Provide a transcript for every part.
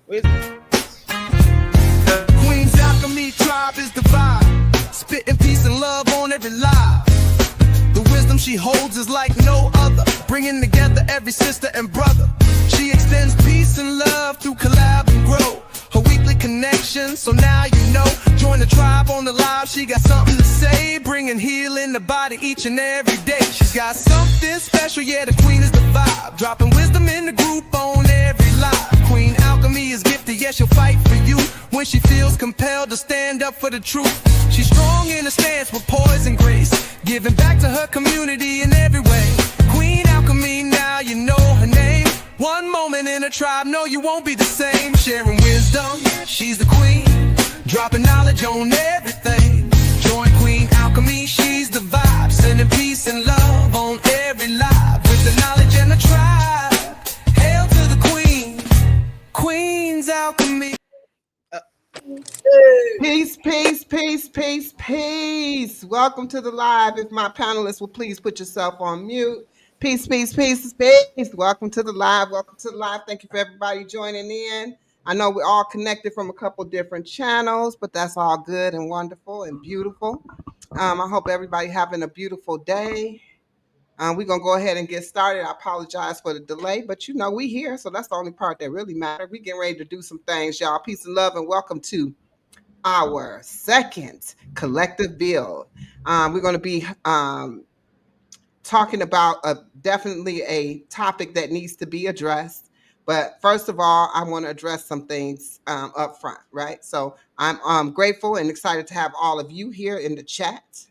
Queen's Alchemy tribe is the vibe. Spitting peace and love on every live. The wisdom she holds is like no other, bringing together every sister and brother. She extends peace and love through collab and grow. Her weekly connection, so now you know. Join the tribe on the live, she got something to say, bringing healing to body each and every day. She's got something special, yeah, the queen is the vibe. Dropping wisdom in the group on every live. Queen Alchemy is gifted, yes, she'll fight for you when she feels compelled to stand up for the truth. She's strong in her stance with poise and grace, giving back to her community in every way. Queen Alchemy, now you know her name. One moment in a tribe, no, you won't be the same. Sharing wisdom, she's the queen, dropping knowledge on everything. Join Queen Alchemy, she's the vibe, sending peace and love on every live. With the knowledge and the tribe, hail to the queen, Queen's Alchemy. Peace. Welcome to the live. If my panelists will please put yourself on mute. Peace. Welcome to the live. Thank you for everybody joining in. I know we're all connected from a couple different channels, but that's all good and wonderful and beautiful. I hope everybody having a beautiful day. We're going to go ahead and get started. I apologize for the delay, but we here, so that's the only part that really matters. We getting ready to do some things, y'all. Peace and love, and welcome to our second collective build. We're going to be talking about definitely a topic that needs to be addressed. But first of all, I want to address some things up front, right? So I'm grateful and excited to have all of you here in the chat.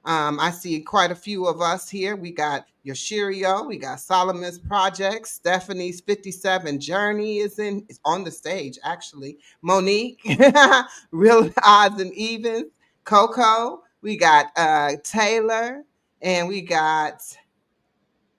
I see quite a few of us here. We got Yoshirio, we got Solomon's Project, Stephanie's 57 Journey is on the stage, actually. Monique, Real Odds and Evens, Coco, we got Taylor, and we got,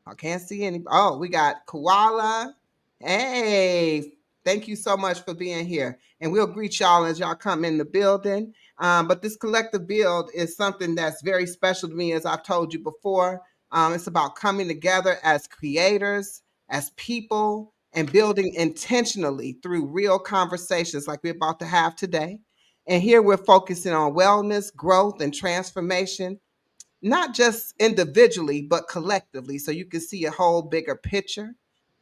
I can't see any, we got Koala. Hey, thank you so much for being here. And we'll greet y'all as y'all come in the building. But this collective build is something that's very special to me, as I've told you before. It's about coming together as creators, as people, and building intentionally through real conversations like we're about to have today. And here we're focusing on wellness, growth, and transformation, not just individually, but collectively, so you can see a whole bigger picture.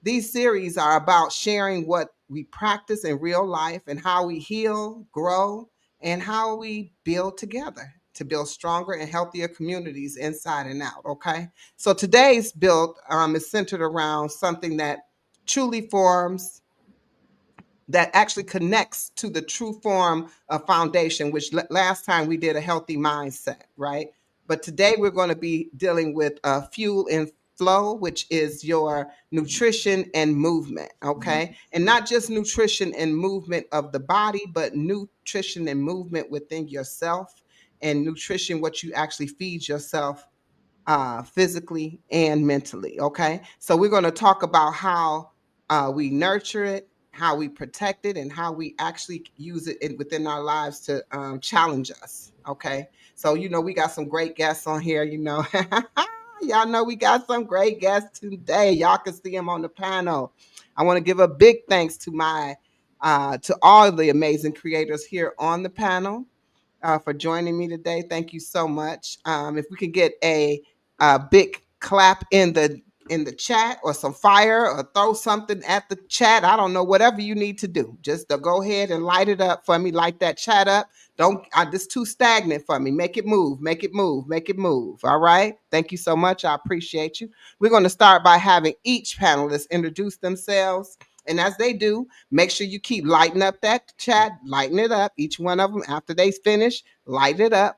These series are about sharing what we practice in real life and how we heal, grow, and how we build together to build stronger and healthier communities inside and out, okay? So today's build is centered around something that truly forms, that actually connects to the true form of foundation, which last time we did a healthy mindset, right? But today we're going to be dealing with fuel and flow, which is your nutrition and movement, okay? And not just nutrition and movement of the body, but nutrition and movement within yourself, and nutrition, what you actually feed yourself physically and mentally, okay? So we're going to talk about how we nurture it, how we protect it, and how we actually use it within our lives to challenge us, okay? So, we got some great guests on here, Y'all know we got some great guests today. Y'all can see them on the panel. I want to give a big thanks to to all the amazing creators here on the panel for joining me today. Thank you so much. If we could get a big clap in the chat, or some fire, or throw something at the chat. I don't know, whatever you need to do. Just go ahead and light it up for me. Light that chat up. This too stagnant for me. Make it move. All right. Thank you so much. I appreciate you. We're going to start by having each panelist introduce themselves. And as they do, make sure you keep lighting up that chat, lighten it up. Each one of them, after they finish, light it up.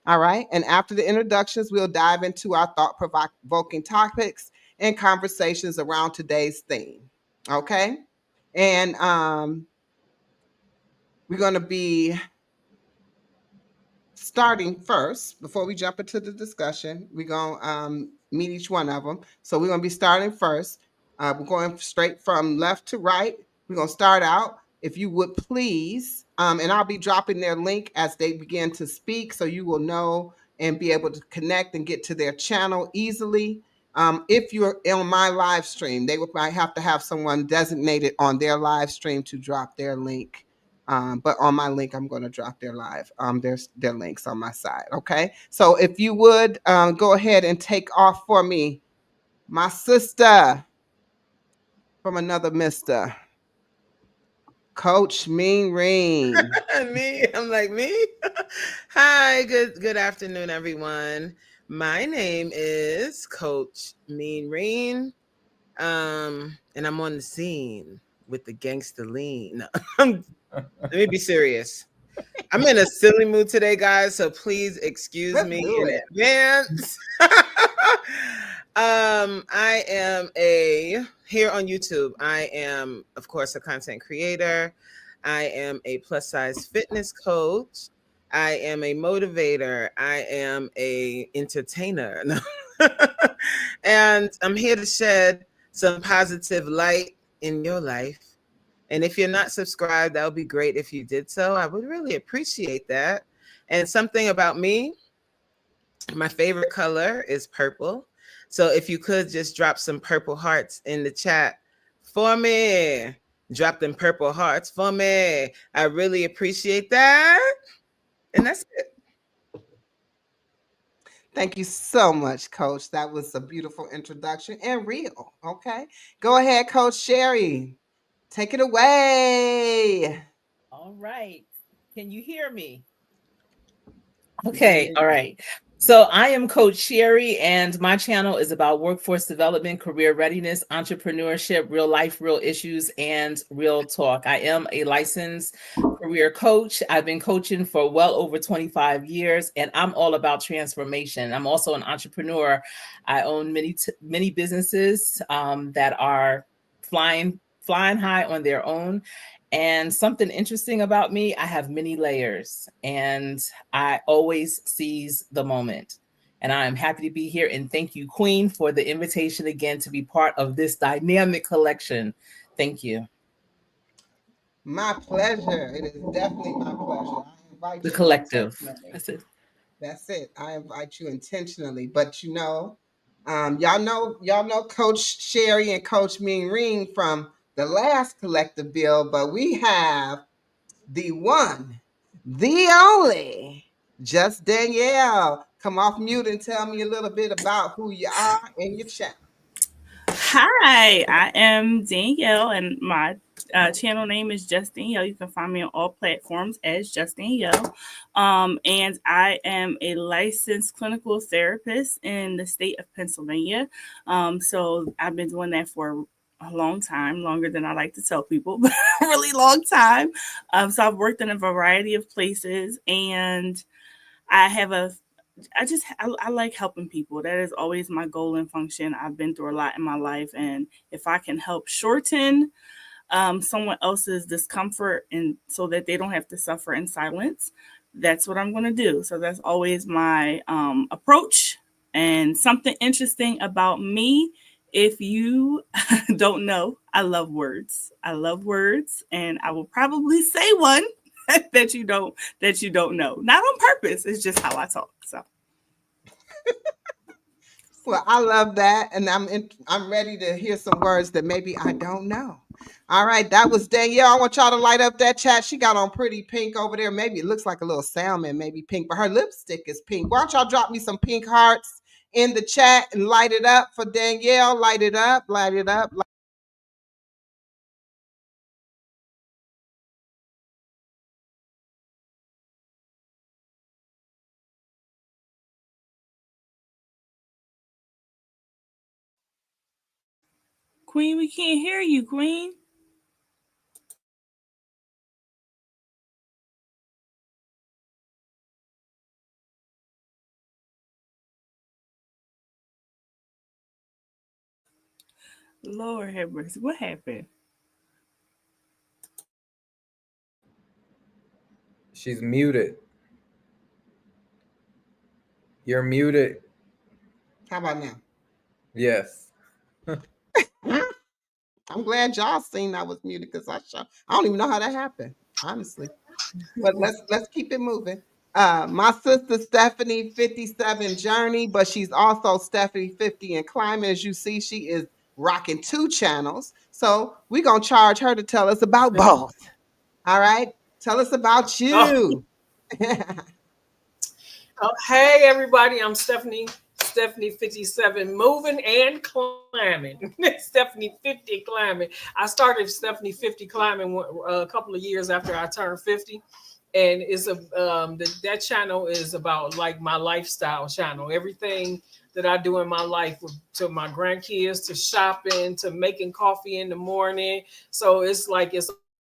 All right. And after the introductions, we'll dive into our thought-provoking topics and conversations around today's theme. Okay. And we're going to be starting first. Before we jump into the discussion, we're going to meet each one of them. So we're going to be starting first. We're going straight from left to right. We're going to start out. If you would please, and I'll be dropping their link as they begin to speak, so you will know and be able to connect and get to their channel easily. If you're on my live stream, they would might have to have someone designated on their live stream to drop their link. But on my link, I'm going to drop their live. There's their links on my side. Okay. So if you would go ahead and take off for me, my sister from another Mister, Coach Mean Reen. Me, I'm like me. Hi, good afternoon, everyone. My name is Coach Mean Reen, and I'm on the scene with the gangster lean. No, let me be serious. I'm in a silly mood today, guys, so please excuse Let's me do in it. advance. I am a here on YouTube. I am, of course, a content creator. I am a plus size fitness coach. I am a motivator. I am a entertainer. No. And I'm here to shed some positive light in your life. And if you're not subscribed, that would be great if you did so. I would really appreciate that. And something about me, my favorite color is purple. So if you could just drop some purple hearts in the chat for me, drop them purple hearts for me. I really appreciate that. And that's it. Thank you so much, Coach. That was a beautiful introduction and real. Okay. Go ahead, Coach Sherry. Take it away. All right. Can you hear me? We can Okay. hear All you. right. So I am Coach Sherry, and my channel is about workforce development, career readiness, entrepreneurship, real life, real issues, and real talk. I am a licensed career coach. I've been coaching for well over 25 years, and I'm all about transformation. I'm also an entrepreneur. I own many businesses that are flying high on their own. And something interesting about me, I have many layers and I always seize the moment. And I am happy to be here. And thank you, Queen, for the invitation again to be part of this dynamic collection. Thank you. My pleasure. It is definitely my pleasure. I invite The you collective. intentionally. That's it. That's it. I invite you intentionally. But y'all know Coach Sherry and Coach Mean Reen from the last collective bill, but we have the one, the only, just Danielle. Come off mute and tell me a little bit about who you are and your channel. Hi, I am Danielle, and my channel name is Just Danielle. You can find me on all platforms as Just Danielle. And I am a licensed clinical therapist in the state of Pennsylvania. So I've been doing that for a long time, longer than I like to tell people, but a really long time. So I've worked in a variety of places, and I have I like helping people. That is always my goal and function. I've been through a lot in my life, and if I can help shorten someone else's discomfort and so that they don't have to suffer in silence, that's what I'm going to do. So that's always my approach. And something interesting about me, if you don't know, I love words. I love words, and I will probably say one that you don't know. Not on purpose. It's just how I talk. So Well, I love that, and I'm ready to hear some words that maybe I don't know. All right, that was Danielle. I want y'all to light up that chat. She got on pretty pink over there. Maybe it looks like a little salmon, maybe pink, but her lipstick is pink. Why don't y'all drop me some pink hearts in the chat and light it up for Danielle? Light it up, light it up. Queen, we can't hear you, Queen. Lord have mercy. What happened? She's muted. You're muted. How about now? Yes. I'm glad y'all seen I was muted because I don't even know how that happened, honestly. But let's keep it moving. My sister Stephanie 57 Journey, but she's also Stephanie 50 and Climate. As you see, she is rocking two channels. So we're gonna charge her to tell us about both. All right. Tell us about Oh, you. oh, hey everybody, I'm Stephanie 57, moving and climbing. Stephanie 50 climbing. I started Stephanie 50 climbing a couple of years after I turned 50. And that channel is about like my lifestyle channel. Everything that I do in my life, to my grandkids, to shopping, to making coffee in the morning. So it's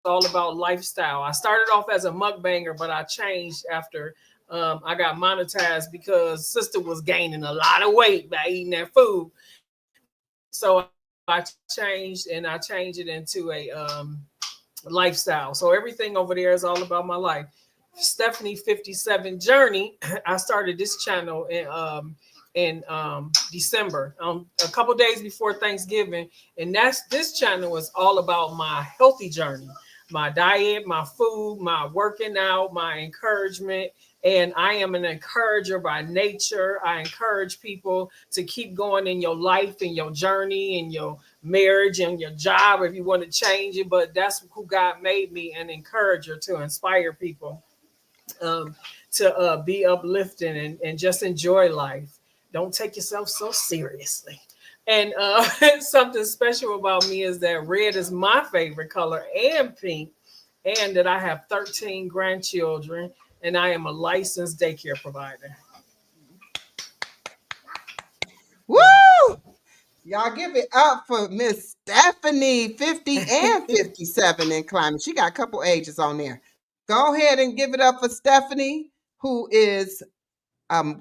all about lifestyle. I started off as a mukbanger, but I changed after I got monetized because sister was gaining a lot of weight by eating that food. So I changed, and I changed it into a lifestyle. So everything over there is all about my life. Stephanie 57 Journey. I started this channel in December, a couple days before Thanksgiving, and this channel is all about my healthy journey, my diet, my food, my working out, my encouragement. And I am an encourager by nature. I encourage people to keep going in your life, in your journey, in your marriage, and your job if you want to change it. But that's who God made me, an encourager, to inspire people um, to be uplifting and just enjoy life. Don't take yourself so seriously. And something special about me is that red is my favorite color, and pink, and that I have 13 grandchildren, and I am a licensed daycare provider. Woo! Y'all give it up for Miss Stephanie 50 and 57 in Climate. She got a couple ages on there. Go ahead and give it up for Stephanie, who is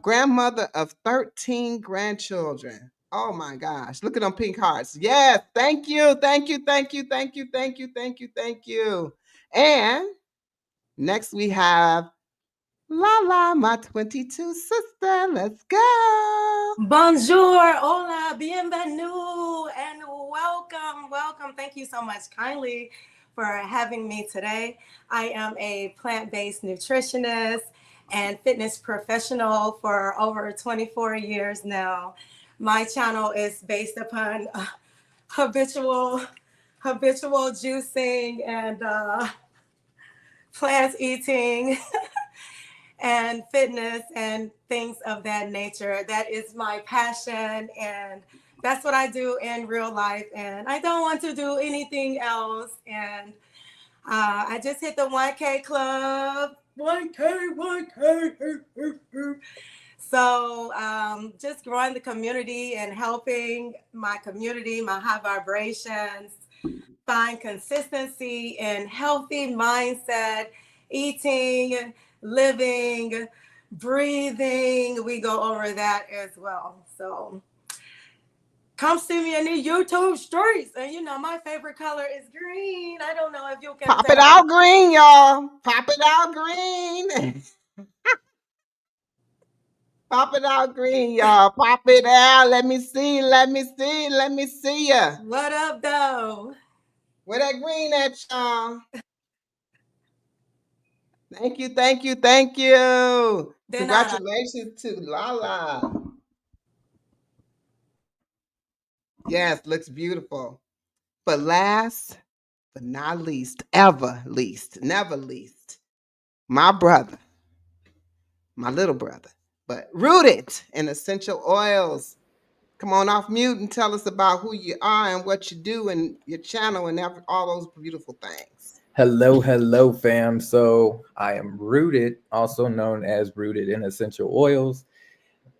grandmother of 13 grandchildren. Oh my gosh. Look at them pink hearts. Yes. Thank you. Thank you. Thank you. Thank you. Thank you. Thank you. Thank you. And next we have Lala, my 22 sister. Let's go. Bonjour, hola, bienvenue, and welcome, welcome. Thank you so much kindly for having me today. I am a plant-based nutritionist and fitness professional for over 24 years now. My channel is based upon habitual juicing and plant eating and fitness and things of that nature. That is my passion, and that's what I do in real life. And I don't want to do anything else. And I just hit the 1K club. 1K, 1K. So just growing the community and helping my community, my high vibrations, find consistency in healthy mindset, eating, living, breathing. We go over that as well. So come see me in the YouTube streets. And you know, my favorite color is green. I don't know if you can Pop it tell. out green, y'all. Pop it out green. Pop it out green, y'all. Pop it out. Let me see. Let me see. Let me see ya. What up, though? Where that green at, y'all? Thank you. Thank you. Thank you. De nada. Congratulations to Lala. Yes, looks beautiful. But last but not least, ever least, never least, my brother, my little brother, but rooted in essential oils. Come on off mute and tell us about who you are and what you do and your channel and all those beautiful things. Hello, fam. So I am Rooted, also known as Rooted in Essential Oils,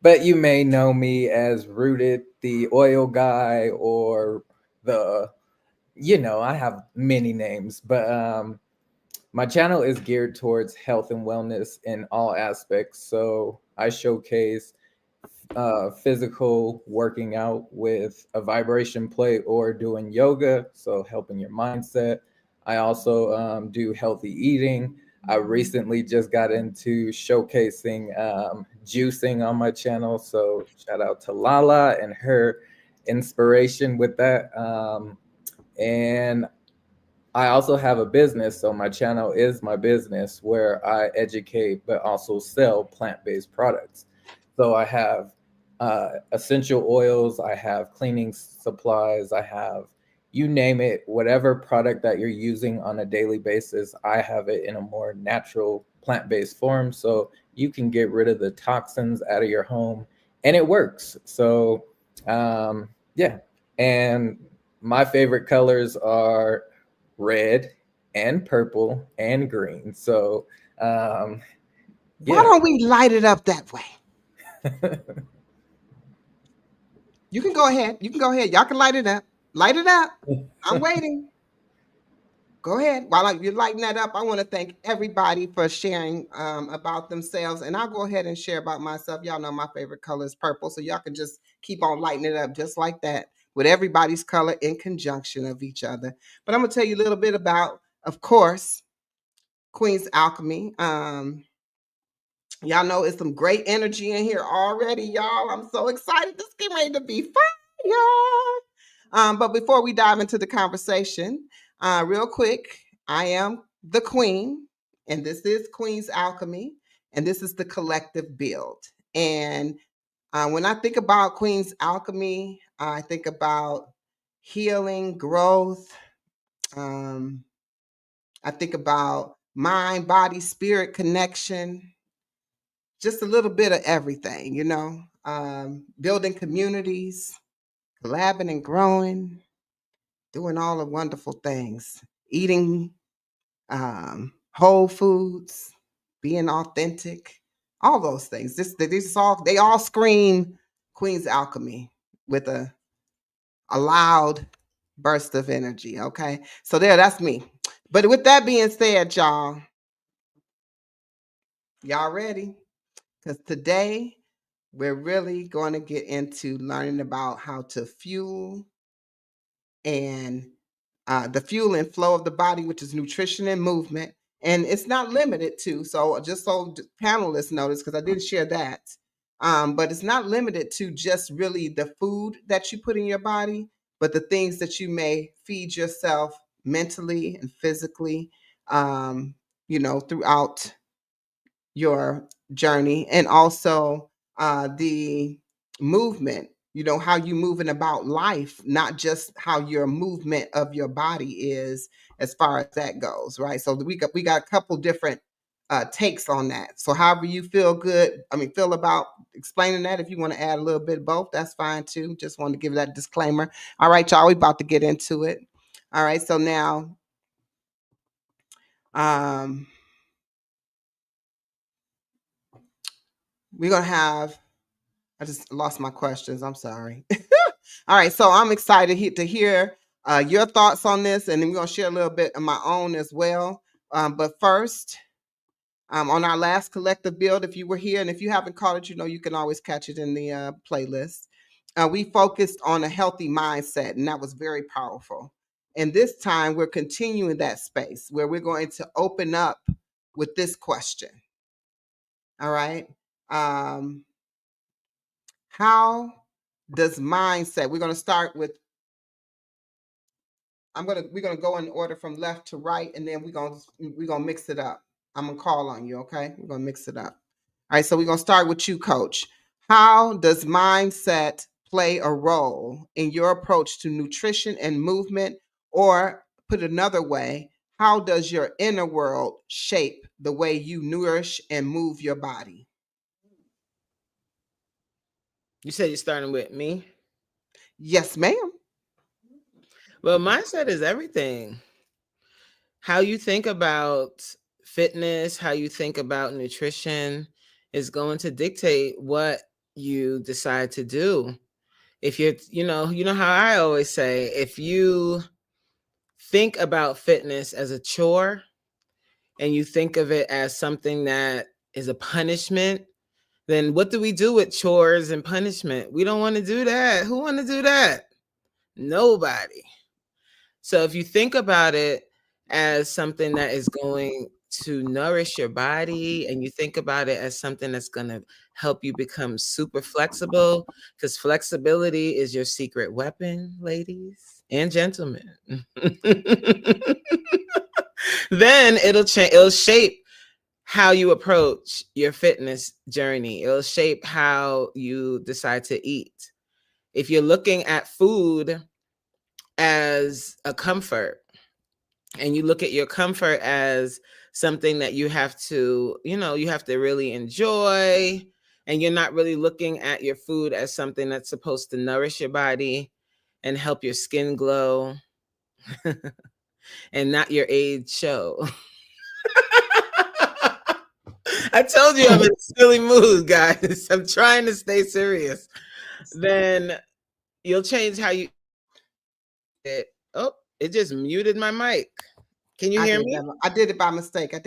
but you may know me as Rooted, the oil guy, or I have many names, but my channel is geared towards health and wellness in all aspects. So I showcase physical working out with a vibration plate or doing yoga, so helping your mindset. I also do healthy eating. I recently just got into showcasing juicing on my channel, so shout out to Lala and her inspiration with that. And I also have a business, so my channel is my business where I educate but also sell plant-based products. So I have essential oils, I have cleaning supplies, I have you name it, whatever product that you're using on a daily basis, I have it in a more natural plant-based form so you can get rid of the toxins out of your home and it works. So yeah, and my favorite colors are red and purple and green. So, Why yeah. don't we light it up that way? You can go ahead. You can go ahead. Y'all can light it up. Light it up. I'm waiting. Go ahead. While you're lighting that up, I want to thank everybody for sharing about themselves. And I'll go ahead and share about myself. Y'all know my favorite color is purple. So y'all can just keep on lighting it up just like that with everybody's color in conjunction of each other. But I'm going to tell you a little bit about, of course, Queen's Alchemy. Y'all know it's some great energy in here already, y'all. I'm so excited. This is ready to be fun, y'all. But before we dive into the conversation, real quick, I am the queen, and this is Queen's Alchemy, and this is the collective build. And when I think about Queen's Alchemy, I think about healing, growth. I think about mind, body, spirit connection, just a little bit of everything, building communities, collabing and growing, doing all the wonderful things, eating whole foods, being authentic, all those things. They all scream Queen's Alchemy with a loud burst of energy. Okay, so that's me. But with that being said, y'all ready? Because today we're really going to get into learning about how to fuel and the fuel and flow of the body, which is nutrition and movement. And it's not limited to, so just so panelists notice, because I did share that, but it's not limited to just really the food that you put in your body, but the things that you may feed yourself mentally and physically, throughout your journey, and also the movement, how you moving about life, not just how your movement of your body is as far as that goes, right? So we got a couple different takes on that. So however you feel about explaining that, if you want to add a little bit of both, that's fine too. Just wanted to give that disclaimer. All right, y'all, we about to get into it. All right, so now we're gonna have, I just lost my questions. I'm sorry. All right, so I'm excited to hear your thoughts on this, and then we're gonna share a little bit of my own as well. But first, on our last collective build, if you were here, and if you haven't caught it, you can always catch it in the playlist. We focused on a healthy mindset, and that was very powerful. And this time, we're continuing that space where we're going to open up with this question. All right. How does mindset? We're going to start with. We're gonna go in order from left to right, and then we're gonna mix it up. I'm gonna call on you, okay? We're gonna mix it up. All right. So we're gonna start with you, Coach. How does mindset play a role in your approach to nutrition and movement? Or put another way, how does your inner world shape the way you nourish and move your body? You said you're starting with me? Yes, ma'am. Well, mindset is everything. How you think about fitness, how you think about nutrition is going to dictate what you decide to do. If you know how I always say, if you think about fitness as a chore and you think of it as something that is a punishment, then what do we do with chores and punishment? We don't want to do that. Who want to do that? Nobody. So if you think about it as something that is going to nourish your body, and you think about it as something that's going to help you become super flexible, because flexibility is your secret weapon, ladies. and gentlemen. Then it'll change, it'll shape how you approach your fitness journey. It'll shape how you decide to eat. If you're looking at food as a comfort, and you look at your comfort as something that you have to, you have to really enjoy, and you're not really looking at your food as something that's supposed to nourish your body and help your skin glow and not your age show. I told you I'm in a silly mood, guys. I'm trying to stay serious. Then you'll change how you it. Oh, it just muted my mic. Can you hear me? I did it by mistake. Go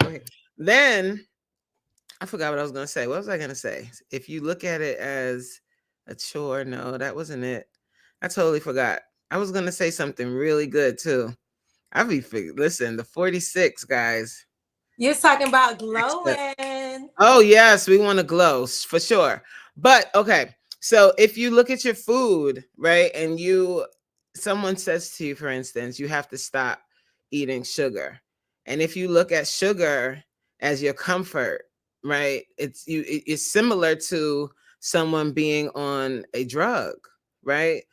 ahead. Then I forgot what I was going to say. What was I going to say? If you look at it as a chore, no, that wasn't it. I totally forgot. I was going to say something really good too. Listen, the 46, guys. You're talking about glowing. Oh, yes, we want to glow for sure. But okay, so if you look at your food, right, and someone says to you, for instance, you have to stop eating sugar. And if you look at sugar as your comfort, right, it's similar to someone being on a drug, right?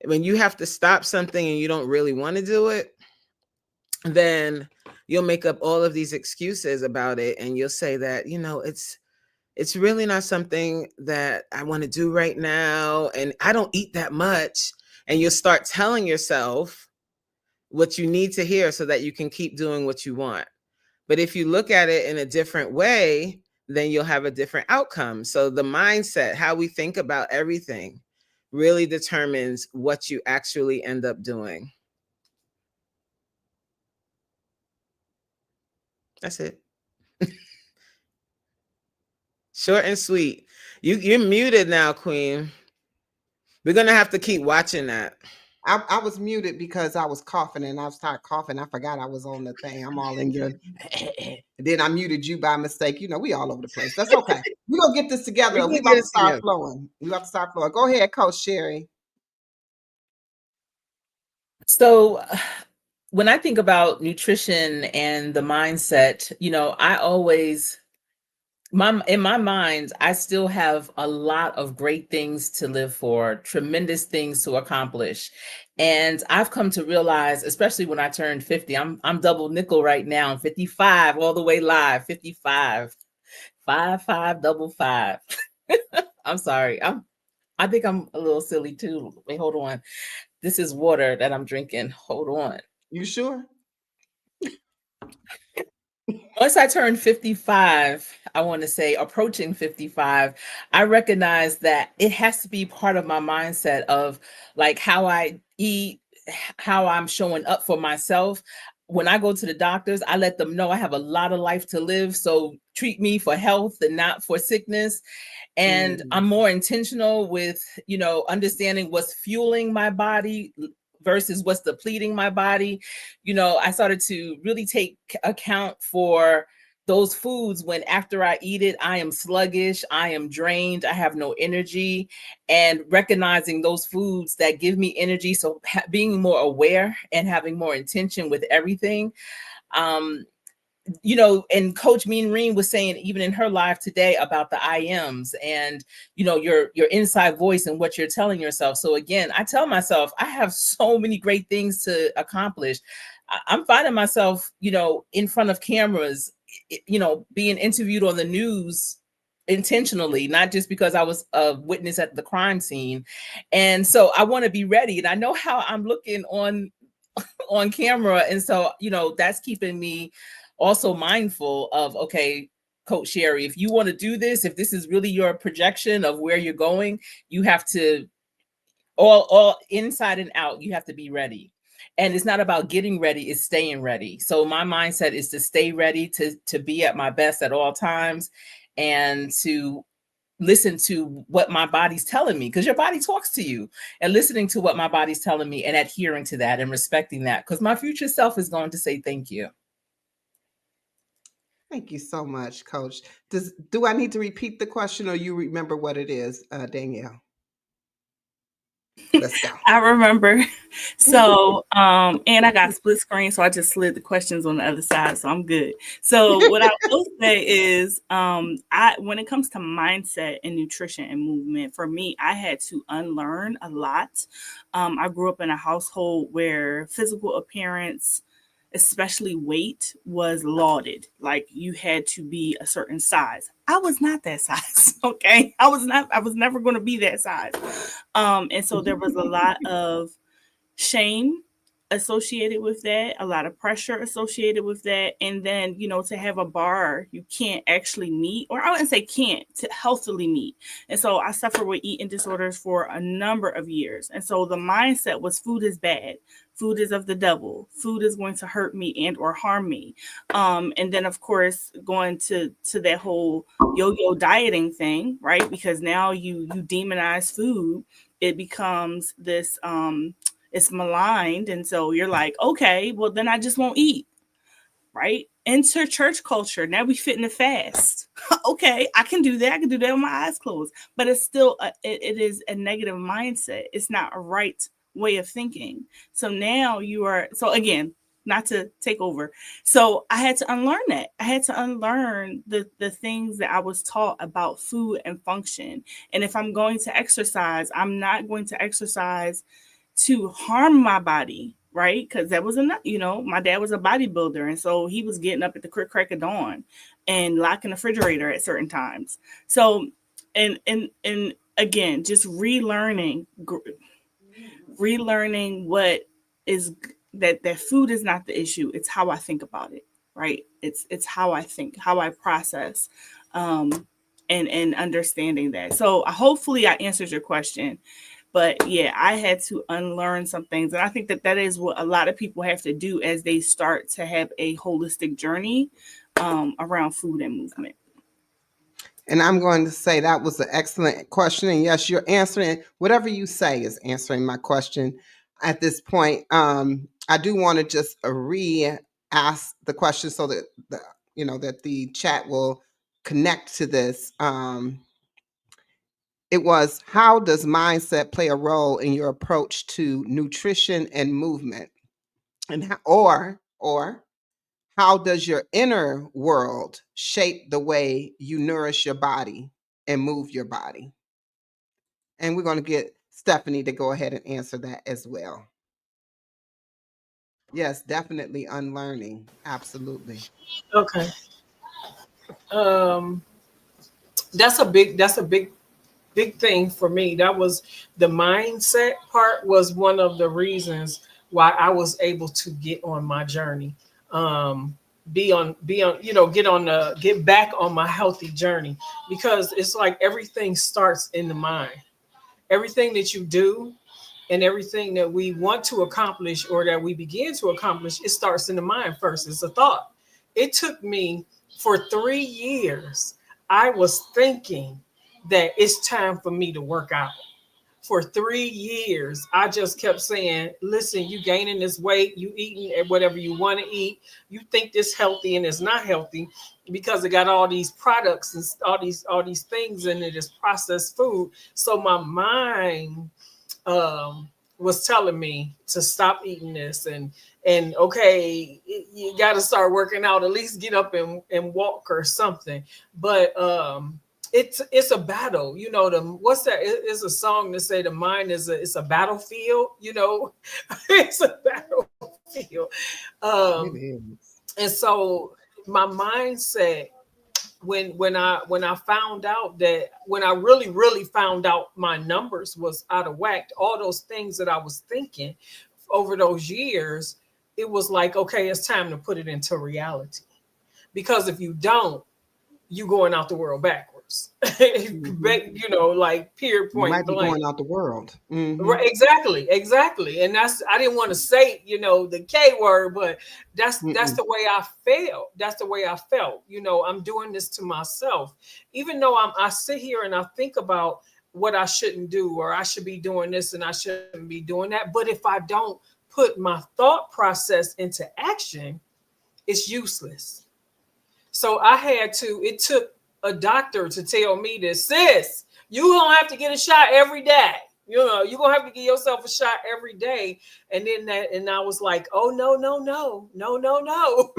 When you have to stop something and you don't really want to do it, then you'll make up all of these excuses about it, and you'll say that, it's really not something that I want to do right now, and I don't eat that much. And you'll start telling yourself what you need to hear so that you can keep doing what you want. But if you look at it in a different way, then you'll have a different outcome. So the mindset, how we think about everything, really determines what you actually end up doing. That's it. Short and sweet. You're muted now, Queen. We're gonna have to keep watching that. I was muted because I was coughing, and I started coughing. I forgot I was on the thing. I'm all in your. And then I muted you by mistake. We all over the place. That's okay. We're gonna get this together. We're about to start flowing. Go ahead, Coach Sherry. So when I think about nutrition and the mindset, I always in my mind, I still have a lot of great things to live for, tremendous things to accomplish. And I've come to realize, especially when I turned 50, I'm double nickel right now. I'm 55 all the way live, 55. 5555. I'm sorry. I think I'm a little silly too. Wait, hold on. This is water that I'm drinking. Hold on. You sure? Once I turned 55, I want to say approaching 55, I recognize that it has to be part of my mindset of like how I eat, how I'm showing up for myself. When I go to the doctors, I let them know I have a lot of life to live. So treat me for health and not for sickness. And I'm more intentional with, understanding what's fueling my body versus what's depleting my body. I started to really take account for those foods when after I eat it, I am sluggish, I am drained, I have no energy, and recognizing those foods that give me energy. So being more aware and having more intention with everything. And Coach Mean Reen was saying even in her live today about the IMs and, your inside voice and what you're telling yourself. So again, I tell myself, I have so many great things to accomplish. I'm finding myself, in front of cameras, being interviewed on the news intentionally, not just because I was a witness at the crime scene. And so I want to be ready. And I know how I'm looking on camera. And so, that's keeping me also mindful of, okay, Coach Sherry, if you want to do this, if this is really your projection of where you're going, you have to all inside and out, you have to be ready. And it's not about getting ready, it's staying ready. So my mindset is to stay ready, to be at my best at all times, and to listen to what my body's telling me, because your body talks to you, and listening to what my body's telling me and adhering to that and respecting that, because my future self is going to say thank you. Thank you so much, Coach. Do I need to repeat the question, or you remember what it is, Danielle? Let's go. I remember. So, and I got split screen, so I just slid the questions on the other side, so I'm good. So, what I will say is, when it comes to mindset and nutrition and movement, for me, I had to unlearn a lot. I grew up in a household where physical appearance, especially weight, was lauded. Like you had to be a certain size. I was not that size. Okay. I was not, I was never going to be that size. And so there was a lot of shame associated with that, a lot of pressure associated with that. And then, to have a bar you can't actually meet, or I wouldn't say can't, to healthily meet. And so I suffered with eating disorders for a number of years. And so the mindset was food is bad. Food is of the devil. Food is going to hurt me and or harm me. And then of course going to that whole yo-yo dieting thing, right? Because now you demonize food. It becomes this it's maligned, and so you're like, okay, well then I just won't eat, right? Enter church culture. Now we fit in the fast. Okay, I can do that. I can do that with my eyes closed, but it's still it is a negative mindset. It's not a right way of thinking. So now you are, so again, not to take over. So I had to unlearn that. I had to unlearn the things that I was taught about food and function. And if I'm going to exercise, I'm not going to exercise to harm my body, right? Because that was enough. My dad was a bodybuilder, and so he was getting up at the crack of dawn and locking the refrigerator at certain times. So, and again, just relearning what is that food is not the issue. It's how I think about it, right? It's how I think, how I process, and understanding that. So hopefully I answered your question. But yeah, I had to unlearn some things. And I think that is what a lot of people have to do as they start to have a holistic journey around food and movement. And I'm going to say that was an excellent question. And yes, you're answering, whatever you say is answering my question at this point. I do want to just re-ask the question so that that the chat will connect to this. It was, how does mindset play a role in your approach to nutrition and movement? And or how does your inner world shape the way you nourish your body and move your body? And we're going to get Stephanie to go ahead and answer that as well. Yes, definitely unlearning. Absolutely. Okay. Um, that's a big thing for me. That was the mindset part, was one of the reasons why I was able to get on my journey. Get back on my healthy journey, because it's like everything starts in the mind. Everything that you do and everything that we want to accomplish, or that we begin to accomplish, it starts in the mind first. It's a thought. It took me for 3 years. I was thinking that it's time for me to work out. For 3 years, I just kept saying, listen, you gaining this weight, you eating whatever you want to eat. You think this healthy and it's not healthy, because it got all these products and all these things in it, is processed food. So my mind was telling me to stop eating this, and okay, you got to start working out, at least get up and walk or something. But it's a battle, what's that? It's a song that say the mind it's a battlefield, it's a battlefield. It is. And so my mindset, when I found out that, when I really found out my numbers was out of whack, all those things that I was thinking over those years, it was like, okay, it's time to put it into reality. Because if you don't, you going out the world backwards. Like period, You might point be blank. going out the world. Right, exactly. And that's, I didn't want to say, the K word, but that's the way I felt. That's the way I felt. I'm doing this to myself. Even though I sit here and I think about what I shouldn't do, or I should be doing this and I shouldn't be doing that. But if I don't put my thought process into action, it's useless. So it took a doctor to tell me this, sis, you don't have to get a shot every day. You're gonna have to give yourself a shot every day. And then and I was like, oh no, no, no, no, no, no.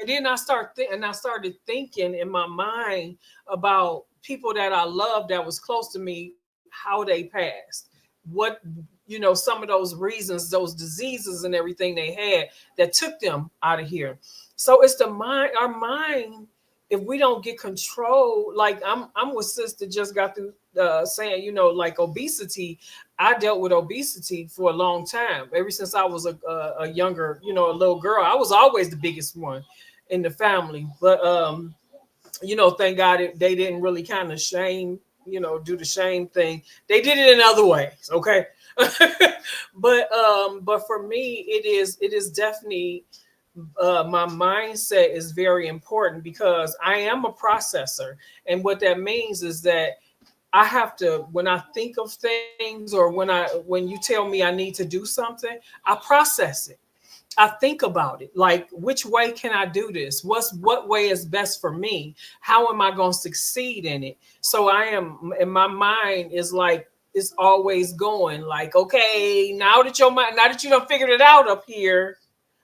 And then I started thinking in my mind about people that I loved that was close to me, how they passed, what some of those reasons, those diseases and everything they had that took them out of here. So it's the mind, our mind. If we don't get control, like I'm with sister just got through saying, like obesity. I dealt with obesity for a long time. Ever since I was a younger, a little girl, I was always the biggest one in the family. But thank God they didn't really kind of shame, do the shame thing. They did it in other ways, okay? But for me, it is definitely my mindset is very important because I am a processor, and what that means is that I have to, when I think of things, or when you tell me I need to do something, I process it. I think about it, like which way can I do this? What way is best for me? How am I going to succeed in it? So I am, and my mind is like, it's always going like, okay, now that you done figured it out up here,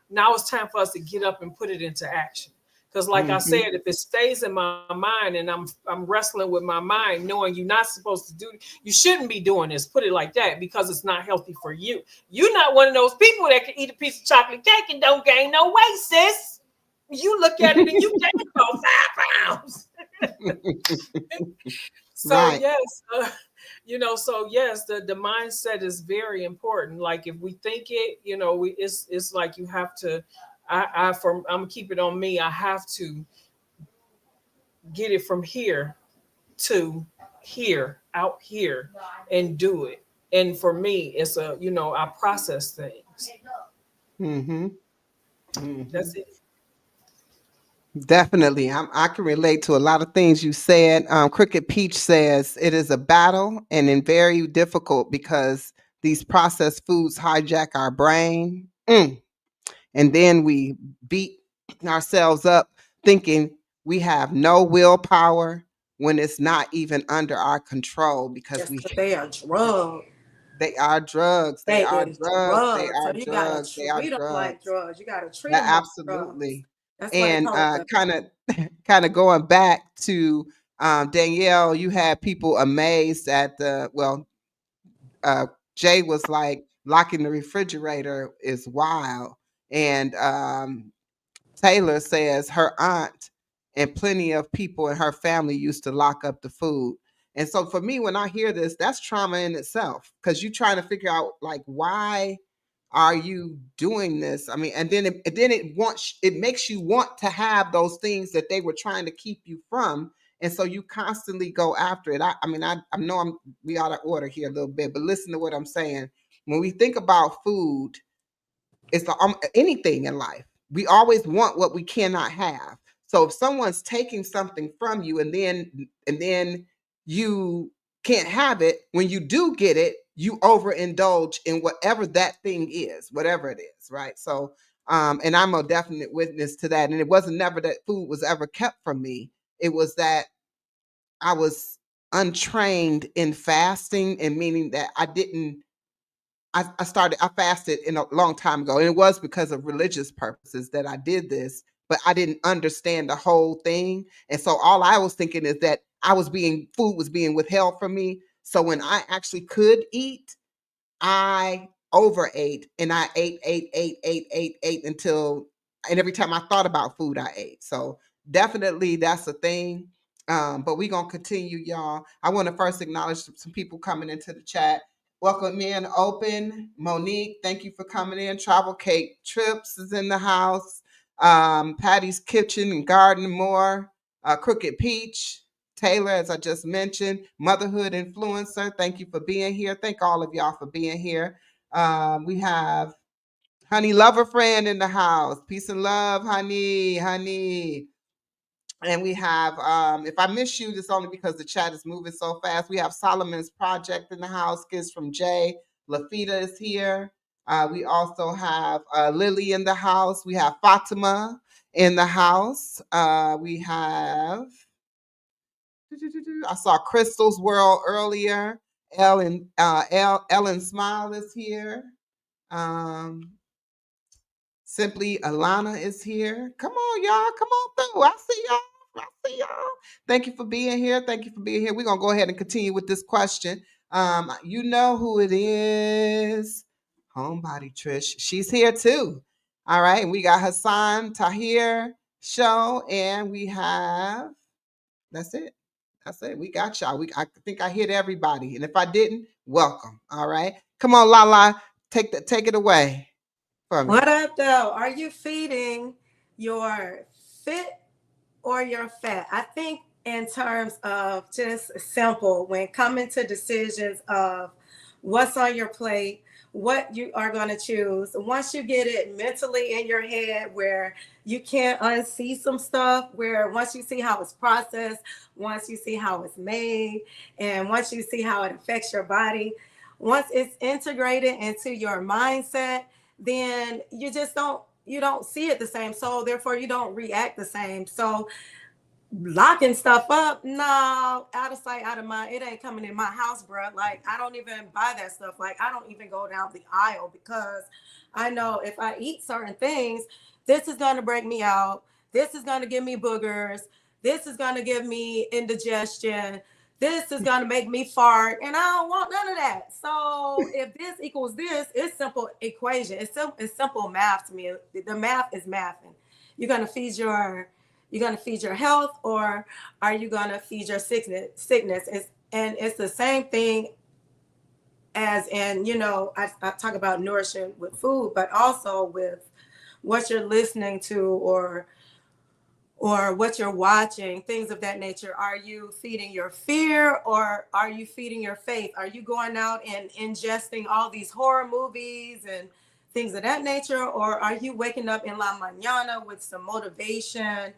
now it's time for us to get up and put it into action. Because like I said, Hmm. if it stays in my mind and I'm wrestling with my mind, knowing you're not supposed to do, you shouldn't be doing this. Put it like that, because it's not healthy for you. You're not one of those people that can eat a piece of chocolate cake and don't gain no weight, sis. You look at it and you gain about 5 pounds. So Right. yes, so yes, the mindset is very important. Like if we think it, it's like you have to. I'm gonna keep it on me. I have to get it from here to here, out here, and do it. And for me, it's I process things. Hmm. Hmm. That's it. Definitely. I can relate to a lot of things you said. Cricket Peach says it is a battle and very difficult because these processed foods hijack our brain. And then we beat ourselves up thinking we have no willpower when it's not even under our control because Yes, but they are drugs. they are drugs. They They are is drugs. They drugs. So are you gotta drugs. They are treat them like drugs. drugs. You gotta treat Yeah, them like drugs. absolutely. That's what it And comes to. kind of kind of going back to Danielle, you had people amazed at the uh, Jay was like locking the refrigerator is wild, and Taylor says her aunt and plenty of people in her family used to lock up the food. And so for me, when I hear this, that's trauma in itself because you're trying to figure out like why are you doing this? I mean, and then it makes you want to have those things that they were trying to keep you from, and so you constantly go after it. I mean, I know we out of order here a little bit, but listen to what I'm saying. When we think about food, it's anything in life. We always want what we cannot have. So if someone's taking something from you and then you can't have it, when you do get it, you overindulge in whatever that thing is, whatever it is, right? So and I'm a definite witness to that. And it wasn't never that food was ever kept from me. It was that I was untrained in fasting, and meaning that I fasted in a long time ago, and it was because of religious purposes that I did this, but I didn't understand the whole thing. And so all I was thinking is that food was being withheld from me. So when I actually could eat, I overate and I ate until, and every time I thought about food, I ate. So definitely that's a thing. But we're going to continue, y'all. I want to first acknowledge some people coming into the chat. Welcome in, Open. Monique, thank you for coming in. Travel Cake Trips is in the house. Patty's Kitchen and Garden More. Crooked Peach. Taylor, as I just mentioned, motherhood influencer. Thank you for being here. Thank all of y'all for being here. We have Honey Lover Friend in the house. Peace and love, honey, honey. And we have, if I miss you, it's only because the chat is moving so fast. We have Solomon's Project in the house. Kids from Jay. Lafita is here. We also have Lily in the house. We have Fatima in the house. We have I saw Crystal's World earlier. Ellen Smile is here. Um, Simply Alana is here. Come on, y'all. Come on through. I see y'all. I see y'all. Thank you for being here. Thank you for being here. We're gonna go ahead and continue with this question. You know who it is. Homebody Trish. She's here too. All right. And we got Hassan Tahir show. And we have that's it. That's it. We got y'all. I think I hit everybody. And if I didn't, welcome. All right. Come on, Lala. Take it away for me. What up, though? Are you feeding your fit or your fat? I think in terms of just simple, when coming to decisions of what's on your plate, what you are going to choose, once you get it mentally in your head where you can't unsee some stuff, where once you see how it's processed, once you see how it's made, and once you see how it affects your body, once it's integrated into your mindset, then you don't see it the same. So therefore you don't react the same. So locking stuff up, no, out of sight, out of mind. It ain't coming in my house, bro. Like, I don't even buy that stuff. Like, I don't even go down the aisle because I know if I eat certain things, this is going to break me out. This is going to give me boogers. This is going to give me indigestion. This is going to make me fart. And I don't want none of that. So if this equals this, it's simple equation. It's simple math to me. The math is mathing. You're going to feed your health, or are you going to feed your sickness? And it's the same thing as in, I talk about nourishing with food, but also with what you're listening to or what you're watching, things of that nature. Are you feeding your fear or are you feeding your faith? Are you going out and ingesting all these horror movies and things of that nature? Or are you waking up in la mañana with some motivation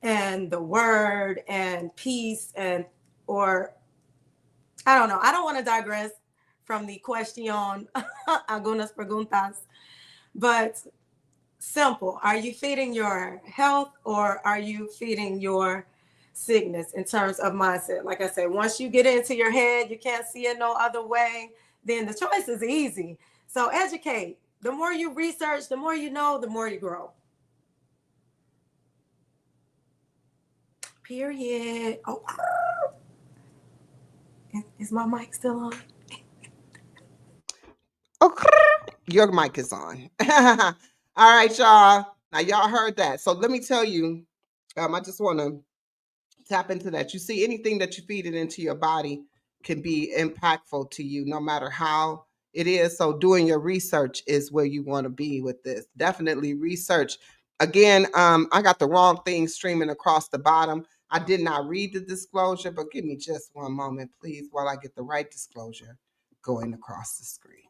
and the word and peace or I don't know. I don't want to digress from the question algunas preguntas, but simple. Are you feeding your health or are you feeding your sickness in terms of mindset? Like I said, once you get into your head, you can't see it no other way, then the choice is easy. So educate. The more you research, the more you know, the more you grow. Period. Oh, is my mic still on? Okay. Your mic is on. All right, y'all. Now y'all heard that. So let me tell you, I just want to tap into that. You see, anything that you feed it into your body can be impactful to you, no matter how it is. So doing your research is where you want to be with this. Definitely research. Again, I got the wrong thing streaming across the bottom. I did not read the disclosure, but give me just one moment, please, while I get the right disclosure going across the screen.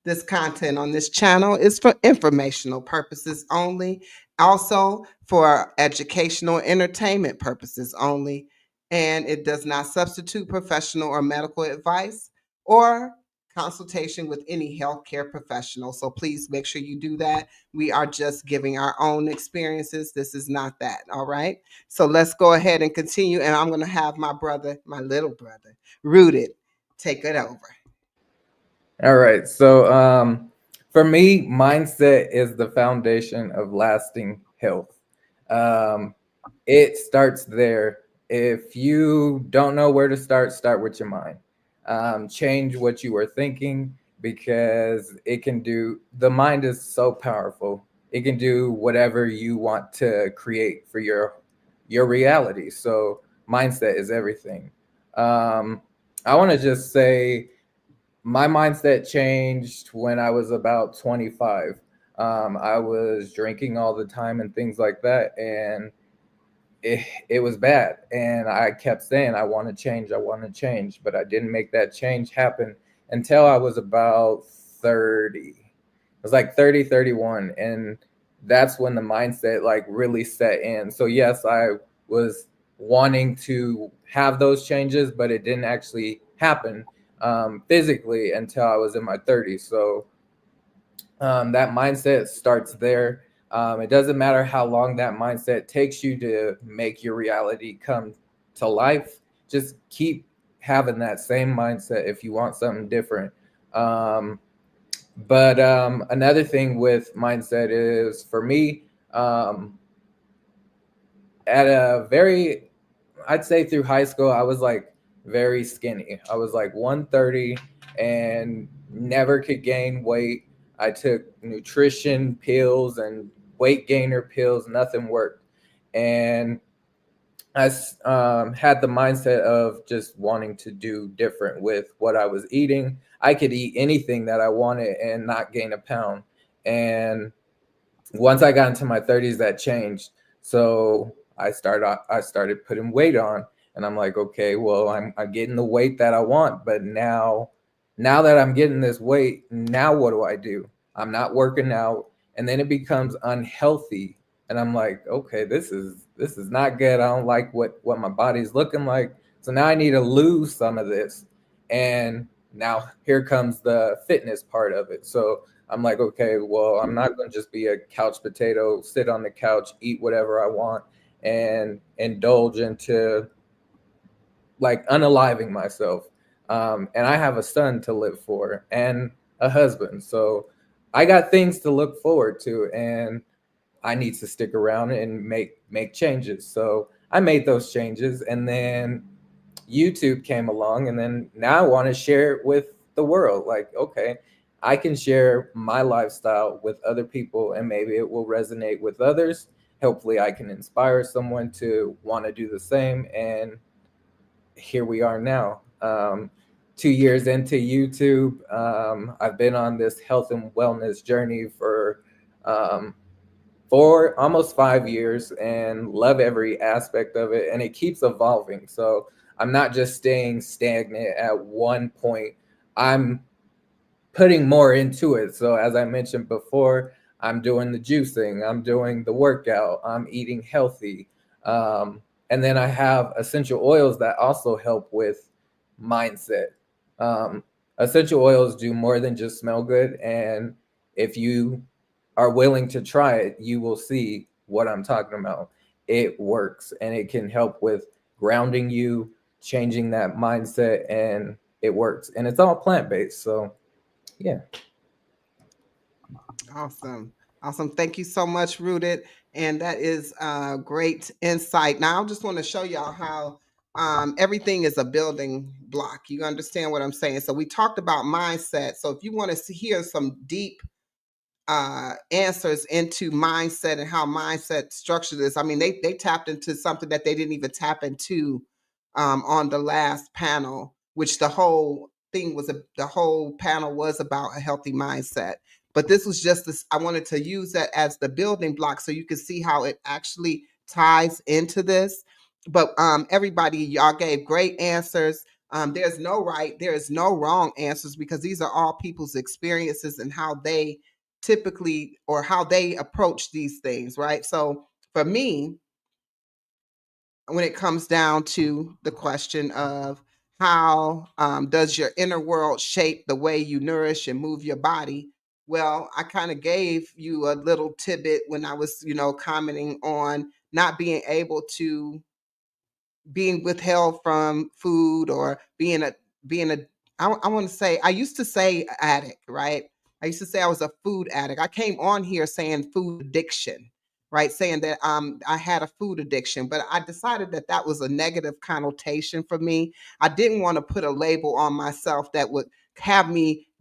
This content on this channel is for informational purposes only, also for educational entertainment purposes only, and it does not substitute professional or medical advice or consultation with any healthcare professional. So please make sure you do that. We are just giving our own experiences. This is not that. All right. So let's go ahead and continue. And I'm going to have my brother, my little brother, Rooted, take it over. All right. So for me, mindset is the foundation of lasting health. It starts there. If you don't know where to start with your mind. Change what you were thinking because the mind is so powerful. It can do whatever you want to create for your reality. So mindset is everything. I want to just say, my mindset changed when I was about 25. I was drinking all the time and things like that, and it was bad. And I kept saying, I want to change, but I didn't make that change happen until I was about 30. It was like 30, 31. And that's when the mindset like really set in. So yes, I was wanting to have those changes, but it didn't actually happen physically until I was in my 30s. So that mindset starts there. It doesn't matter how long that mindset takes you to make your reality come to life. Just keep having that same mindset if you want something different. Another thing with mindset is, for me, at a very, I'd say through high school, I was like very skinny. I was like 130 and never could gain weight. I took nutrition pills and weight gainer pills, nothing worked. And I had the mindset of just wanting to do different with what I was eating. I could eat anything that I wanted and not gain a pound. And once I got into my 30s, that changed. So I started putting weight on, and I'm like, okay, well, I'm getting the weight that I want, but now that I'm getting this weight, now what do I do? I'm not working out, and then it becomes unhealthy, and I'm like, okay, this is not good. I don't like what my body's looking like. So now I need to lose some of this, and now here comes the fitness part of it. So I'm like, okay, well, I'm not going to just be a couch potato, sit on the couch, eat whatever I want, and indulge into like unaliving myself. And I have a son to live for and a husband. So I got things to look forward to, and I need to stick around and make changes. So I made those changes, and then YouTube came along, and then now I want to share it with the world. Like, okay, I can share my lifestyle with other people, and maybe it will resonate with others. Hopefully I can inspire someone to want to do the same. And here we are now. 2 years into YouTube, I've been on this health and wellness journey um, for almost 5 years, and love every aspect of it, and it keeps evolving. So I'm not just staying stagnant at one point. I'm putting more into it. So as I mentioned before, I'm doing the juicing, I'm doing the workout, I'm eating healthy. And then I have essential oils that also help with mindset. um, Essential oils do more than just smell good, and if you are willing to try it, you will see what I'm talking about. It works, and it can help with grounding you, changing that mindset, and it works. And it's all plant based. So, yeah. Awesome. Awesome. Thank you so much, Rooted. And that is great insight. Now, I just want to show y'all how everything is a building block. You understand what I'm saying? So, we talked about mindset. So, if you want to hear some deep answers into mindset and how mindset structured is. I mean, they tapped into something that they didn't even tap into on the last panel, which the whole panel was about a healthy mindset. But this was just this. I wanted to use that as the building block so you can see how it actually ties into this. But everybody, y'all gave great answers. There's no right, there is no wrong answers because these are all people's experiences and how they typically or how they approach these things, right? So for me, when it comes down to the question of how does your inner world shape the way you nourish and move your body, well, I kind of gave you a little tidbit when I was, commenting on not being able to being withheld from food or being a I want to say I used to say addict, right? I used to say I was a food addict. I came on here saying food addiction, right? Saying that I had a food addiction, but I decided that that was a negative connotation for me. I didn't want to put a label on myself that would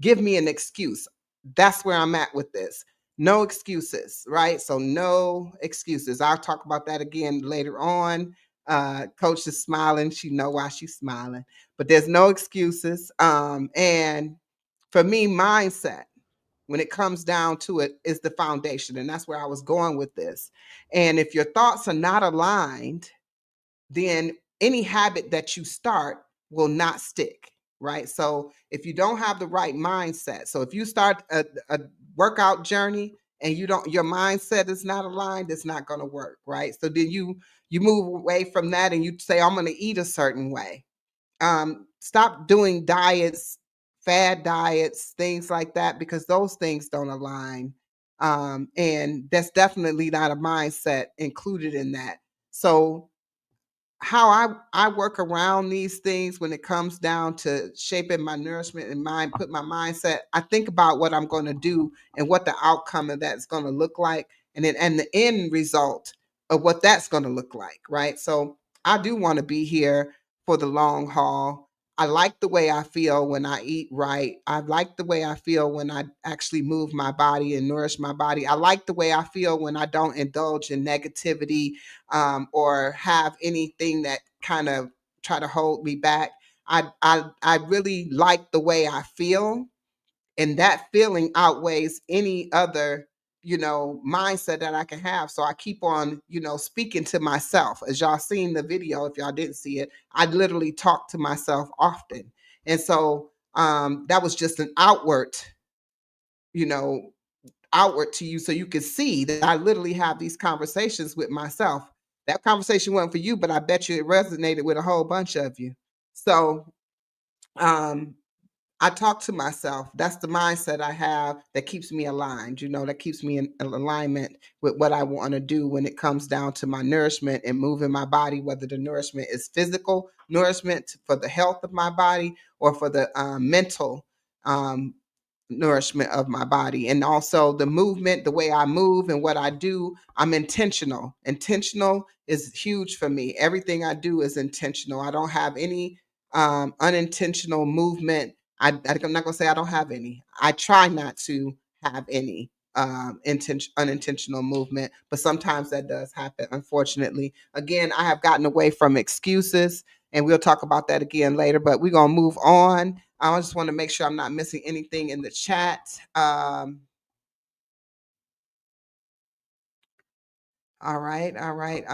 give me an excuse. That's where I'm at with this. No excuses, right? So no excuses. I'll talk about that again later on. Coach is smiling. She know why she's smiling, but there's no excuses. And for me, mindset, when it comes down to it, is the foundation. And that's where I was going with this. And if your thoughts are not aligned, then any habit that you start will not stick, right? So if you don't have the right mindset, so if you start a workout journey and your mindset is not aligned, it's not going to work, right? So then you move away from that and you say, I'm going to eat a certain way. Stop doing diets, fad diets, things like that, because those things don't align. And that's definitely not a mindset included in that. So how I work around these things when it comes down to shaping my nourishment and mind, put my mindset. I think about what I'm going to do and what the outcome of that's going to look like, and the end result of what that's going to look like, right? So I do want to be here for the long haul. I like the way I feel when I eat right. I like the way I feel when I actually move my body and nourish my body. I like the way I feel when I don't indulge in negativity, or have anything that kind of try to hold me back. I really like the way I feel, and that feeling outweighs any other, mindset that I can have. So I keep on, speaking to myself. As y'all seen the video, if y'all didn't see it, I literally talk to myself often. And so that was just an you know, outward to you, so you can see that I literally have these conversations with myself. That conversation wasn't for you, but I bet you it resonated with a whole bunch of you. So um I talk to myself. That's the mindset I have that keeps me aligned, that keeps me in alignment with what I want to do when it comes down to my nourishment and moving my body, whether the nourishment is physical nourishment for the health of my body or for the mental um, nourishment of my body. And also the movement, the way I move and what I do, I'm intentional. Intentional is huge for me. Everything I do is intentional. I don't have any unintentional movement. I'm not going to say I don't have any. I try not to have any unintentional movement, but sometimes that does happen, unfortunately. Again, I have gotten away from excuses, and we'll talk about that again later, but we're going to move on. I just want to make sure I'm not missing anything in the chat. All right, all right.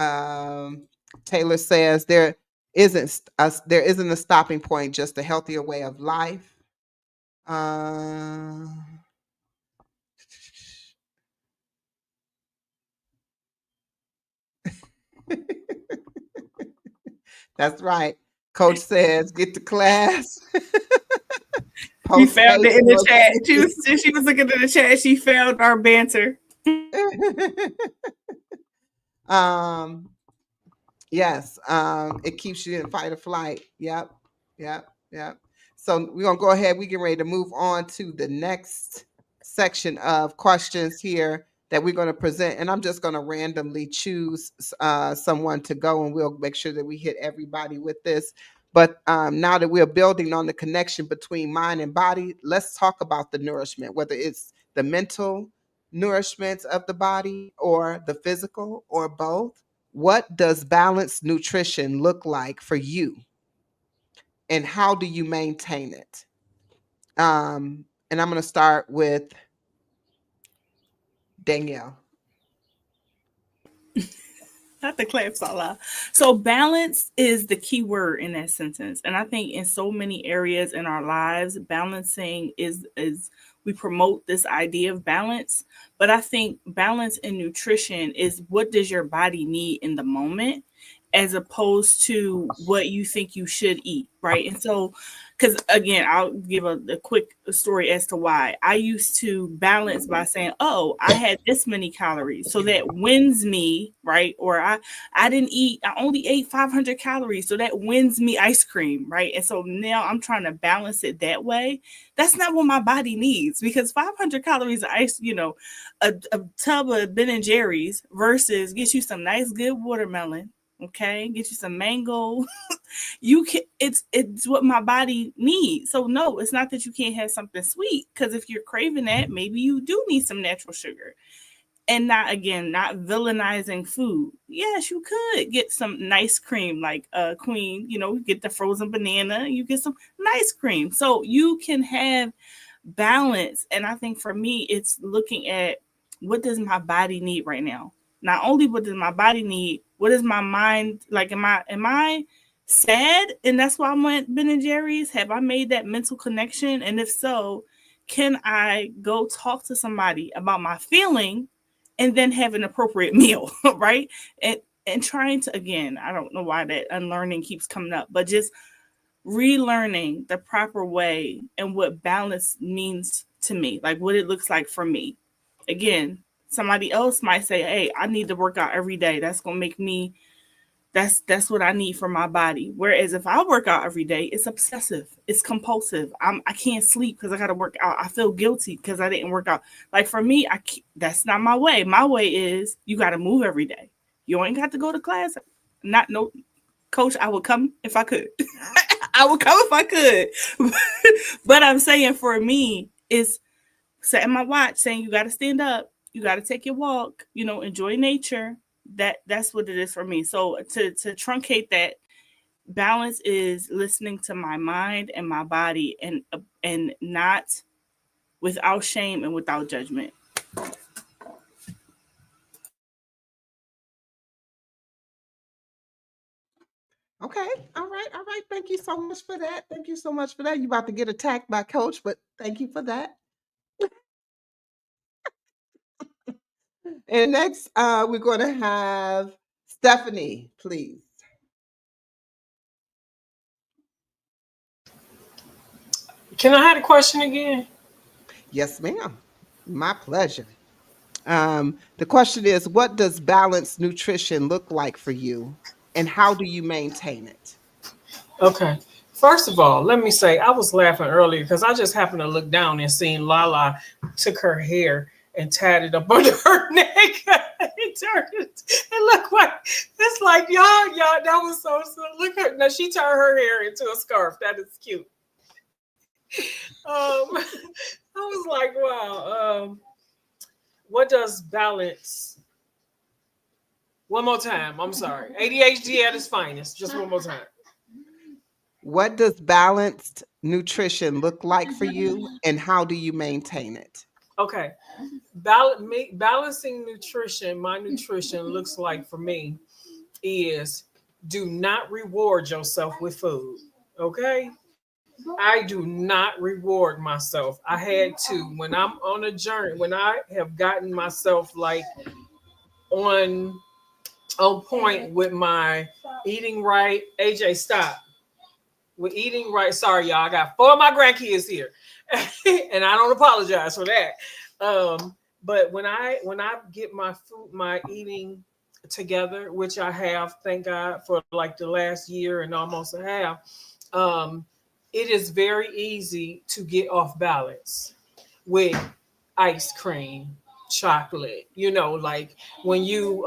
Taylor says there isn't a stopping point, just a healthier way of life. Uh, that's right. Coach says, get to class. She Post found it haste in the chat. notifications. She was looking at the chat. She found our banter. um, yes, it keeps you in fight or flight. Yep, yep, yep. So we're gonna go ahead. We get ready to move on to the next section of questions here that we're going to present, and I'm just going to randomly choose someone to go, and we'll make sure that we hit everybody with this. But now that we're building on the connection between mind and body, let's talk about the nourishment, whether it's the mental nourishment of the body or the physical or both. What does balanced nutrition look like for you, and how do you maintain it? And I'm going to start with Danielle. Not the claps all out. So balance is the key word in that sentence. And I think in so many areas in our lives, balancing is we promote this idea of balance. But I think balance in nutrition is what does your body need in the moment as opposed to what you think you should eat, right? And so because again, I'll give a quick story as to why. I used to balance by saying, oh, I had this many calories. So that wins me, right? Or I didn't eat, I only ate 500 calories. So that wins me ice cream, right? And so now I'm trying to balance it that way. That's not what my body needs, because 500 calories of ice, a tub of Ben and Jerry's versus get you some nice, good watermelon. Okay, get you some mango. You can, it's what my body needs. So no, it's not that you can't have something sweet, because if you're craving that, maybe you do need some natural sugar. And not, again, not villainizing food. Yes, you could get some nice cream, like Queen, get the frozen banana, you get some nice cream. So you can have balance. And I think for me, it's looking at what does my body need right now. Not only what does my body need, what is my mind like? Am I sad? And that's why I went Ben and Jerry's. Have I made that mental connection? And if so, can I go talk to somebody about my feeling and then have an appropriate meal, right? And trying to, again, I don't know why that unlearning keeps coming up, but just relearning the proper way and what balance means to me, like what it looks like for me. Again, somebody else might say, hey, I need to work out every day. That's going to make me That's what I need for my body. Whereas if I work out every day, it's obsessive, it's compulsive. I can't sleep because I got to work out. I feel guilty because I didn't work out. Like for me, that's not my way. My way is you got to move every day. You ain't got to go to class. Not no coach. I would come if I could. I would come if I could. But I'm saying for me, it's setting my watch saying you got to stand up, you got to take your walk, enjoy nature. That's what it is for me. So to truncate that, balance is listening to my mind and my body, and not without shame and without judgment. Okay. All right. All right. Thank you so much for that. Thank you so much for that. You about to get attacked by Coach, but thank you for that. And next, we're going to have Stephanie, please. Can I have a question again? Yes, ma'am. My pleasure. The question is, what does balanced nutrition look like for you, and how do you maintain it? Okay. First of all, let me say I was laughing earlier because I just happened to look down and seen Lala took her hair and tied it up under her neck. It turned it looked like it's like y'all that was so look at now she turned her hair into a scarf. That is cute. I was like, wow. What does balance? One more time. I'm sorry. ADHD at its finest. Just one more time. What does balanced nutrition look like for you, and how do you maintain it? Okay. Balancing nutrition, my nutrition looks like for me is do not reward yourself with food. Okay. I do not reward myself. I had to when I'm on a journey, when I have gotten myself like on on point with my eating right. AJ, stop. With eating right. Sorry, y'all. I got 4 of my grandkids here. And I don't apologize for that. But when I get my food, my eating together, which I have, thank God, for like the last year and almost a half, um, it is very easy to get off balance with ice cream, chocolate, like when you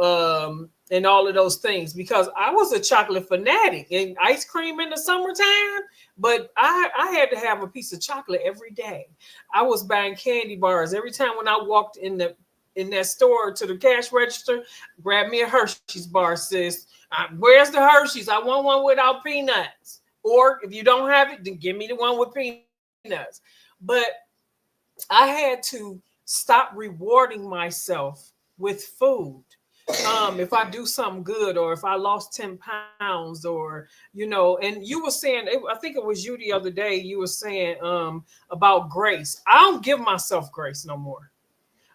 and all of those things, because I was a chocolate fanatic and ice cream in the summertime, but I had to have a piece of chocolate every day. I was buying candy bars every time when I walked in that store to the cash register. Grab me a Hershey's bar, sis. Where's the Hershey's? I want one without peanuts. Or if you don't have it, then give me the one with peanuts. But I had to stop rewarding myself with food. If I do something good, or if I lost 10 pounds, or and you were saying, I think it was you the other day, you were saying about grace. I don't give myself grace no more.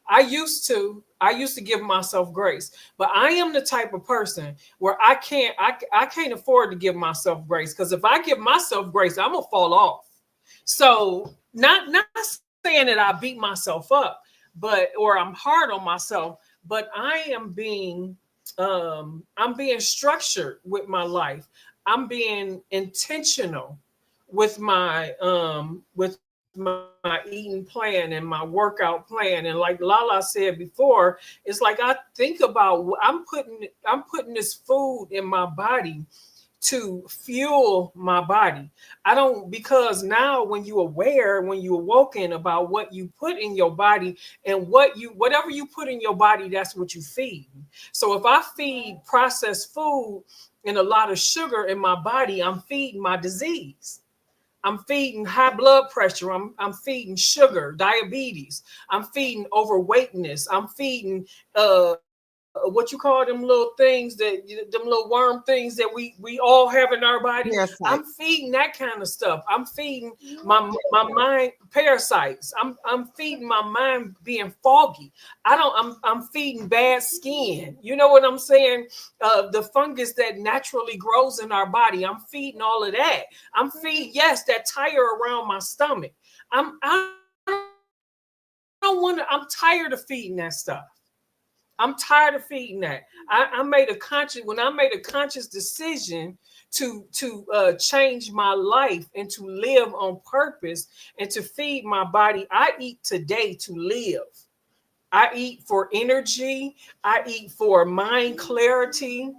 I used to give myself grace, but I am the type of person where I can't afford to give myself grace, because if I give myself grace, I'm gonna fall off. So not saying that I beat myself up, but or I'm hard on myself, but I'm being structured with my life. I'm being intentional with my eating plan and my workout plan. And like Lala said before, it's like I think about I'm putting this food in my body to fuel my body. I don't, because now when you're awoken about what you put in your body, and whatever you put in your body, that's what you feed. So if I feed processed food and a lot of sugar in my body, I'm feeding my disease. I'm feeding high blood pressure. I'm feeding sugar, diabetes. I'm feeding overweightness. I'm feeding what you call them little things, them little worm things that we all have in our body. I'm Parasite. feeding that kind of stuff. I'm feeding my mind parasites. I'm feeding my mind being foggy. I'm feeding bad skin. You know what I'm saying? The fungus that naturally grows in our body. I'm feeding all of that. I'm feeding, yes, that tire around my stomach. I don't want to. I'm tired of feeding that stuff. I'm tired of feeding that. I made a conscious when I made a conscious decision to change my life and to live on purpose and to feed my body. I eat today to live. I eat for energy. I eat for mind clarity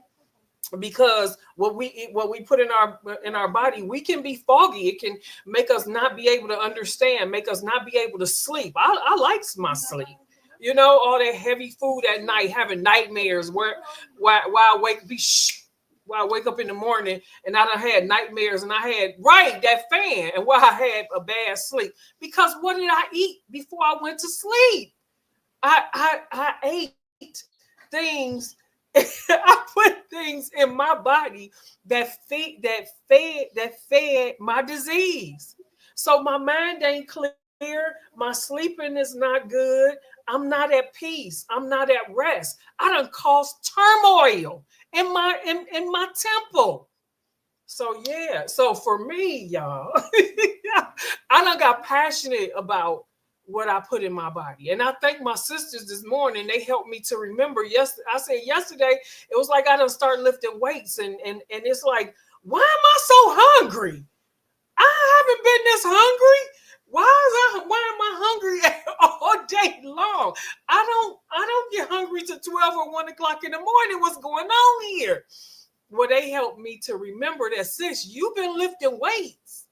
because what we put in our body, we can be foggy. It can make us not be able to understand, make us not be able to sleep. I like my sleep. You know, all that heavy food at night, having nightmares why I why I wake up in the morning and I done had nightmares and I had that fan and why I had a bad sleep. Because what did I eat before I went to sleep? I ate things. I put things in my body that fed my disease. So my mind ain't clear. My sleeping is not good. I'm not at peace. I'm not at rest. I done caused turmoil in my temple. So yeah, so for me, y'all, I done got passionate about what I put in my body. And I thank my sisters this morning. They helped me to remember. Yes, I said yesterday, it was like I done started lifting weights and it's like, why am I so hungry? I haven't been this hungry. Why am I hungry all day long? I don't get hungry till 12 or 1 o'clock in the morning. What's going on here? Well, they helped me to remember that, sis, you've been lifting weights.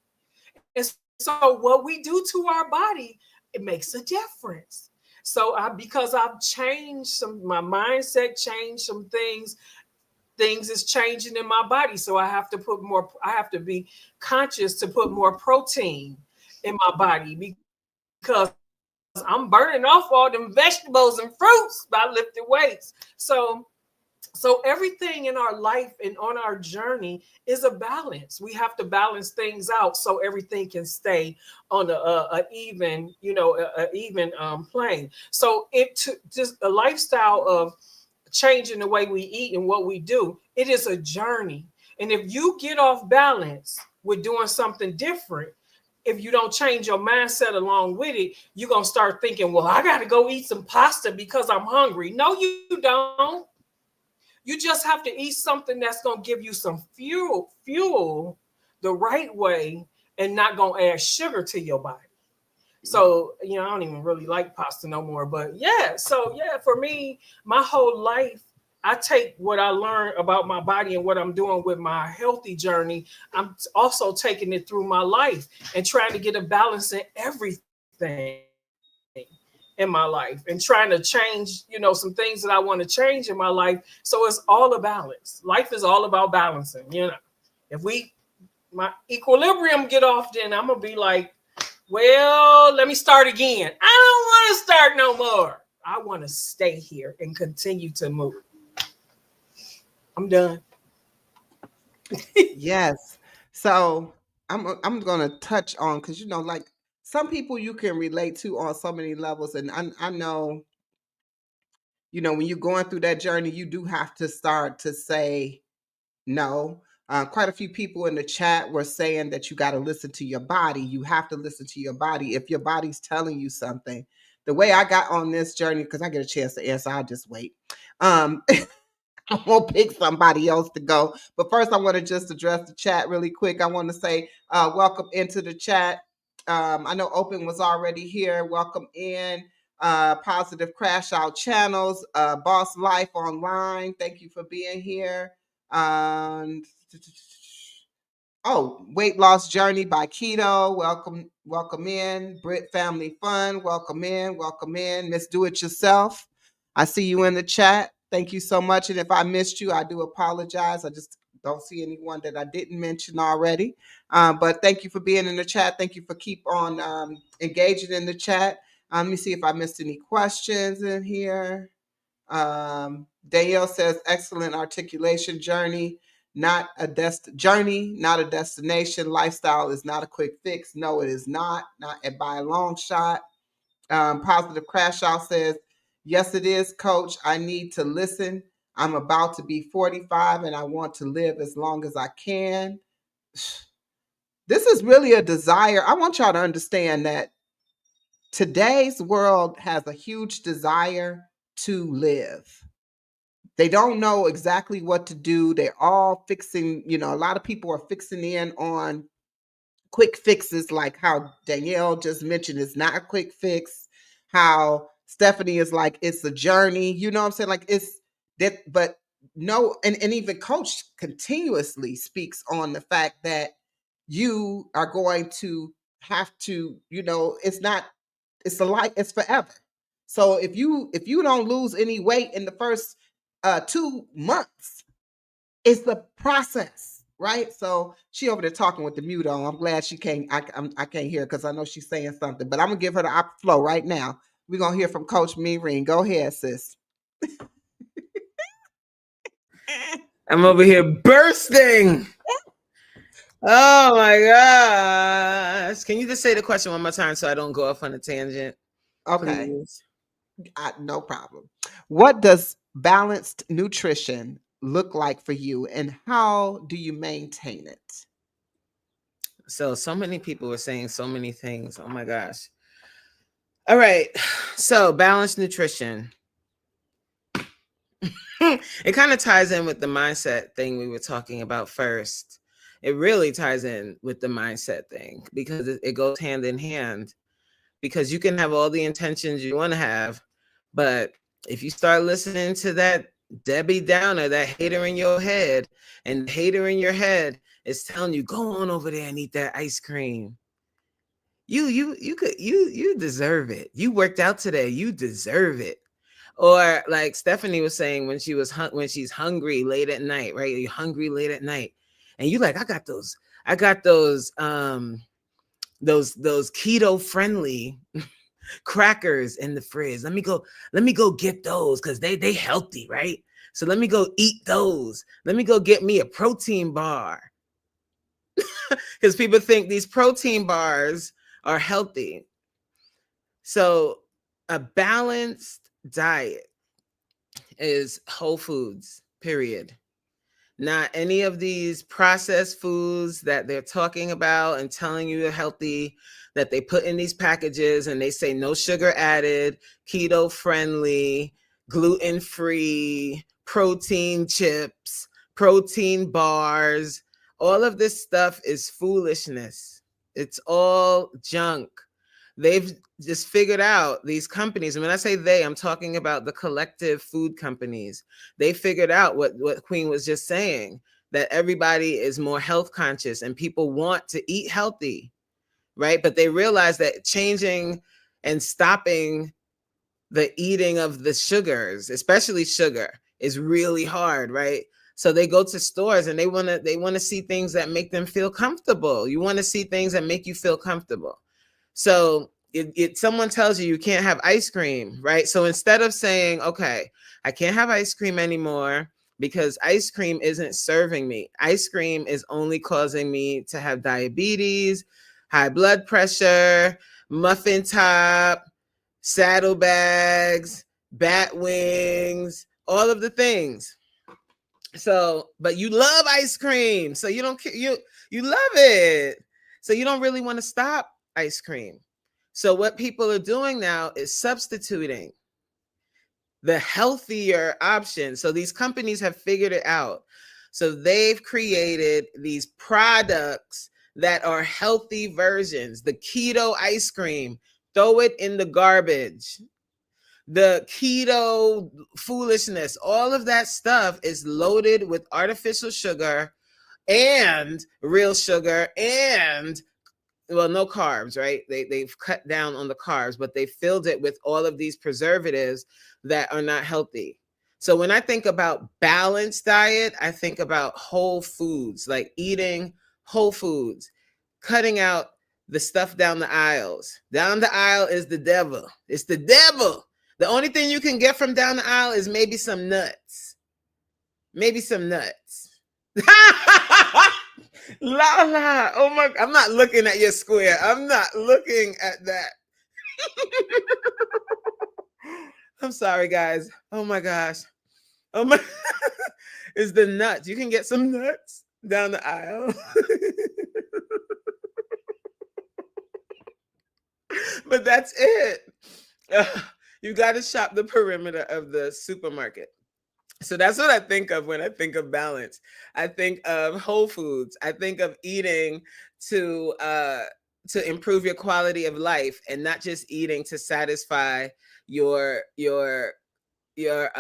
And so what we do to our body, it makes a difference. So because I've changed my mindset, changed some things is changing in my body. So I have to I have to be conscious to put more protein in my body because I'm burning off all them vegetables and fruits by lifting weights. So everything in our life and on our journey is a balance. We have to balance things out so everything can stay on a even, even plane. So just a lifestyle of changing the way we eat and what we do. It is a journey, and if you get off balance with doing something different, if you don't change your mindset along with it, you're gonna start thinking, well, I gotta go eat some pasta because I'm hungry. No, you don't. You just have to eat something that's going to give you some fuel the right way and not going to add sugar to your body. So, I don't even really like pasta no more. But yeah, so yeah, for me, my whole life, I take what I learned about my body and what I'm doing with my healthy journey. I'm also taking it through my life and trying to get a balance in everything in my life and trying to change, some things that I want to change in my life. So it's all a balance. Life is all about balancing. If my equilibrium get off, then I'm gonna be like, well, let me start again. I don't want to start no more. I want to stay here and continue to move. I'm done. Yes. So I'm gonna touch on, because like some people you can relate to on so many levels, and I know, when you're going through that journey, you do have to start to say no. Quite a few people in the chat were saying that you got to listen to your body. You have to listen to your body. If your body's telling you something, the way I got on this journey, because I get a chance to answer, I'll just wait. I'm gonna pick somebody else to go. But first, I want to just address the chat really quick. I want to say welcome into the chat. I know Open was already here. Welcome in. Positive Crash Out Channels, Boss Life Online. Thank you for being here. Weight Loss Journey by Keto. Welcome in. Brit Family Fun. Welcome in. Miss Do It Yourself. I see you in the chat. Thank you so much. And if I missed you, I do apologize. I just don't see anyone that I didn't mention already. But thank you for being in the chat. Thank you for keep on engaging in the chat. Let me see if I missed any questions in here. Danielle says, excellent articulation. Journey, not a destination. Lifestyle is not a quick fix. No, it is not by a long shot. Positive Crash Out says, yes, it is, Coach. I need to listen. I'm about to be 45 and I want to live as long as I can. This is really a desire. I want y'all to understand that today's world has a huge desire to live. They don't know exactly what to do. They're all fixing, a lot of people are fixing in on quick fixes, like how Danielle just mentioned, it's not a quick fix. How Stephanie is like, it's a journey. You know what I'm saying? Like it's that, but no, and even Coach continuously speaks on the fact that you are going to have to, it's not, it's forever. So if you don't lose any weight in the first 2 months, it's the process, right? So she over there talking with the mute on. I'm glad she can't. I can't hear because I know she's saying something. But I'm gonna give her the flow right now. We're gonna hear from Coach Meereen. Go ahead, sis. I'm over here bursting. Oh my gosh. Can you just say the question one more time so I don't go off on a tangent? Okay, Please. no problem. What does balanced nutrition look like for you, and how do you maintain it? So many people were saying so many things. Oh my gosh. All right. So balanced nutrition. It kind of ties in with the mindset thing we were talking about first. It really ties in with the mindset thing because it goes hand in hand. Because you can have all the intentions you want to have, but if you start listening to that Debbie Downer, that hater in your head, and the hater in your head is telling you, go on over there and eat that ice cream. You deserve it. You worked out today. You deserve it. Or like Stephanie was saying when she's hungry late at night, right? You're hungry late at night, and you like, I got those keto friendly crackers in the fridge. Let me go get those because they healthy, right? So let me go eat those. Let me go get me a protein bar. Because people think these protein bars are healthy. So a balanced diet is whole foods, period. Not any of these processed foods that they're talking about and telling you are healthy, that they put in these packages and they say no sugar added, keto friendly, gluten free, protein chips, protein bars. All of this stuff is foolishness. It's all junk. They've just figured out, these companies, and when I say they, I'm talking about the collective food companies. They figured out what Queen was just saying, that everybody is more health conscious and people want to eat healthy, right? But they realize that changing and stopping the eating of the sugars, especially sugar, is really hard, right? So they go to stores and they want to see things that make them feel comfortable. You want to see things that make you feel comfortable. So someone tells you can't have ice cream, right? So instead of saying, okay, I can't have ice cream anymore because ice cream isn't serving me. Ice cream is only causing me to have diabetes, high blood pressure, muffin top, saddlebags, bat wings, all of the things. So, but you love ice cream. So you don't you love it. So you don't really want to stop ice cream. So what people are doing now is substituting the healthier option. So these companies have figured it out. So they've created these products that are healthy versions. The keto ice cream, throw it in the garbage. The keto foolishness, all of that stuff is loaded with artificial sugar and real sugar and, well, no carbs, right? They've cut down on the carbs, but they filled it with all of these preservatives that are not healthy. So when I think about balanced diet, I think about whole foods, like eating whole foods, cutting out the stuff down the aisles. Down the aisle is the devil. It's the devil. The only thing you can get from down the aisle is maybe some nuts. Maybe some nuts. La la. Oh my, I'm not looking at your square. I'm not looking at that. I'm sorry, guys. Oh my gosh. Oh my, it's the nuts. You can get some nuts down the aisle. But that's it. You got to shop the perimeter of the supermarket. So that's what I think of when I think of balance. I think of whole foods. I think of eating to uh to improve your quality of life, and not just eating to satisfy your your your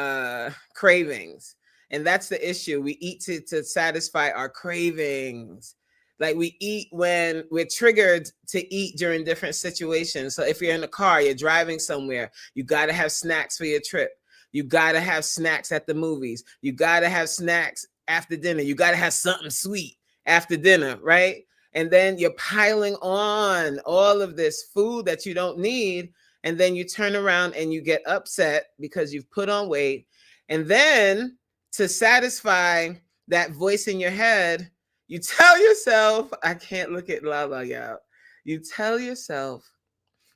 cravings. And that's the issue. We eat to satisfy our cravings. Like, we eat when we're triggered to eat during different situations. So if you're in a car, you're driving somewhere, you got to have snacks for your trip. You got to have snacks at the movies. You got to have snacks after dinner. You got to have something sweet after dinner, right? And then you're piling on all of this food that you don't need, and then you turn around and you get upset because you've put on weight. And then, to satisfy that voice in your head, you tell yourself, I can't look at Lala, y'all. You tell yourself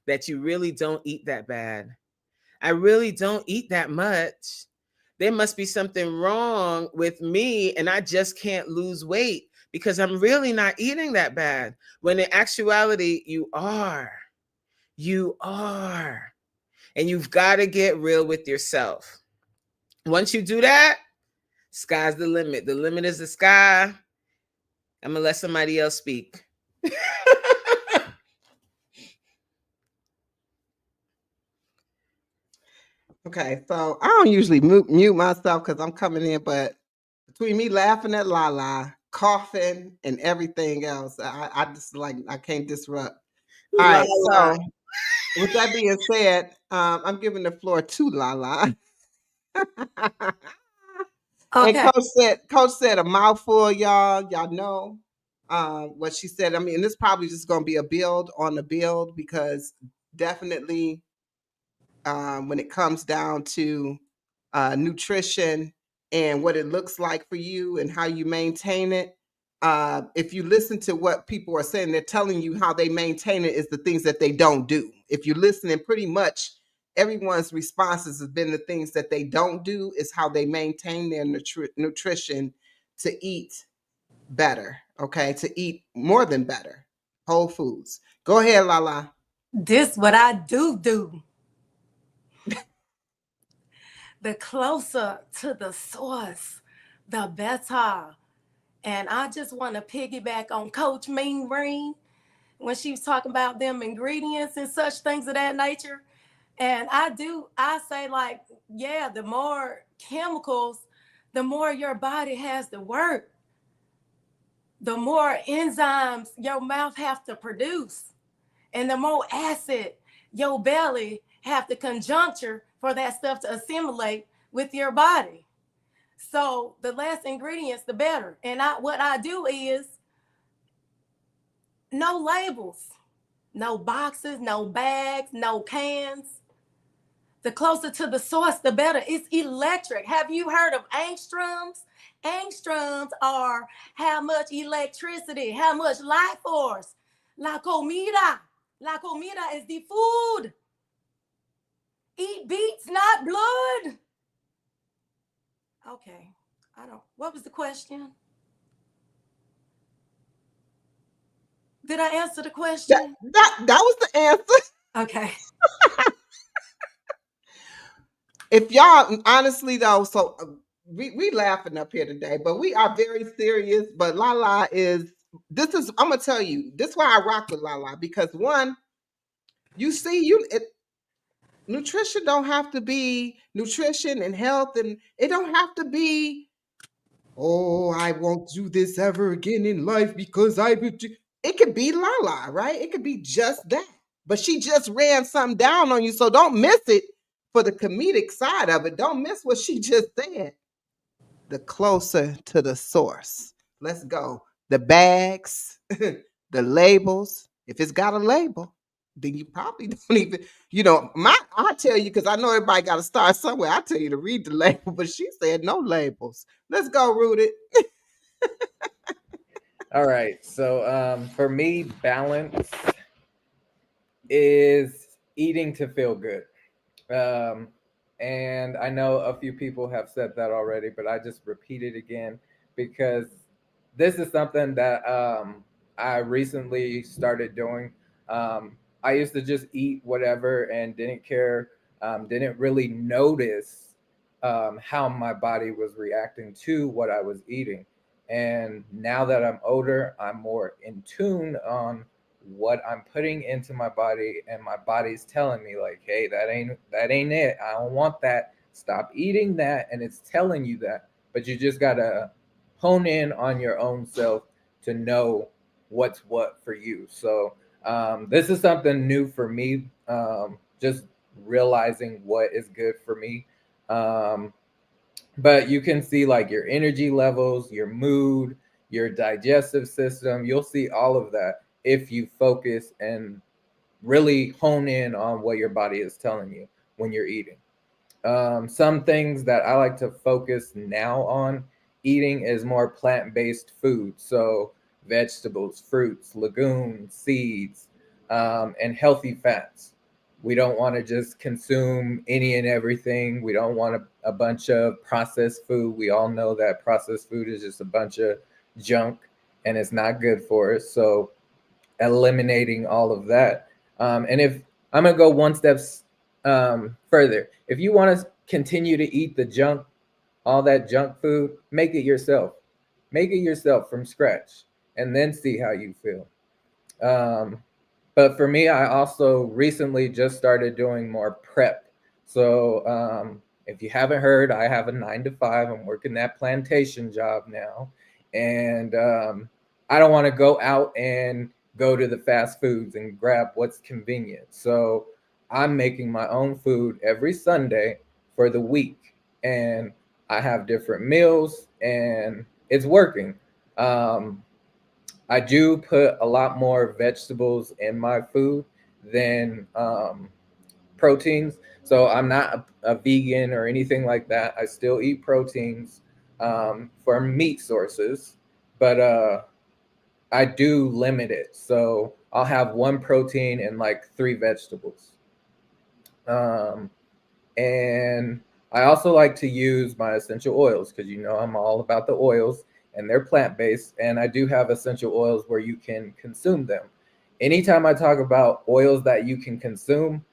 that you really don't eat that bad. I really don't eat that much. There must be something wrong with me, and I just can't lose weight because I'm really not eating that bad. When in actuality, you are. You are. And you've got to get real with yourself. Once you do that, sky's the limit. The limit is the sky. I'm going to let somebody else speak. Okay, so I don't usually mute myself because I'm coming in, but between me laughing at Lala, coughing, and everything else, I just like I can't disrupt. All right, Lala. so with that being said, I'm giving the floor to Lala. And Okay. Coach said a mouthful, y'all. Y'all know what she said. I mean, this probably just gonna be a build on the build because definitely when it comes down to nutrition and what it looks like for you and how you maintain it. If you listen to what people are saying, they're telling you how they maintain it is the things that they don't do. If you're listening, pretty much everyone's responses have been the things that they don't do is how they maintain their nutrition to eat better, okay? To eat more than better, whole foods. Go ahead, Lala. This what I do. The closer to the source, the better. And I just want to piggyback on Coach Mean Green when she was talking about them ingredients and such things of that nature. And I say, like, yeah, the more chemicals, the more your body has to work, the more enzymes your mouth have to produce, and the more acid your belly have to conjuncture for that stuff to assimilate with your body. So the less ingredients, the better. And what I do is no labels, no boxes, no bags, no cans. The closer to the source, the better. It's electric. Have you heard of angstroms? Angstroms are how much electricity, how much life force. La comida. La comida is the food. Eat beets, not blood. Okay. What was the question? Did I answer the question? That was the answer. Okay. If y'all honestly though, so we laughing up here today, but we are very serious. But Lala is this is I'm gonna tell you this is why I rock with Lala because one, you see nutrition don't have to be nutrition and health, and it don't have to be oh, I won't do this ever again in life because I would do. It could be Lala, right? It could be just that. But she just ran something down on you. So don't miss it for the comedic side of it. Don't miss what she just said. The closer to the source. Let's go. The bags, the labels. If it's got a label, then you probably don't even, I tell you, because I know everybody got to start somewhere. I tell you to read the label, but she said no labels. Let's go, Rooted. All right. So for me, balance is eating to feel good. And I know a few people have said that already, but I just repeat it again because this is something that I recently started doing. I used to just eat whatever and didn't care didn't really notice how my body was reacting to what I was eating. And now that I'm older, I'm more in tune on what I'm putting into my body, and my body's telling me like, "Hey, that ain't it. I don't want that. Stop eating that." And it's telling you that, but you just gotta hone in on your own self to know what's what for you. So this is something new for me. Just realizing what is good for me. Um, but you can see like your energy levels, your mood, your digestive system. You'll see all of that if you focus and really hone in on what your body is telling you when you're eating. Some things that I like to focus now on eating is more plant based food. So, vegetables, fruits, legumes, seeds, and healthy fats. We don't want to just consume any and everything. We don't want a bunch of processed food. We all know that processed food is just a bunch of junk and it's not good for us. So, eliminating all of that. And if I'm gonna go one step further, if you want to continue to eat the junk, all that junk food, make it yourself. Make it yourself from scratch, and then see how you feel. Um, but for me, I also recently just started doing more prep. So if you haven't heard, I have a 9 to 5. I'm working that plantation job now, and I don't want to go out and go to the fast foods and grab what's convenient. So I'm making my own food every Sunday for the week, and I have different meals, and it's working. Um, I do put a lot more vegetables in my food than proteins. So I'm not a vegan or anything like that. I still eat proteins from meat sources, but I do limit it. So I'll have one protein and like three vegetables. Um, and I also like to use my essential oils because I'm all about the oils, and they're plant based. And I do have essential oils where you can consume them. Anytime I talk about oils that you can consume,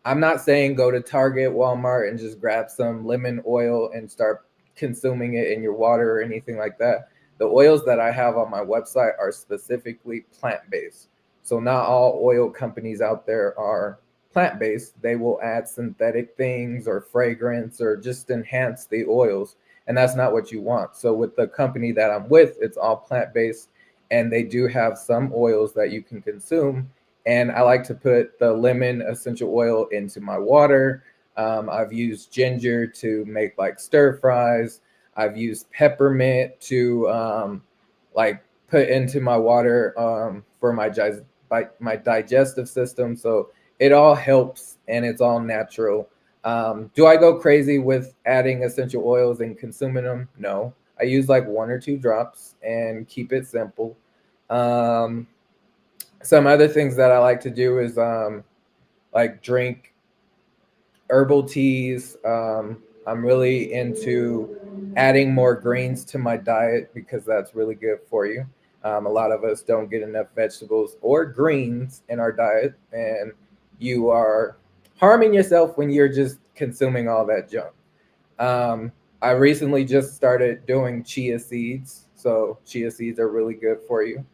I'm not saying go to Target, Walmart, and just grab some lemon oil and start consuming it in your water or anything like that. The oils that I have on my website are specifically plant based. So, not all oil companies out there are plant based. They will add synthetic things or fragrance or just enhance the oils. And that's not what you want. So, with the company that I'm with, it's all plant based. And they do have some oils that you can consume, and I like to put the lemon essential oil into my water. I've used ginger to make like stir fries. I've used peppermint to like put into my water for my digestive system. So it all helps, and it's all natural. Do I go crazy with adding essential oils and consuming them? No. I use like 1 or 2 drops and keep it simple. Um, some other things that I like to do is like drink herbal teas. I'm really into adding more greens to my diet because that's really good for you. A lot of us don't get enough vegetables or greens in our diet, and you are harming yourself when you're just consuming all that junk. Um, I recently just started doing chia seeds. So chia seeds are really good for you.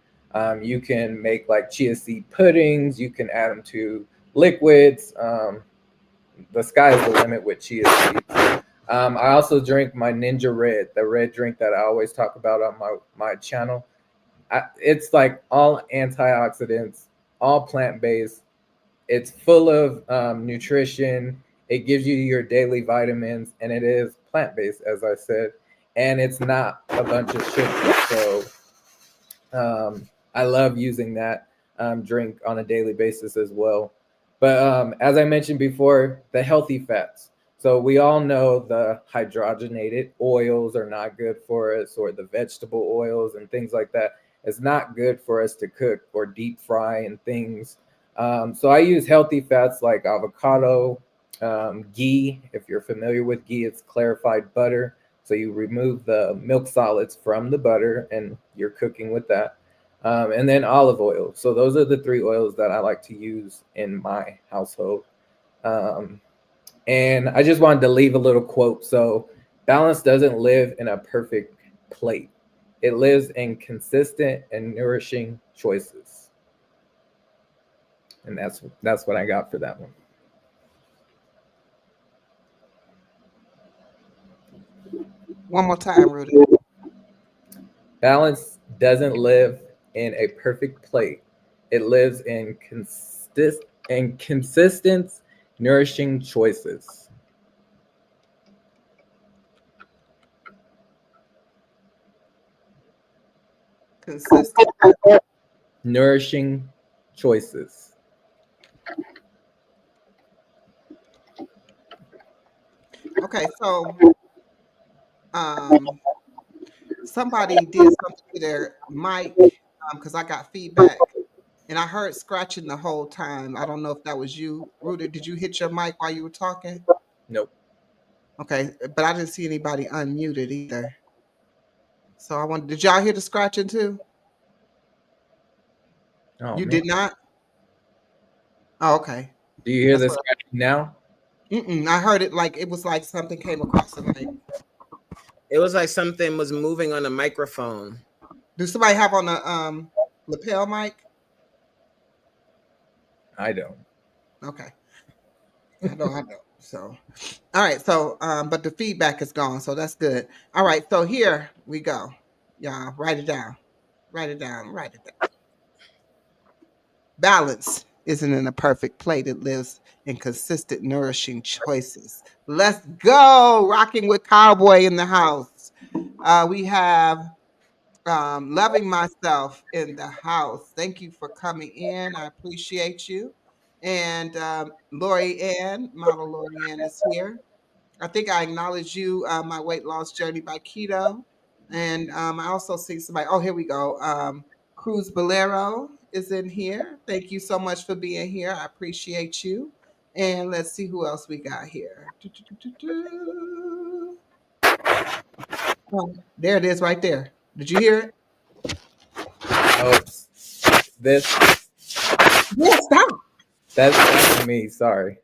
You can make like chia seed puddings. You can add them to liquids. The sky's the limit with chia seeds. I also drink my Ninja Red, the red drink that I always talk about on my channel. It's like all antioxidants, all plant based. It's full of nutrition. It gives you your daily vitamins, and it is plant based, as I said, and it's not a bunch of sugar. So I love using that drink on a daily basis as well. But as I mentioned before, the healthy fats. So we all know the hydrogenated oils are not good for us, or the vegetable oils and things like that. It's not good for us to cook or deep fry and things. So I use healthy fats like avocado, ghee. If you're familiar with ghee, it's clarified butter. So you remove the milk solids from the butter and you're cooking with that. And then olive oil. So those are the 3 oils that I like to use in my household. Um, And I just wanted to leave a little quote. So, balance doesn't live in a perfect plate, it lives in consistent and nourishing choices. And that's what I got for that one. One more time, Rudy. Balance doesn't live in a perfect plate, it lives in consistent, nourishing choices. Consistent. Nourishing choices. Okay, so somebody did something to their mic because I got feedback and I heard scratching the whole time. I don't know if that was you, Rudy. Did you hit your mic while you were talking? Nope. Okay, but I didn't see anybody unmuted either. So I wanted. Did y'all hear the scratching too? Oh You man. did not. Oh, okay. Do you hear That's this what. scratching now? I heard it like it was like something came across the mic. It was like something was moving on the microphone. Do somebody have on a lapel mic? I don't. Okay. I don't. So, all right. So, but the feedback is gone, so that's good. All right. So here we go. Y'all, write it down. Write it down. Write it down. Balance isn't in a perfect plate. It lives in consistent, nourishing choices. Let's go. Rocking with Cowboy in the house. We have loving myself in the house. Thank you for coming in. I appreciate you. And Lori Ann, model Lori Ann is here. I think I acknowledge you, my weight loss journey by keto. And I also see somebody, oh, here we go. Cruz Bolero is in here. Thank you so much for being here. I appreciate you. And let's see who else we got here. Oh, there it is right there. Did you hear it? Oh, this Yeah, stop. that's me. Sorry.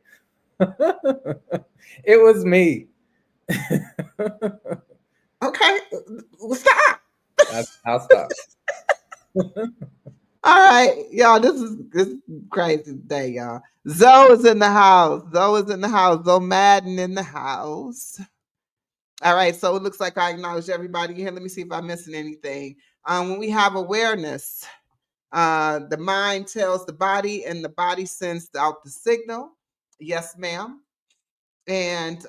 It was me. Okay, stop. I'll stop. All right, y'all. This is crazy day, y'all. Zoe is in the house. Zoe is in the house. Zoe Madden in the house. All right, so it looks like I acknowledge everybody here. Let me see if I'm missing anything. When we have awareness, the mind tells the body, and the body sends out the signal. Yes, ma'am. And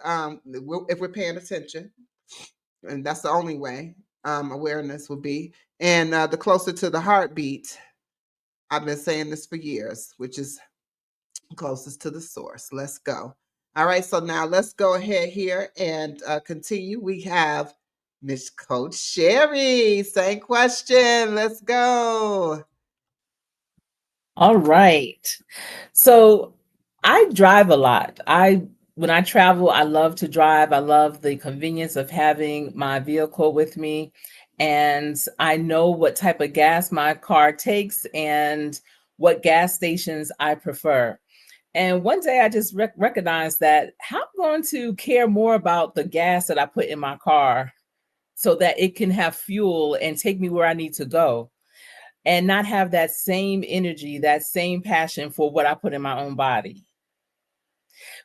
if we're paying attention, and that's the only way awareness will be. And the closer to the heartbeat, I've been saying this for years, which is closest to the source. Let's go. All right, so now let's go ahead here and continue. We have Miss Coach Sherry. Same question. Let's go. All right. So I drive a lot. When I travel, I love to drive. I love the convenience of having my vehicle with me. And I know what type of gas my car takes and what gas stations I prefer. And one day I just recognized that how I'm going to care more about the gas that I put in my car so that it can have fuel and take me where I need to go and not have that same energy, that same passion for what I put in my own body.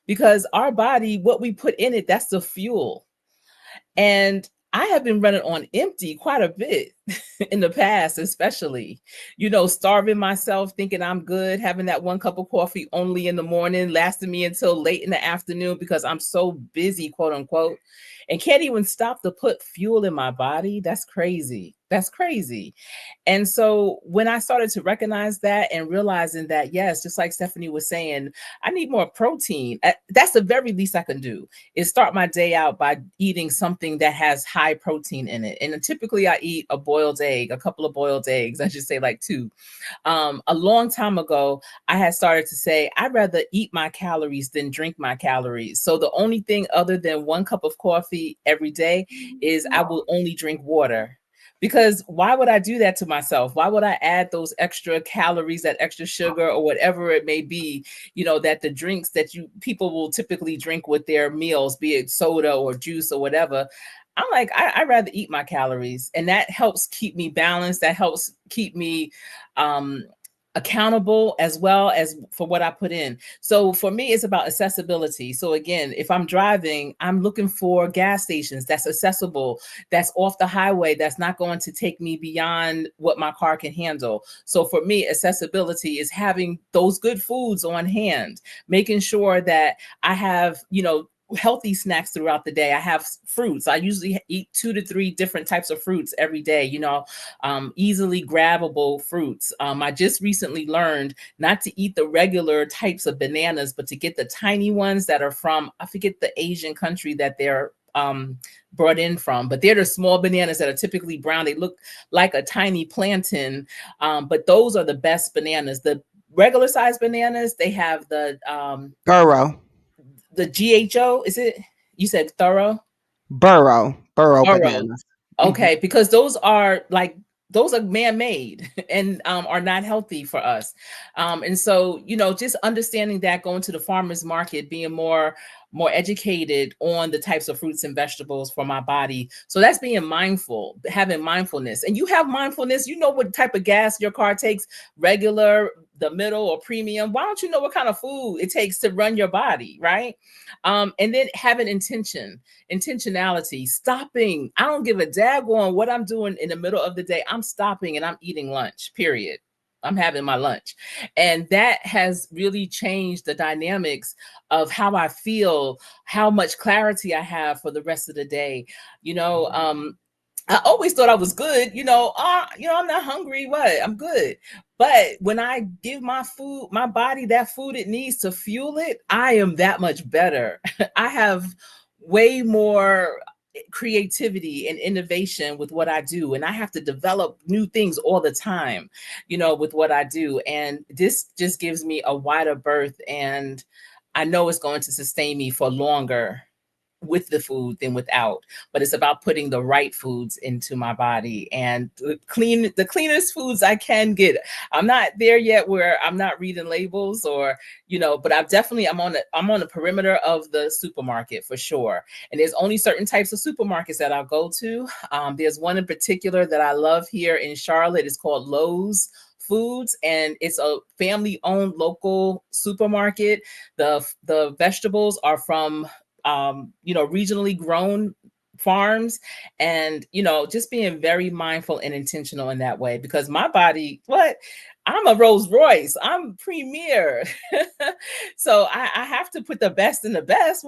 Because our body, what we put in it, that's the fuel. And I have been running on empty quite a bit in the past, especially, starving myself, thinking I'm good, having that one cup of coffee only in the morning, lasting me until late in the afternoon because I'm so busy, quote unquote, and can't even stop to put fuel in my body. That's crazy. That's crazy. And so when I started to recognize that and realizing that, yes, just like Stephanie was saying, I need more protein. That's the very least I can do is start my day out by eating something that has high protein in it. And typically I eat a boiled egg, a couple of boiled eggs. I should say like two. A long time ago, I had started to say, I'd rather eat my calories than drink my calories. So the only thing other than one cup of coffee every day is I will only drink water Because why would I do that to myself? Why would I add those extra calories, that extra sugar, or whatever it may be, that the drinks that people will typically drink with their meals, be it soda or juice or whatever. I'm like, I'd rather eat my calories. And that helps keep me balanced. That helps keep me accountable as well as for what I put in. So for me, it's about accessibility. So again, if I'm driving, I'm looking for gas stations that's accessible, that's off the highway, that's not going to take me beyond what my car can handle. So for me, accessibility is having those good foods on hand, making sure that I have, healthy snacks throughout the day. I have fruits. I usually eat 2 to 3 different types of fruits every day, easily grabbable fruits. I just recently learned not to eat the regular types of bananas, but to get the tiny ones that are from, I forget the Asian country that they're brought in from, but they're the small bananas that are typically brown. They look like a tiny plantain, but those are the best bananas. The regular size bananas, they have the Burrow. the GHO, is it? You said thorough? Burrow Burrow. bananas. Okay, because those are man-made and are not healthy for us. And so, just understanding that, going to the farmer's market, being more educated on the types of fruits and vegetables for my body. So that's being mindful, having mindfulness. And you have mindfulness, you know what type of gas your car takes, regular, the middle, or premium. Why don't you know what kind of food it takes to run your body, right? And then having intentionality, stopping. I don't give a daggone what I'm doing in the middle of the day. I'm stopping and I'm eating lunch, period. I'm having my lunch. And that has really changed the dynamics of how I feel, how much clarity I have for the rest of the day. I always thought I was good, I'm not hungry. What? I'm good. But when I give my body that food it needs to fuel it, I am that much better. I have way more creativity and innovation with what I do. And I have to develop new things all the time, with what I do. And this just gives me a wider berth. And I know it's going to sustain me for longer with the food than without. But it's about putting the right foods into my body and the cleanest foods I can get. I'm not there yet where I'm not reading labels or, but I'm on the perimeter of the supermarket for sure. And there's only certain types of supermarkets that I'll go to. There's one in particular that I love here in Charlotte. It's called Lowe's Foods, and it's a family-owned local supermarket. The vegetables are from regionally grown farms, and just being very mindful and intentional in that way, because my body, I'm a Rolls Royce, I'm premier. So I have to put the best in the best,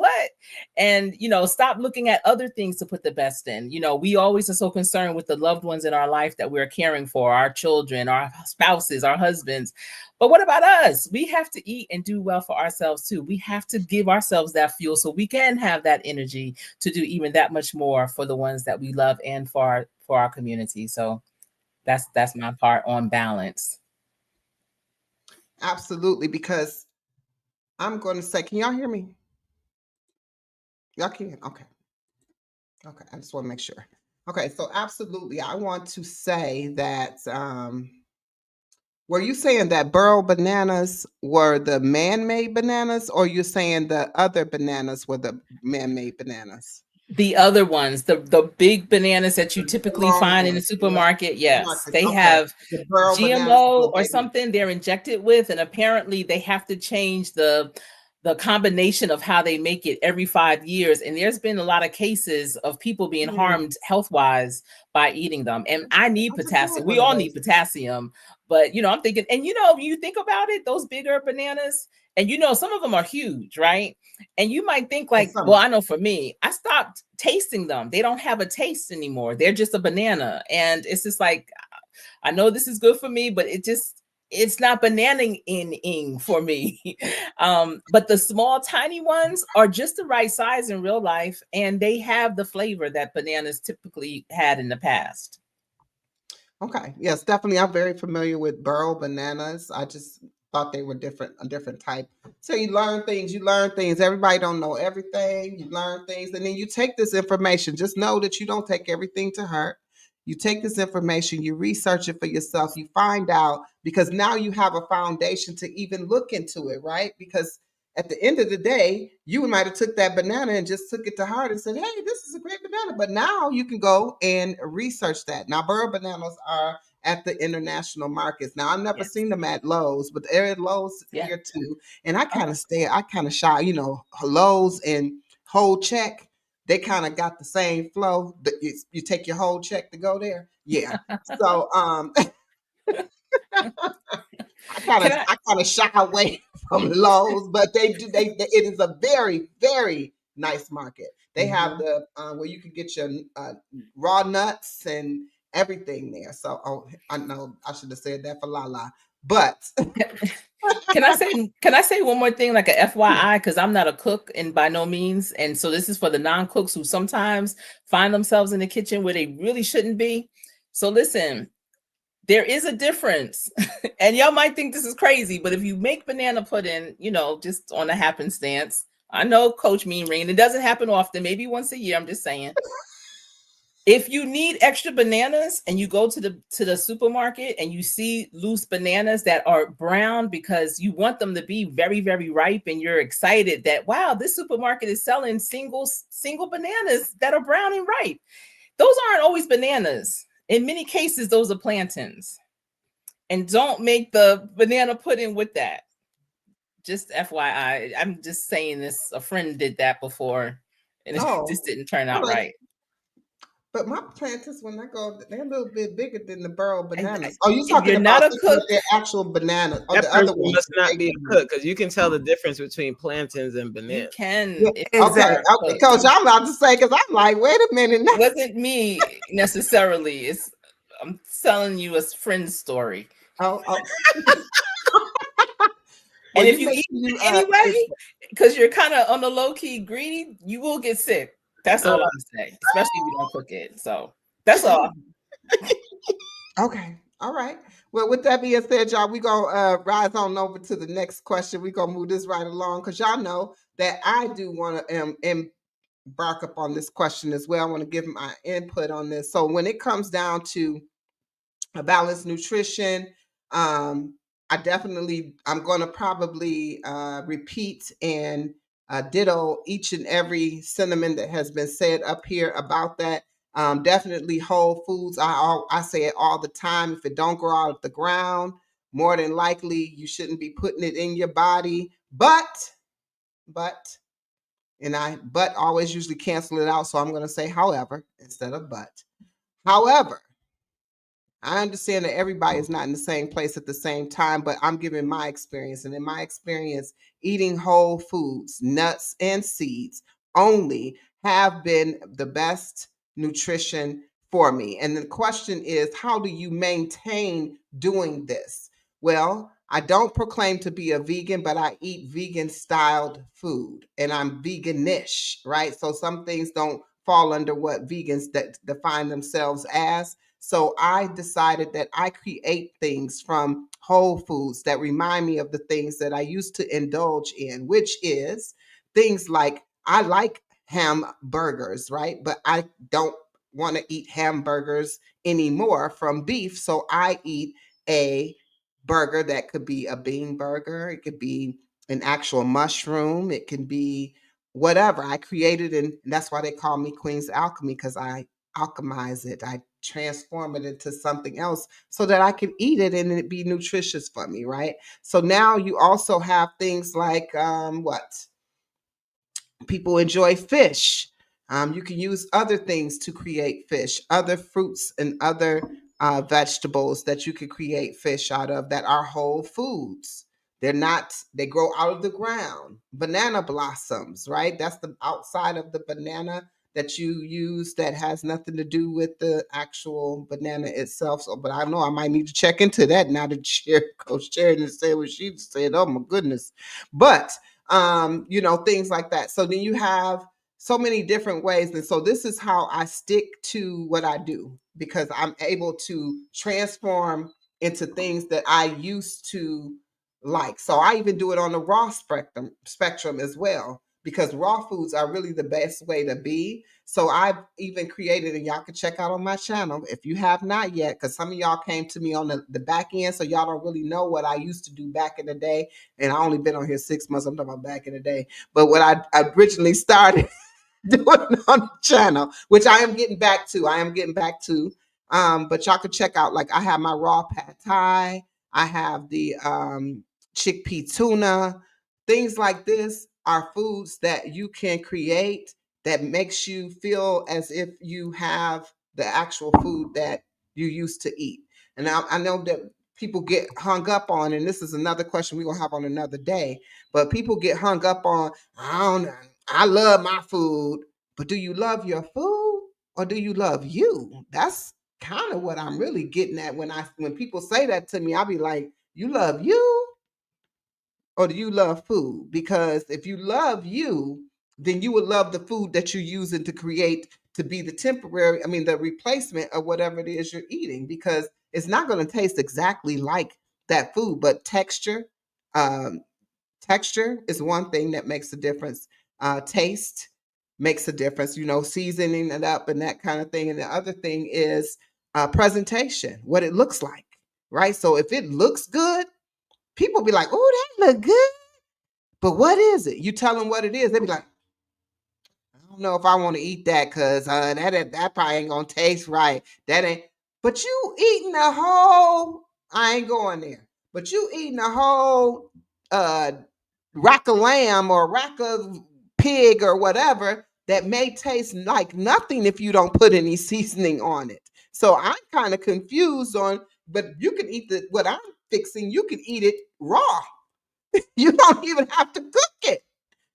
and stop looking at other things to put the best in. We always are so concerned with the loved ones in our life that we're caring for, our children, our spouses, our husbands. But what about us? We have to eat and do well for ourselves too. We have to give ourselves that fuel so we can have that energy to do even that much more for the ones that we love and for our community. So that's my part on balance. Absolutely, because I'm going to say, can y'all hear me? Y'all can? Okay. Okay, I just want to make sure. Okay, so absolutely, I want to say that were you saying that burro bananas were the man-made bananas, or you're saying the other bananas were the man-made bananas? The other ones, the big bananas that you typically find in the supermarket, yes, they have GMO or something they're injected with, and apparently they have to change the combination of how they make it every 5 years. And there's been a lot of cases of people being harmed health-wise by eating them. And I need potassium. We all need potassium. But, I'm thinking, and you think about it, those bigger bananas, and some of them are huge, right? And you might think well, I know for me, I stopped tasting them. They don't have a taste anymore. They're just a banana. And it's just like, I know this is good for me, but it's not banana-ing for me. But the small, tiny ones are just the right size in real life. And they have the flavor that bananas typically had in the past. Okay. Yes, definitely. I'm very familiar with burro bananas. I just thought they were a different type. So you learn things. Everybody don't know everything. You learn things, and then you take this information. Just know that you don't take everything to heart. You take this information, you research it for yourself, you find out, because now you have a foundation to even look into it, right? Because at the end of the day, you might have took that banana and just took it to heart and said, hey, this is a great banana. But now you can go and research that. Now, burro bananas are at the international markets. Now, I've never Yes. seen them at Lowe's, but they're at Lowe's Yeah. here too. And I kind of shy, Lowe's and Whole Check, they kind of got the same flow. You take your whole check to go there. Yeah. So Can I? I kind of shy away from Lowe's, but it is a very, very nice market. They have the where you can get your raw nuts and everything there. So I know I should have said that for Lala. But Can I say one more thing, like a FYI, because I'm not a cook and by no means, and so this is for the non-cooks who sometimes find themselves in the kitchen where they really shouldn't be. So listen, there is a difference, and y'all might think this is crazy, but if you make banana pudding, just on a happenstance, I know Coach Mean Rain, it doesn't happen often, maybe once a year. I'm just saying. If you need extra bananas and you go to the supermarket and you see loose bananas that are brown because you want them to be very, very ripe, and you're excited that, wow, this supermarket is selling single bananas that are brown and ripe. Those aren't always bananas. In many cases, those are plantains. And don't make the banana pudding with that. Just FYI, I'm just saying this. A friend did that before and it just didn't turn out right. But my plantains, when I go, they're a little bit bigger than the burro bananas. You're talking not about a cook. They're actual bananas. That the other one must not be a cook, because you can tell the difference between plantains and bananas. You can. Yeah, okay, Coach. I'm about to say, because I'm like, wait a minute. It wasn't me necessarily. I'm telling you a friend's story. Oh. And if you eat it anyway, because you're kind of on the low key greedy, you will get sick. That's all I'm saying, especially if you don't cook it. So that's all. Okay. All right. Well, with that being said, y'all, we're going to rise on over to the next question. We're going to move this right along, because y'all know that I do want to embark upon this question as well. I want to give my input on this. So when it comes down to a balanced nutrition, I'm going to probably repeat and ditto each and every sentiment that has been said up here about that. Definitely whole foods. I say it all the time. If it don't grow out of the ground, more than likely you shouldn't be putting it in your body. But always usually cancel it out. So I'm going to say however instead of but. However, I understand that everybody is not in the same place at the same time, but I'm giving my experience. And in my experience, eating whole foods, nuts, and seeds only have been the best nutrition for me. And the question is, how do you maintain doing this? Well, I don't proclaim to be a vegan, but I eat vegan styled food, and I'm veganish, right? So some things don't fall under what vegans that define themselves as. So I decided that I create things from whole foods that remind me of the things that I used to indulge in, which is things like, I like hamburgers, right? But I don't want to eat hamburgers anymore from beef. So I eat a burger that could be a bean burger. It could be an actual mushroom. It can be whatever. I created, and that's why they call me Queen's Alchemy, because I alchemize it. I transform it into something else so that I can eat it and it be nutritious for me, right? So now you also have things like what? People enjoy fish. You can use other things to create fish, other fruits and other vegetables that you could create fish out of that are whole foods. They grow out of the ground. Banana blossoms, right? That's the outside of the banana that you use that has nothing to do with the actual banana itself. So, but I know I might need to check into that now that Coach Sheridan said what she said. Oh my goodness. But things like that. So then you have so many different ways. And so this is how I stick to what I do, because I'm able to transform into things that I used to like. So I even do it on the raw spectrum as well. because raw foods are really the best way to be. So I've even created, and y'all can check out on my channel if you have not yet, because some of y'all came to me on the back end, so y'all don't really know what I used to do back in the day. And I only been on here 6 months. I'm talking about back in the day. But what I originally started doing on the channel, which I am getting back to. But y'all can check out, like I have my raw pad thai, I have the chickpea tuna, things like this are foods that you can create that makes you feel as if you have the actual food that you used to eat. And I know that people get hung up on, and this is another question we're gonna have on another day, but people get hung up on, I don't know, I love my food, but do you love your food or do you love you? That's kind of what I'm really getting at when people say that to me. I'll be like, you love you or do you love food? Because if you love you, then you would love the food that you're using to create to be the replacement of whatever it is you're eating, because it's not going to taste exactly like that food, but um, texture is one thing that makes a difference. Taste makes a difference, seasoning it up and that kind of thing. And the other thing is presentation, what it looks like, right? So if it looks good, people be like, oh, that look good. But what is it? You tell them what it is, they be like, I don't know if I want to eat that because that probably ain't gonna taste right. That ain't. But you eating a whole. I ain't going there. But you eating a whole uh, rack of lamb or rack of pig or whatever that may taste like nothing if you don't put any seasoning on it. So I'm kind of confused on. But you can eat what I'm fixing. You can eat it raw. You don't even have to cook it.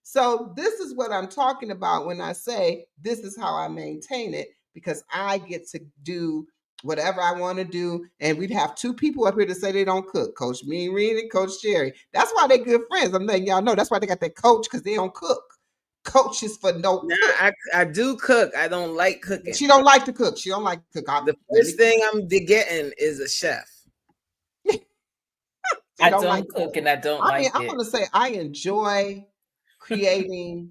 So this is what I'm talking about when I say this is how I maintain it, because I get to do whatever I want to do. And we'd have two people up here to say they don't cook, Coach Mean Reed and Coach Jerry. That's why they're good friends. I'm letting y'all know. That's why they got that coach, because they don't cook. Coaches for no cook. I do cook. I don't like cooking. She don't like to cook. She don't like to cook. The first thing I'm getting is a chef. I don't cook and I don't like it. I want to say I enjoy creating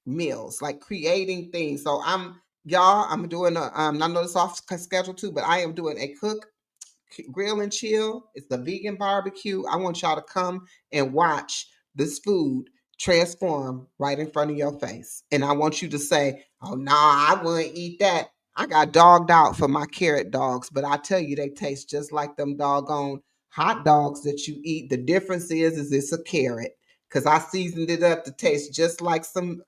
meals, like creating things. So I'm doing I know it's off schedule too, but I am doing a grill and chill. It's the vegan barbecue. I want y'all to come and watch this food transform right in front of your face. And I want you to say, oh, nah, I wouldn't eat that. I got dogged out for my carrot dogs, but I tell you, they taste just like them doggone hot dogs that you eat. The difference is it's a carrot, because I seasoned it up to taste just like some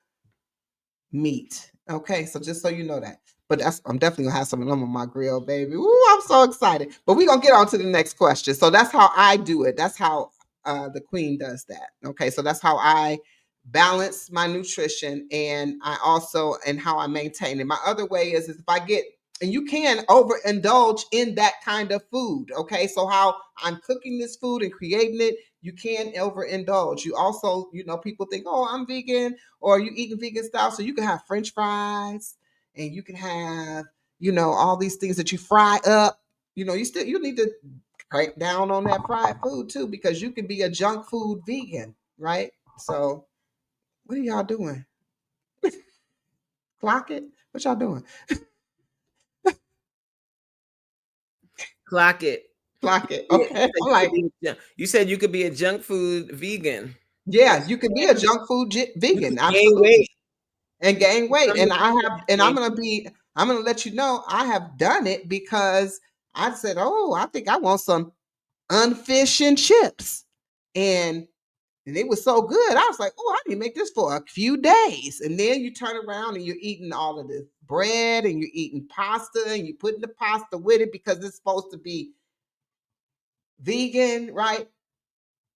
meat. Okay, so just so you know that. But I'm definitely gonna have some of them on my grill, baby. Ooh, I'm so excited. But we're gonna get on to the next question. So that's how I do it. That's how the queen does that. Okay, so that's how I balance my nutrition, and how I maintain it. My other way is if I get, and you can overindulge in that kind of food. Okay, so how I'm cooking this food and creating it, you can overindulge. You also, people think, oh, I'm vegan, or you eating vegan style, so you can have French fries, and you can have, all these things that you fry up. You need to crank down on that fried food too, because you can be a junk food vegan, right? So, what are y'all doing? Clock it. What y'all doing? Clock it. Clock it. Okay. I'm like, you said you could be a junk food vegan. Yeah, you could be a junk food vegan. Absolutely. And gain weight. And I'm gonna let you know I have done it, because I said, oh, I think I want some unfish and chips. And it was so good. I was like, oh, I need to make this for a few days. And then you turn around and you're eating all of this bread, and you're eating pasta, and you're putting the pasta with it because it's supposed to be vegan, right?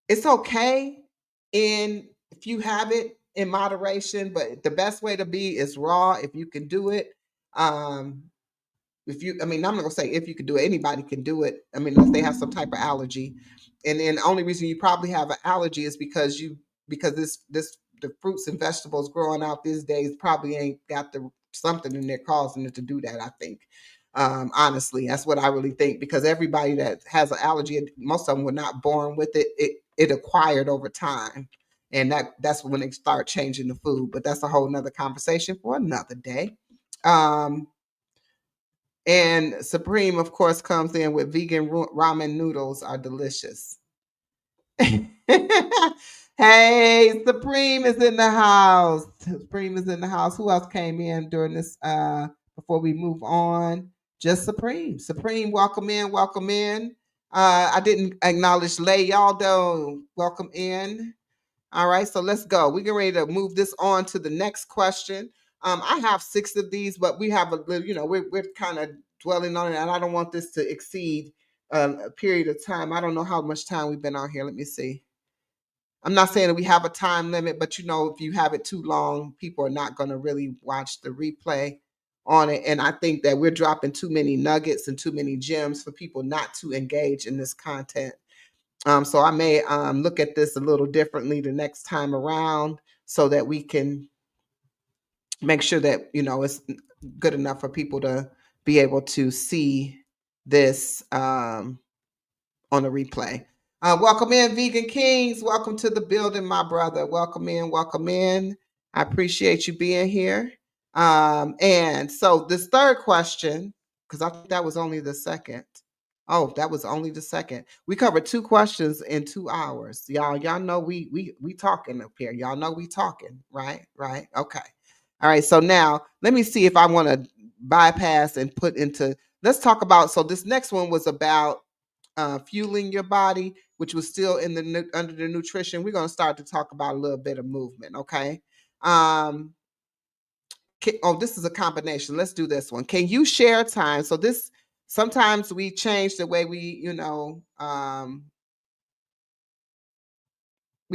It's okay if you have it in moderation, but the best way to be is raw if you can do it. I'm not gonna say if you can do it, anybody can do it. Unless they have some type of allergy. And then the only reason you probably have an allergy is because the fruits and vegetables growing out these days probably ain't got something in there causing it to do that, I think. Honestly, that's what I really think, because everybody that has an allergy, most of them were not born with it. It acquired over time. And that's when they start changing the food. But that's a whole nother conversation for another day. And Supreme, of course, comes in with vegan ramen noodles are delicious. Hey, Supreme is in the house. Supreme is in the house. Who else came in during this before we move on? Just Supreme. Supreme, welcome in, welcome in. I didn't acknowledge Lay, y'all though. Welcome in. All right, so let's go. We're getting ready to move this on to the next question. I have 6 of these, but we have a little, we're kind of dwelling on it, and I don't want this to exceed a period of time. I don't know how much time we've been on here. Let me see. I'm not saying that we have a time limit, but if you have it too long, people are not going to really watch the replay on it. And I think that we're dropping too many nuggets and too many gems for people not to engage in this content. So I may look at this a little differently the next time around so that we can make sure that, it's good enough for people to be able to see this on the replay. Welcome in, Vegan Kings. Welcome to the building, my brother. Welcome in, welcome in. I appreciate you being here. And so this third question, because I think that was only the second. Oh, that was only the second. We covered 2 questions in 2 hours. Y'all know we talking up here. Y'all know we talking, right? Right. Okay. All right. So now let me see if I want to bypass and put into. Let's talk about. So this next one was about fueling your body, which was still in the under the nutrition. We're going to start to talk about a little bit of movement. Okay. This is a combination. Let's do this one. Can you share time? So this sometimes we change the way we, we're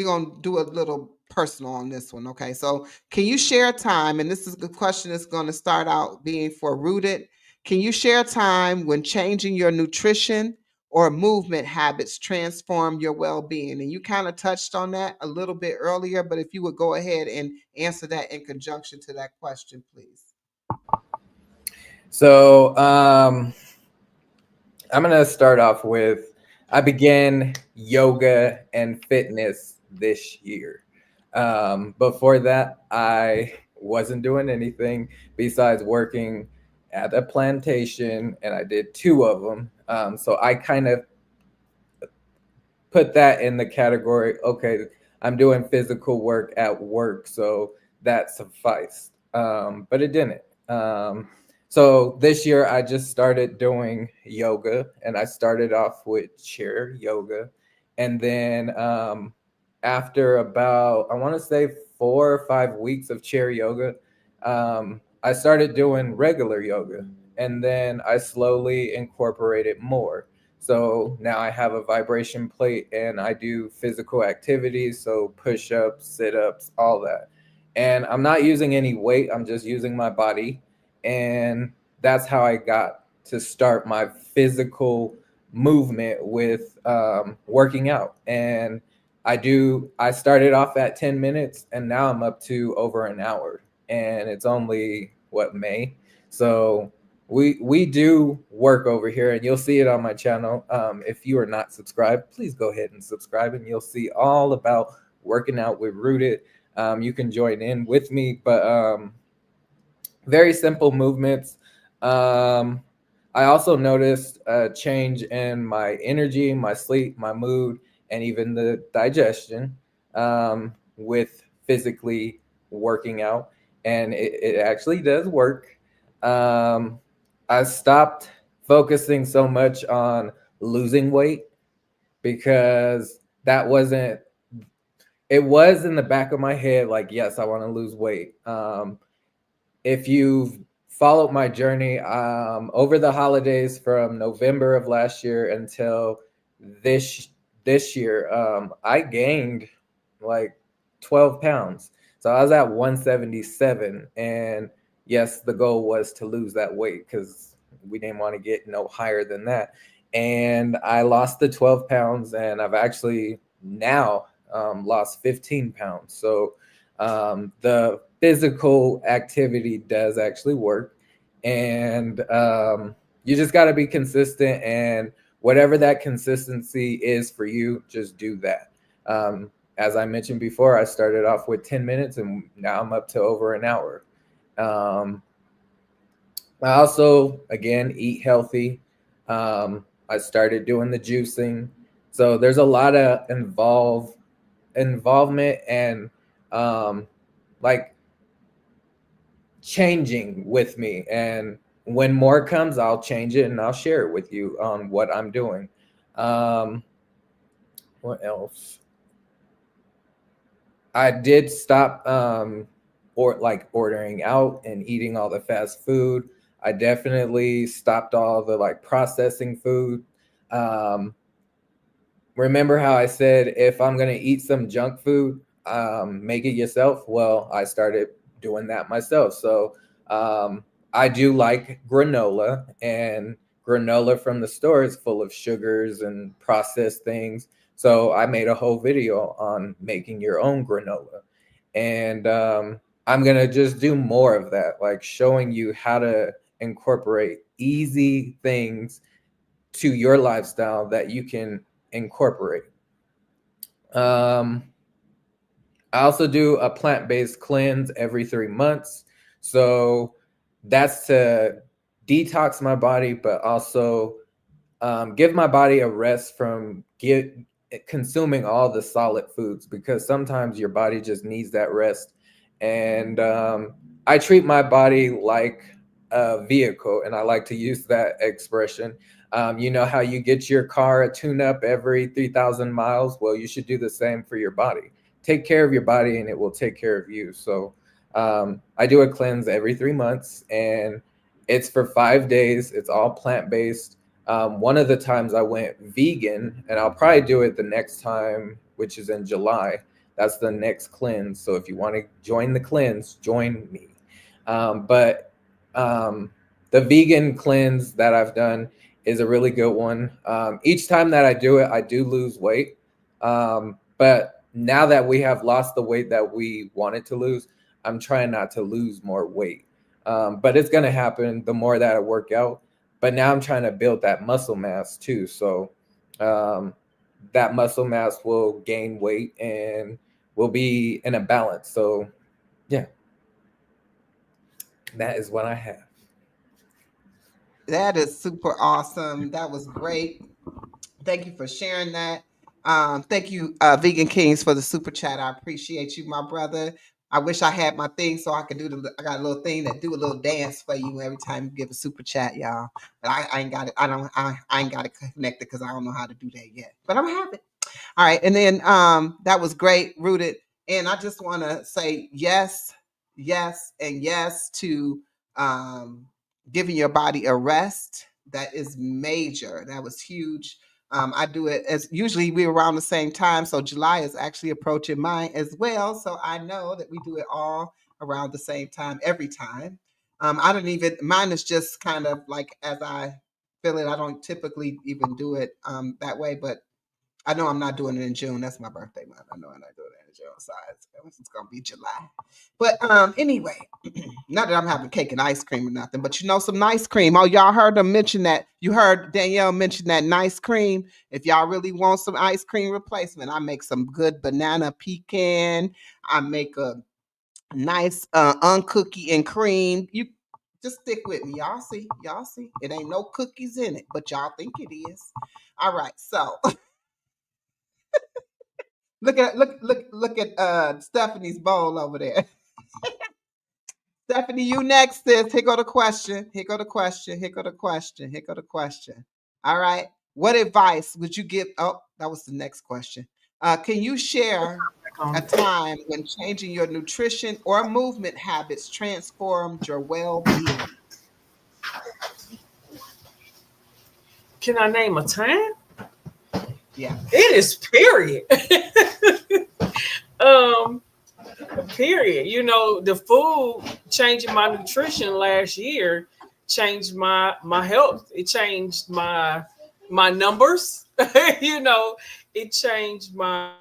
going to do a little personal on this one. Okay. So can you share time? And this is the question that's going to start out being for Rooted. Can you share time when changing your nutrition or movement habits transform your well-being? And you kind of touched on that a little bit earlier, but if you would go ahead and answer that in conjunction to that question, please. So I'm going to start off with, I began yoga and fitness this year. Before that, I wasn't doing anything besides working at a plantation, and I did 2 of them. So I kind of put that in the category, okay, I'm doing physical work at work, so that sufficed. But it didn't. So this year I just started doing yoga, and I started off with chair yoga. And then after about, I want to say 4 or 5 weeks of chair yoga, I started doing regular yoga. And then I slowly incorporated more. So now I have a vibration plate and I do physical activities. So push-ups, sit-ups, all that. And I'm not using any weight. I'm just using my body. And that's how I got to start my physical movement with working out. And I started off at 10 minutes and now I'm up to over an hour. And it's only, May? So we do work over here, and you'll see it on my channel. If you are not subscribed, please go ahead and subscribe, and you'll see all about working out with Rooted. You can join in with me, but very simple movements. I also noticed a change in my energy, my sleep, my mood, and even the digestion with physically working out. And it actually does work. I stopped focusing so much on losing weight because it was in the back of my head, like, yes, I want to lose weight. If you've followed my journey over the holidays from November of last year until this year, I gained like 12 pounds. So I was at 177, and yes, the goal was to lose that weight because we didn't want to get no higher than that. And I lost the 12 pounds, and I've actually now lost 15 pounds. So the physical activity does actually work. And you just got to be consistent, and whatever that consistency is for you, just do that. as I mentioned before, I started off with 10 minutes and now I'm up to over an hour. I also, again, eat healthy. I started doing the juicing. So there's a lot of involvement and like changing with me. And when more comes, I'll change it and I'll share it with you on what I'm doing. Um, what else? I did stop ordering out and eating all the fast food. I definitely stopped all the like processing food. Um, Remember how I said if I'm gonna eat some junk food, make it yourself? Well, I started doing that myself. So I do like granola, and granola from the store is full of sugars and processed things. So I made a whole video on making your own granola. And I'm gonna just do more of that, like showing you how to incorporate easy things to your lifestyle that you can incorporate. Um, I also do a plant-based cleanse every 3 months. So that's to detox my body, but also give my body a rest from consuming all the solid foods, because sometimes your body just needs that rest. And I treat my body like a vehicle, and I like to use that expression. You know how you get your car a tune up every 3,000 miles? Well, you should do the same for your body. Take care of your body, and it will take care of you. So I do a cleanse every 3 months, and it's for 5 days. It's all plant based. One of the times I went vegan, and I'll probably do it the next time, which is in July. That's the next cleanse. So if you want to join the cleanse, join me. But the vegan cleanse that I've done is a really good one. Each time that I do it, I do lose weight. But now that we have lost the weight that we wanted to lose, I'm trying not to lose more weight. But it's going to happen the more that I work out. But now I'm trying to build that muscle mass too. So that muscle mass will gain weight and will be in a balance. So yeah, that is what I have. That is super awesome. That was great. Thank you for sharing that. Thank you, Vegan Kings, for the super chat. I appreciate you, my brother. I wish I had my thing so I could do the. I got a little thing that do a little dance for you every time you give a super chat, y'all. But I ain't got it. I ain't got it connected because I don't know how to do that yet. But I'm gonna have it. All right, and then that was great, Rooted. And I just want to say yes, yes, and yes to um, giving your body a rest. That is major. That was huge. I do it as usually we're around the same time, so July is actually approaching mine as well. So I know that we do it all around the same time every time. I don't even mine is just kind of like as I feel it. I don't typically even do it that way, but I know I'm not doing it in June. That's my birthday month. I know I'm not doing it in June, so it's gonna be July. But anyway, not that I'm having cake and ice cream or nothing, but some nice cream. Oh, y'all heard them mention that. You heard Danielle mention that nice cream. If y'all really want some ice cream replacement, I make some good banana pecan. I make a nice uncookie and cream. You just stick with me. Y'all see. It ain't no cookies in it, but y'all think it is. All right, so look at Stephanie's bowl over there. Stephanie, you next, sis. Here go the question. Here go the question. Here go the question. Here go the question. All right. What advice would you give? Oh, that was the next question. Can you share a time when changing your nutrition or movement habits transformed your well-being? Can I name a time? Yeah. It is period. um, period. The food changing my nutrition last year changed my health. It changed my numbers. It changed my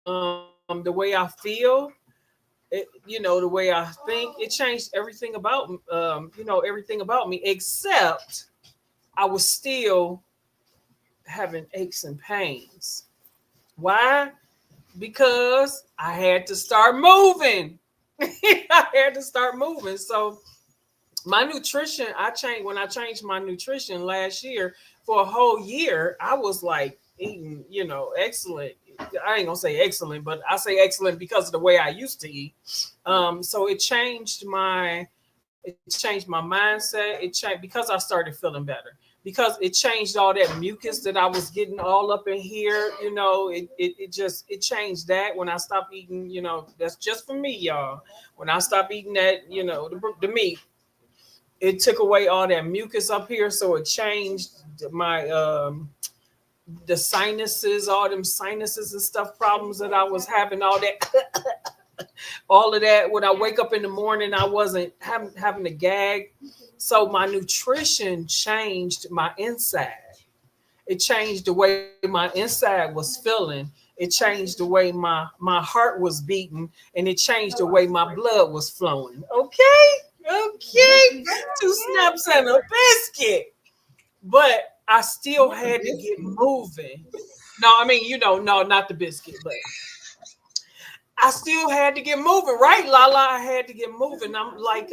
the way I feel. The way I think. It changed everything about everything about me, except I was still having aches and pains. Why? Because I had to start moving. I had to start moving. So my nutrition, I changed when I changed my nutrition last year. For a whole year, I was like eating, excellent. I ain't gonna say excellent, but I say excellent because of the way I used to eat. So it changed my mindset. It changed because I started feeling better. Because it changed all that mucus that I was getting all up in here. It changed that when I stopped eating. That's just for me, y'all. When I stopped eating that, the meat, it took away all that mucus up here, so it changed my the sinuses, all them sinuses and stuff problems that I was having, all that all of that. When I wake up in the morning, I wasn't having to gag. So my nutrition changed my inside. It changed the way my inside was feeling. It changed the way my heart was beating, and it changed the way my blood was flowing. Okay, okay, two snaps and a biscuit. But I still had to get moving. No, I mean, no, not the biscuit, but I still had to get moving, right, Lala? I had to get moving. I'm like,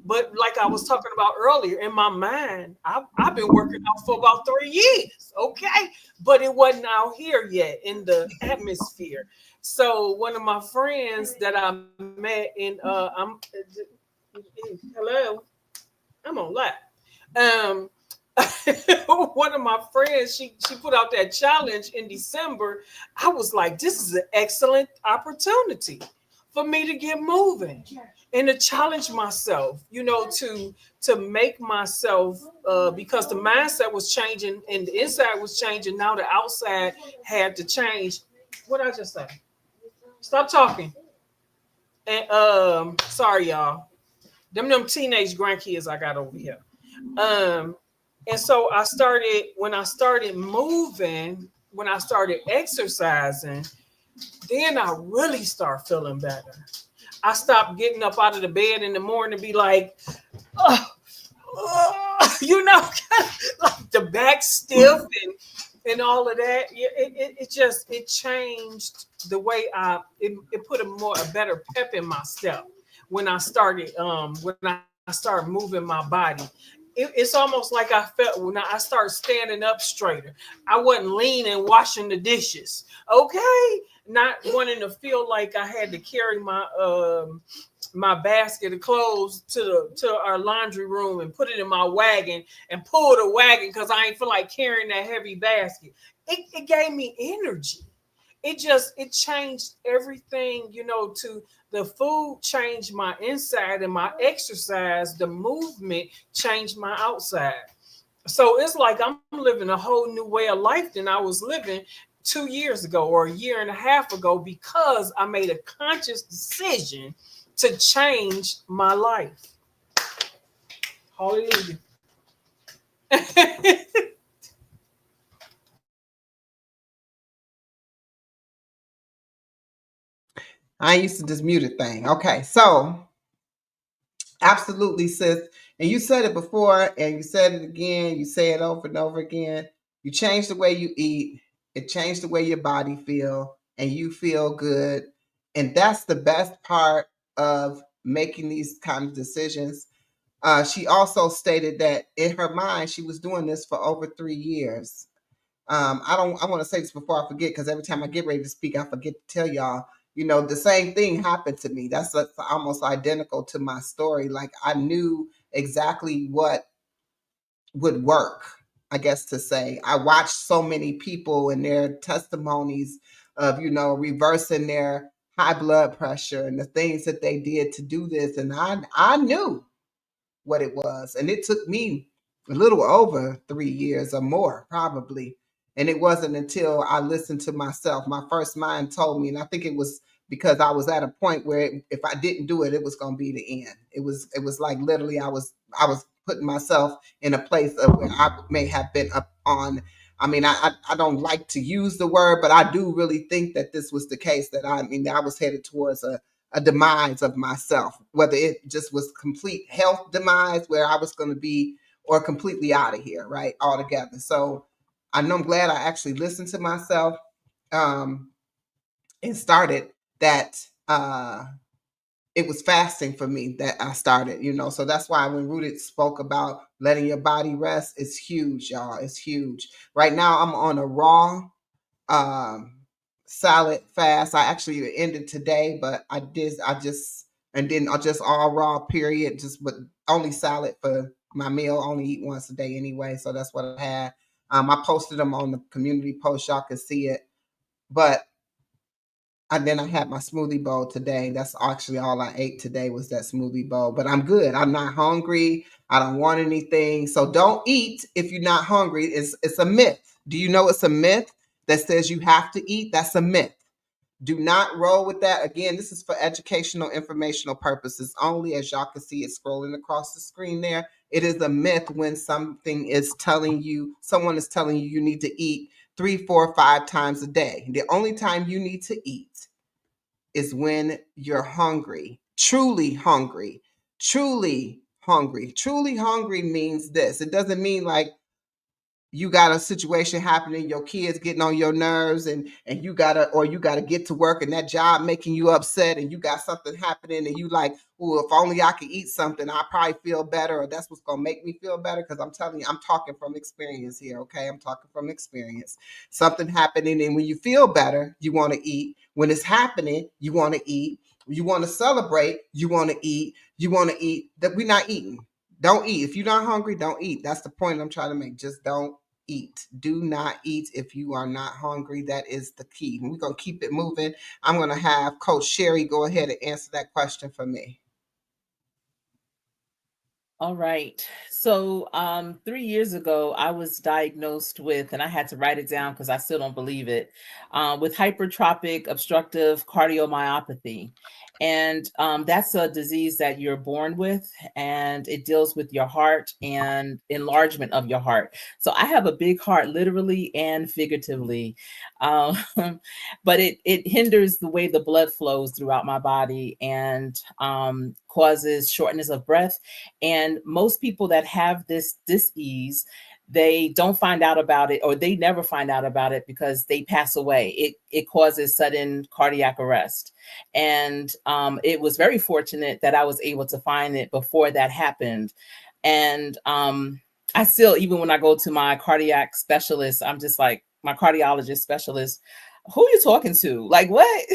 but like I was talking about earlier, in my mind, I've been working out for about 3 years, okay? But it wasn't out here yet in the atmosphere. So one of my friends that I met in, hello, I'm on live. Um, one of my friends, she put out that challenge in December. I was like, this is an excellent opportunity for me to get moving and to challenge myself, to make myself, because the mindset was changing and the inside was changing. Now the outside had to change. What I just say? Stop talking. And sorry y'all. Them teenage grandkids I got over here. Um, and so when I started moving, when I started exercising, then I really start feeling better. I stopped getting up out of the bed in the morning and be like, oh, like the back stiff and all of that. It changed the way it put a better pep in my step when I started moving my body. It's almost like I felt when I started standing up straighter. I wasn't leaning, washing the dishes. Okay, not wanting to feel like I had to carry my basket of clothes to our laundry room and put it in my wagon and pull the wagon because I ain't feel like carrying that heavy basket. It gave me energy. It changed everything, to the food changed my inside, and my exercise, the movement changed my outside. So it's like I'm living a whole new way of life than I was living 2 years ago or a year and a half ago, because I made a conscious decision to change my life. Hallelujah. I used to just mute a thing. Okay, so absolutely, sis. And you said it before, and you said it again. You say it over and over again. You change the way you eat. It changed the way your body feel, and you feel good. And that's the best part of making these kind of decisions. She also stated that in her mind, she was doing this for over 3 years. I want to say this before I forget, because every time I get ready to speak, I forget to tell y'all, the same thing happened to me. That's almost identical to my story. Like, I knew exactly what would work, I guess to say. I watched so many people and their testimonies of, reversing their high blood pressure and the things that they did to do this. And I knew what it was. And it took me a little over 3 years or more, probably. And it wasn't until I listened to myself. My first mind told me, and I think it was because I was at a point where if I didn't do it, it was going to be the end. It was like literally I was putting myself in a place of where I may have been up on. I mean, I don't like to use the word, but I do really think that this was the case. That I was headed towards a demise of myself, whether it just was complete health demise where I was going to be, or completely out of here, right, altogether. So I know I'm glad I actually listened to myself. Um, and started that it was fasting for me that I started, so that's why when Rooted spoke about letting your body rest, it's huge, y'all. It's huge. Right now I'm on a raw um salad fast. I actually ended today, but and then I just all raw period, just but only salad for my meal. Only eat once a day anyway, so that's what I had. I posted them on the community post, y'all can see it. But and then I had my smoothie bowl today. That's actually all I ate today was that smoothie bowl. But I'm good. I'm not hungry. I don't want anything. So don't eat if you're not hungry. It's a myth. Do you know it's a myth that says you have to eat? That's a myth. Do not roll with that. Again, this is for educational, informational purposes only. As y'all can see, it's scrolling across the screen there. It is a myth when someone is telling you you need to eat 3, 4, 5 times a day. The only time you need to eat is when you're hungry, truly hungry, truly hungry. Truly hungry means this. It doesn't mean like you got a situation happening, your kids getting on your nerves, and you gotta get to work, and that job making you upset, and you got something happening, and you like, oh, if only I could eat something, I probably feel better, or that's what's gonna make me feel better. Because I'm telling you, I'm talking from experience here, okay? I'm talking from experience. Something happening, and when you feel better, you want to eat. When it's happening, you want to eat. You want to celebrate, you want to eat. You want to eat. That we're not eating. Don't eat. If you're not hungry, don't eat. That's the point I'm trying to make. Just don't eat. Do not eat if you are not hungry. That is the key. We're going to keep it moving. I'm going to have Coach Sherry go ahead and answer that question for me. All right. So 3 years ago, I was diagnosed with, and I had to write it down because I still don't believe it, with hypertrophic obstructive cardiomyopathy. And that's a disease that you're born with, and it deals with your heart and enlargement of your heart. So I have a big heart, literally and figuratively. Um, but it hinders the way the blood flows throughout my body and causes shortness of breath. And most people that have this disease, they don't find out about it, or they never find out about it because they pass away. It causes sudden cardiac arrest. And it was very fortunate that I was able to find it before that happened. And I still, even when I go to my cardiac specialist, I'm just like, my cardiologist specialist, who are you talking to? Like, what?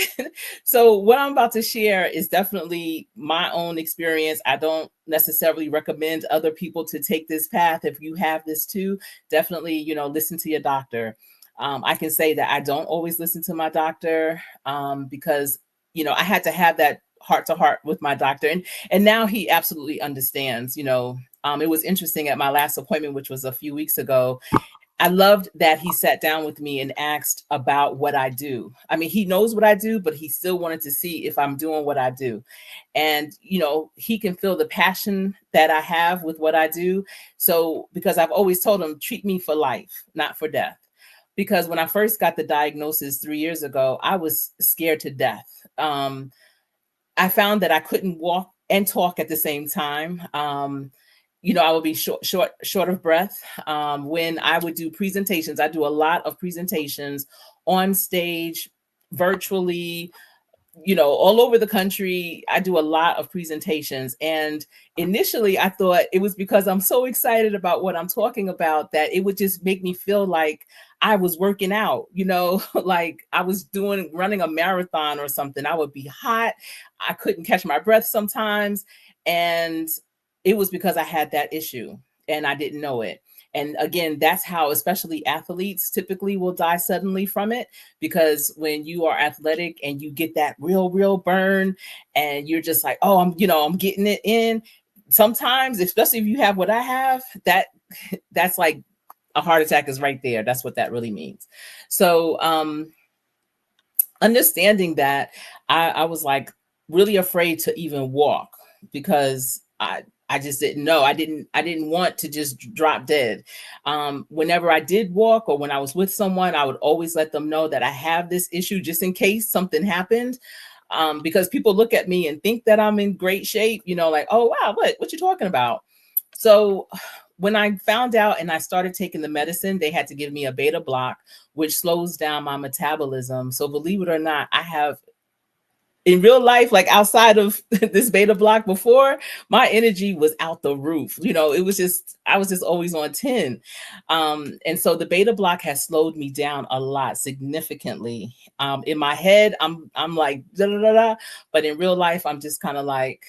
So what I'm about to share is definitely my own experience. I don't necessarily recommend other people to take this path. If you have this too, definitely, listen to your doctor. I can say that I don't always listen to my doctor because, I had to have that heart to heart with my doctor. And now he absolutely understands. It was interesting at my last appointment, which was a few weeks ago. I loved that he sat down with me and asked about what I do. I mean, he knows what I do, but he still wanted to see if I'm doing what I do. And, he can feel the passion that I have with what I do. So, because I've always told him, treat me for life, not for death. Because when I first got the diagnosis 3 years ago, I was scared to death. I found that I couldn't walk and talk at the same time. I would be short of breath. When I would do presentations, I do a lot of presentations on stage, virtually, all over the country. I do a lot of presentations. And initially I thought it was because I'm so excited about what I'm talking about that it would just make me feel like I was working out, like I was running a marathon or something. I would be hot. I couldn't catch my breath sometimes. And it was because I had that issue and I didn't know it. And again, that's how especially athletes typically will die suddenly from it, because when you are athletic and you get that real burn and you're just like, oh, I'm getting it in. Sometimes, especially if you have what I have, that's like a heart attack is right there. That's what that really means. So understanding that, I was like really afraid to even walk because I just didn't know. I didn't want to just drop dead. Whenever I did walk or when I was with someone, I would always let them know that I have this issue just in case something happened. Because people look at me and think that I'm in great shape, like, oh, wow, what you talking about? So when I found out and I started taking the medicine, they had to give me a beta block, which slows down my metabolism. So believe it or not, I have in real life, like outside of this beta block before, my energy was out the roof. It was just, I was just always on 10. And so the beta block has slowed me down a lot, significantly. In my head, I'm like, da, da, da, da, but in real life, I'm just kind of like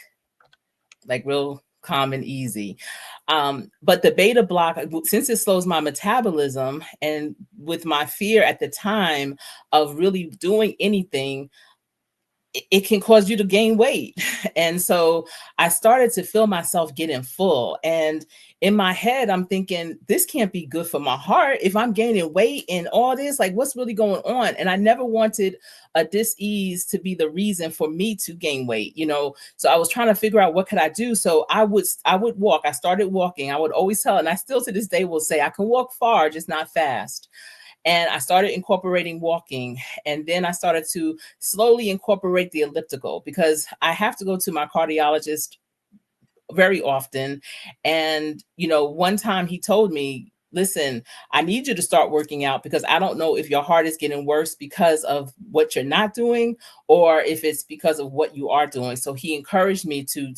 real calm and easy. But the beta block, since it slows my metabolism, and with my fear at the time of really doing anything, it can cause you to gain weight. And so I started to feel myself getting full. And in my head, I'm thinking, this can't be good for my heart if I'm gaining weight and all this. Like, what's really going on? And I never wanted a dis-ease to be the reason for me to gain weight, So I was trying to figure out what could I do. So I would walk. I started walking. I would always tell, and I still to this day will say, I can walk far, just not fast. And I started incorporating walking. And then I started to slowly incorporate the elliptical, because I have to go to my cardiologist very often. And, one time he told me, listen, I need you to start working out, because I don't know if your heart is getting worse because of what you're not doing, or if it's because of what you are doing. So he encouraged me to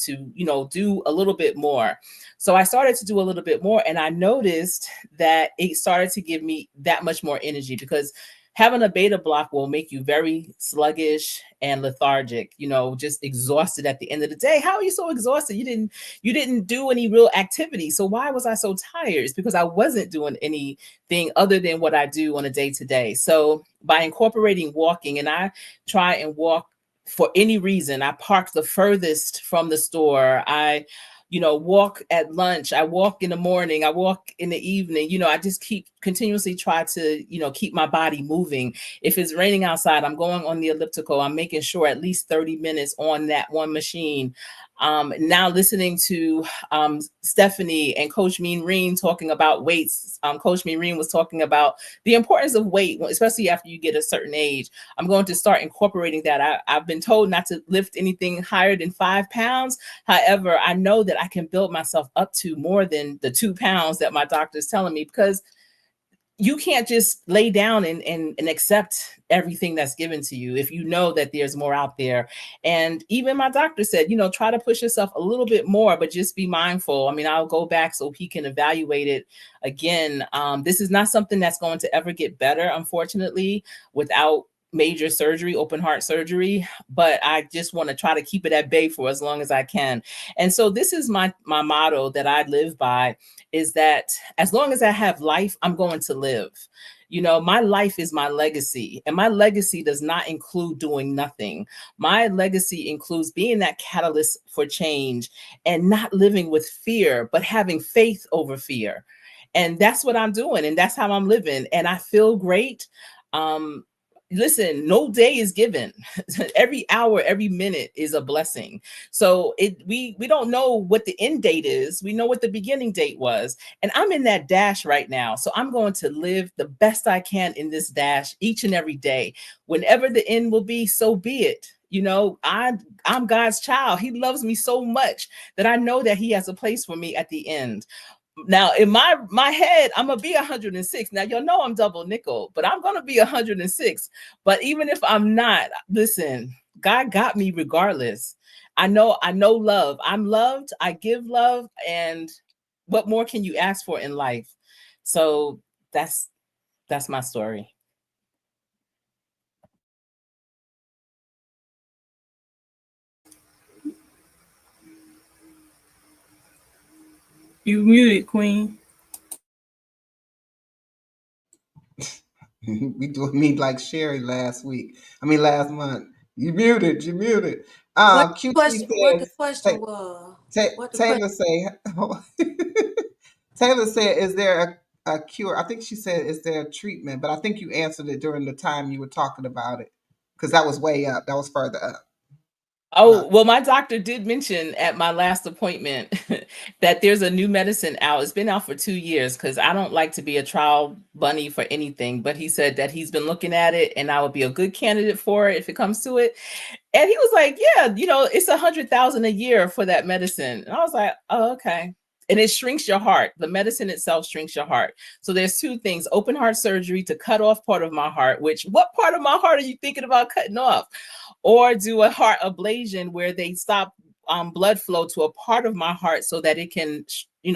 do a little bit more. So I started to do a little bit more, and I noticed that it started to give me that much more energy, because having a beta block will make you very sluggish and lethargic, just exhausted at the end of the day. How are you so exhausted? You didn't do any real activity. So why was I so tired? It's because I wasn't doing anything other than what I do on a day-to-day. So by incorporating walking, and I try and walk for any reason. I park the furthest from the store. I walk at lunch. I walk in the morning. I walk in the evening. I just continuously try to, keep my body moving. If it's raining outside, I'm going on the elliptical. I'm making sure at least 30 minutes on that one machine. Now listening to Stephanie and Coach Mean Reen talking about weights. Coach Mean Reen was talking about the importance of weight, especially after you get a certain age. I'm going to start incorporating that. I've been told not to lift anything higher than 5 pounds. However, I know that I can build myself up to more than the 2 pounds that my doctor is telling me, because you can't just lay down and accept everything that's given to you if you know that there's more out there. And even my doctor said, try to push yourself a little bit more, but just be mindful. I mean, I'll go back so he can evaluate it again. This is not something that's going to ever get better, unfortunately, without major surgery, open heart surgery, but I just want to try to keep it at bay for as long as I can. And so this is my motto that I live by, is that as long as I have life, I'm going to live. My life is my legacy, and my legacy does not include doing nothing. My legacy includes being that catalyst for change and not living with fear, but having faith over fear. And that's what I'm doing, and that's how I'm living, and I feel great. Listen, no day is given. Every hour, every minute is a blessing. So we don't know what the end date is. We know what the beginning date was. And I'm in that dash right now. So I'm going to live the best I can in this dash each and every day. Whenever the end will be, so be it. I'm God's child. He loves me so much that I know that he has a place for me at the end. Now, in my head, I'm gonna be 106. Now, y'all know I'm double nickel, but I'm gonna be 106. But even if I'm not, listen, God got me regardless. I know love. I'm loved. I give love, and what more can you ask for in life? So that's my story. You muted, Queen. We do me like Sherry last month. You muted. What QT what the says, question was? What the question? Taylor say, Taylor said, is there a cure? I think she said, is there a treatment? But I think you answered it during the time you were talking about it, because that was way up. That was further up. Oh, well, my doctor did mention at my last appointment that there's a new medicine out. It's been out for 2 years, because I don't like to be a trial bunny for anything. But he said that he's been looking at it and I would be a good candidate for it if it comes to it. And he was like, yeah, it's $100,000 a year for that medicine. And I was like, oh, okay. and it shrinks your heart. The medicine itself shrinks your heart. So there's two things: open heart surgery to cut off part of my heart, which what part of my heart are you thinking about cutting off? Or do a heart ablation where they stop blood flow to a part of my heart so that it can,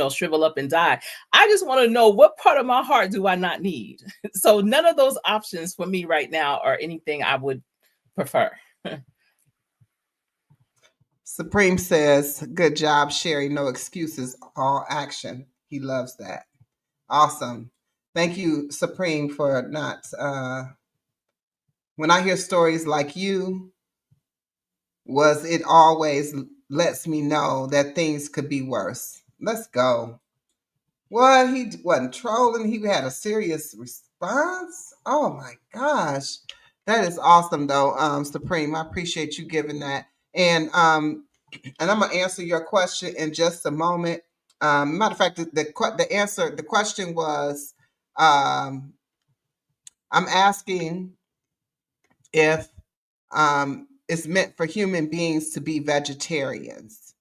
shrivel up and die. I just want to know, what part of my heart do I not need? So none of those options for me right now are anything I would prefer. Supreme says, good job, Sherry. No excuses, all action. He loves that. Awesome. Thank you, Supreme, for not. When I hear stories like you, it always lets me know that things could be worse. Let's go. What? He wasn't trolling. He had a serious response. Oh my gosh. That is awesome though, Supreme. I appreciate you giving that. And I'm gonna answer your question in just a moment. Matter of fact, the question was, I'm asking if it's meant for human beings to be vegetarians.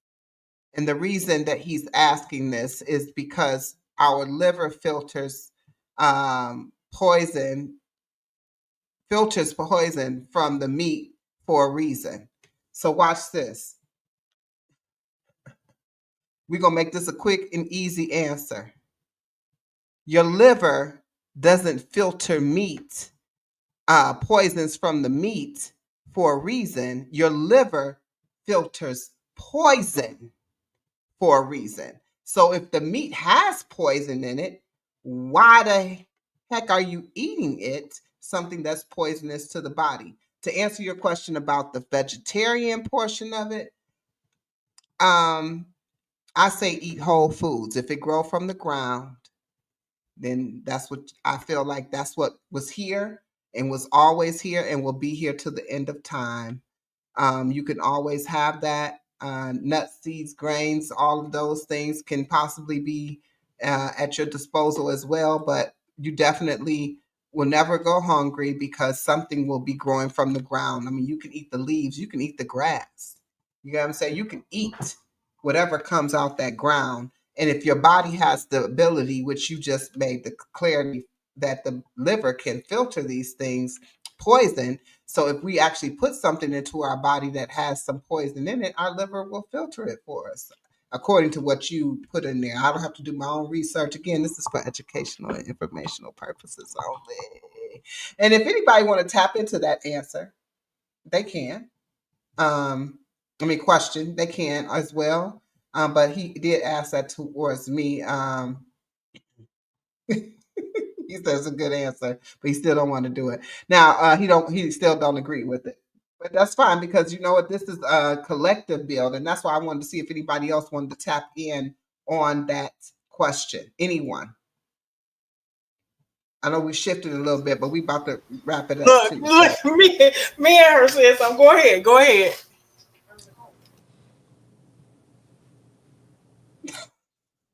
And the reason that he's asking this is because our liver poison filters poison from the meat for a reason. So watch this. We're going to make this a quick and easy answer. Your liver doesn't filter meat, poisons from the meat for a reason. Your liver filters poison for a reason. So if the meat has poison in it, why the heck are you eating it? Something that's poisonous to the body. To answer your question about the vegetarian portion of it, I say eat whole foods. If it grow from the ground, then that's what I feel like. That's what was here and was always here and will be here till the end of time. You can always have that. Nuts, seeds, grains, all of those things can possibly be at your disposal as well, but you definitely will never go hungry because something will be growing from the ground. I mean, you can eat the leaves, you can eat the grass. You know what I'm saying? You can eat whatever comes out that ground. And if your body has the ability, which you just made the clarity that the liver can filter these things, poison. So if we actually put something into our body that has some poison in it, our liver will filter it for us, according to what you put in there. I don't have to do my own research. Again, this is for educational and informational purposes only. And if anybody want to tap into that answer, they can. Question, they can as well. But he did ask that towards me. He says a good answer, but he still don't want to do it. Now, he still don't agree with it. But that's fine because you know what, this is a collective build, and that's why I wanted to see if anybody else wanted to tap in on that question. Anyone? I know we shifted a little bit, but we about to wrap it up Look, too. look, So. me and her said something. Go ahead, go ahead.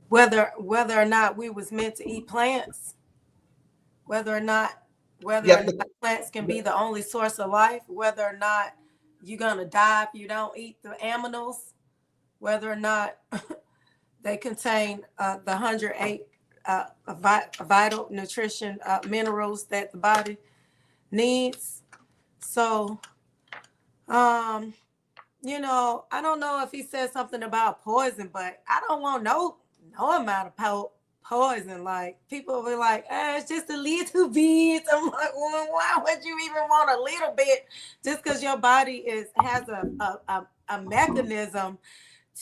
Whether or not we was meant to eat plants, whether or not Yep. plants can be the only source of life, whether or not you're gonna die if you don't eat the aminos, whether or not they contain the 108 vital nutrition minerals that the body needs. So, I don't know if he said something about poison, but I don't want no amount of poison. Like people will be like, it's just a little bit. I'm like, well, why would you even want a little bit? Just because your body has a mechanism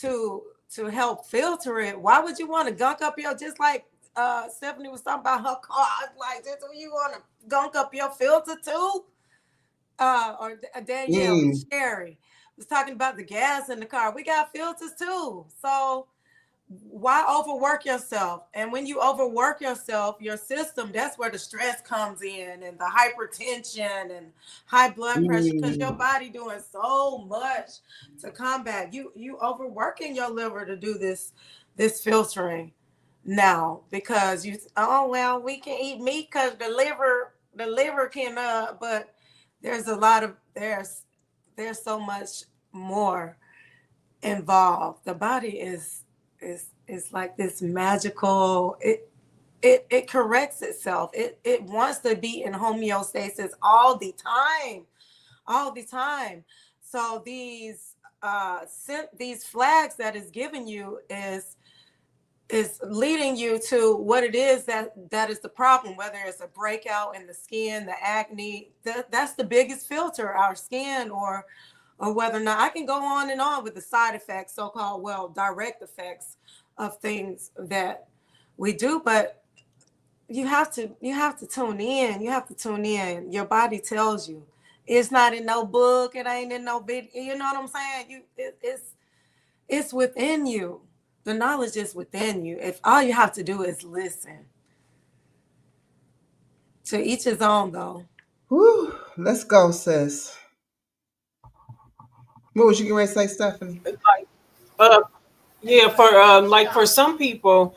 to help filter it. Why would you want to gunk up your, just like Stephanie was talking about her car, like, just you want to gunk up your filter too? Or Danielle, Sherry was talking about the gas in the car. We got filters too. So why overwork yourself? And when you overwork yourself, your system, that's where the stress comes in and the hypertension and high blood pressure, because your body doing so much to combat. You overworking your liver to do this filtering now, because we can eat meat because the liver can but there's so much more involved. The body is is like this magical. It corrects itself. It wants to be in homeostasis all the time. So these flags that is giving you is leading you to what it is that is the problem, whether it's a breakout in the skin, the acne. That's the biggest filter, our skin, or whether or not. I can go on and on with the side effects, so-called, well, direct effects of things that we do. But you have to tune in. You have to tune in. Your body tells you. It's not in no book. It ain't in no video. You know what I'm saying? It's within you. The knowledge is within you. If all you have to do is listen. To each his own, though. Whew, let's go, sis. What was you going to say, Stephanie? Like, uh, yeah, for some people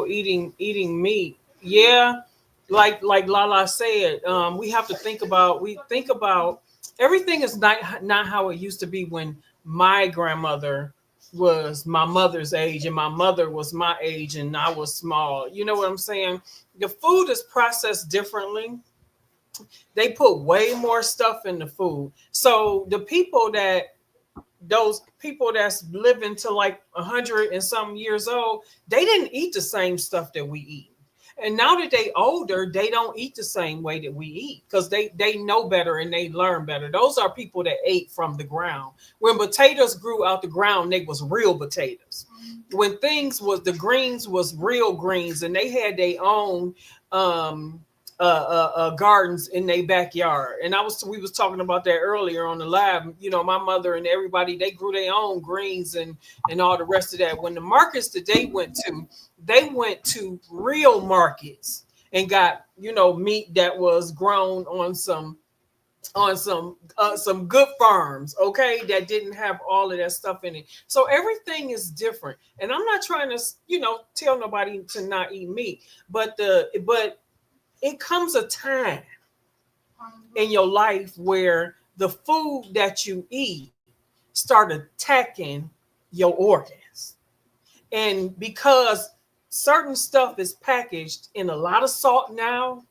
eating meat, yeah, like Lala said, we think about everything is not how it used to be when my grandmother was my mother's age and my mother was my age and I was small. You know what I'm saying? The food is processed differently. They put way more stuff in the food. So those people that's living to like 100 and some years old, they didn't eat the same stuff that we eat. And now that they older, they don't eat the same way that we eat because they know better and they learn better. Those are people that ate from the ground. When potatoes grew out the ground, they was real potatoes. When things was the greens was real greens, and they had their own um gardens in their backyard. And we was talking about that earlier on the live. You know, my mother and everybody, they grew their own greens and all the rest of that. When the markets that they went to real markets and got, you know, meat that was grown on some good farms, okay, that didn't have all of that stuff in it. So everything is different. And I'm not trying to, you know, tell nobody to not eat meat, but it comes a time in your life where the food that you eat start attacking your organs. And because certain stuff is packaged in a lot of salt now,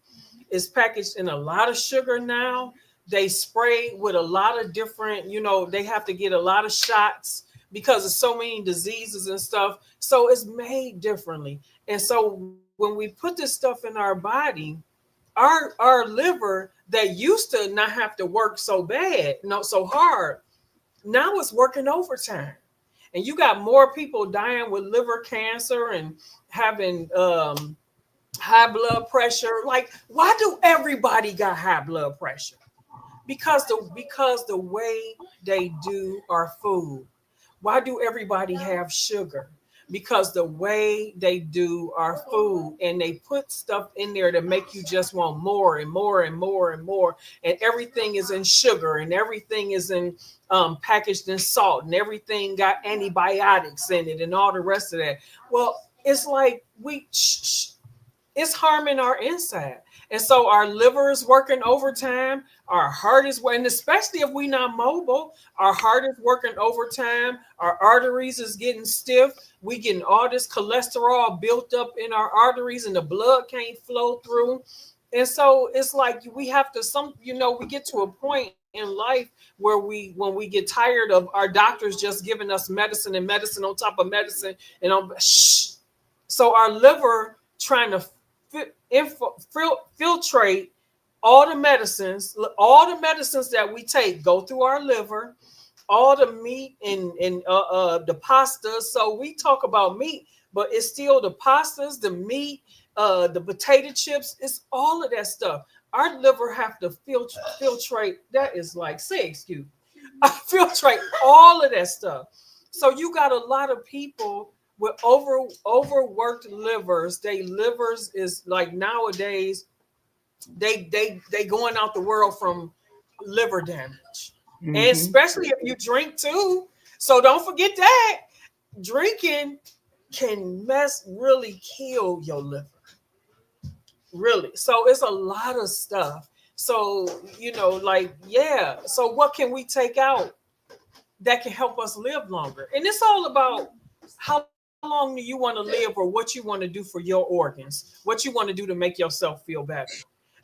is packaged in a lot of sugar now, they spray with a lot of different, you know, they have to get a lot of shots because of so many diseases and stuff. So it's made differently. And so when we put this stuff in our body, our liver that used to not have to work so bad, not so hard, now it's working overtime. And you got more people dying with liver cancer and having high blood pressure. Like, why do everybody got high blood pressure? Because the way they do our food. Why do everybody have sugar? Because the way they do our food, and they put stuff in there to make you just want more and more and more and more. And everything is in sugar, and everything is in packaged in salt, and everything got antibiotics in it and all the rest of that. Well, it's like it's harming our inside. And so our liver is working overtime, our heart is working, especially if we're not mobile, our heart is working overtime, our arteries is getting stiff, we getting all this cholesterol built up in our arteries and the blood can't flow through. And so it's like we have to we get to a point in life where when we get tired of our doctors just giving us medicine and medicine on top of medicine and so our liver trying to filtrate all the medicines that we take go through our liver, all the meat and the pastas. So we talk about meat, but it's still the pastas, the meat, the potato chips. It's all of that stuff. Our liver have to filtrate. That is like, say excuse. Filtrate all of that stuff. So you got a lot of people with overworked livers. They livers is like nowadays they going out the world from liver damage. And especially if you drink too. So don't forget that drinking can really kill your liver. Really. So it's a lot of stuff. So, so what can we take out that can help us live longer? And it's all about how long do you want to live, or what you want to do for your organs, what you want to do to make yourself feel better.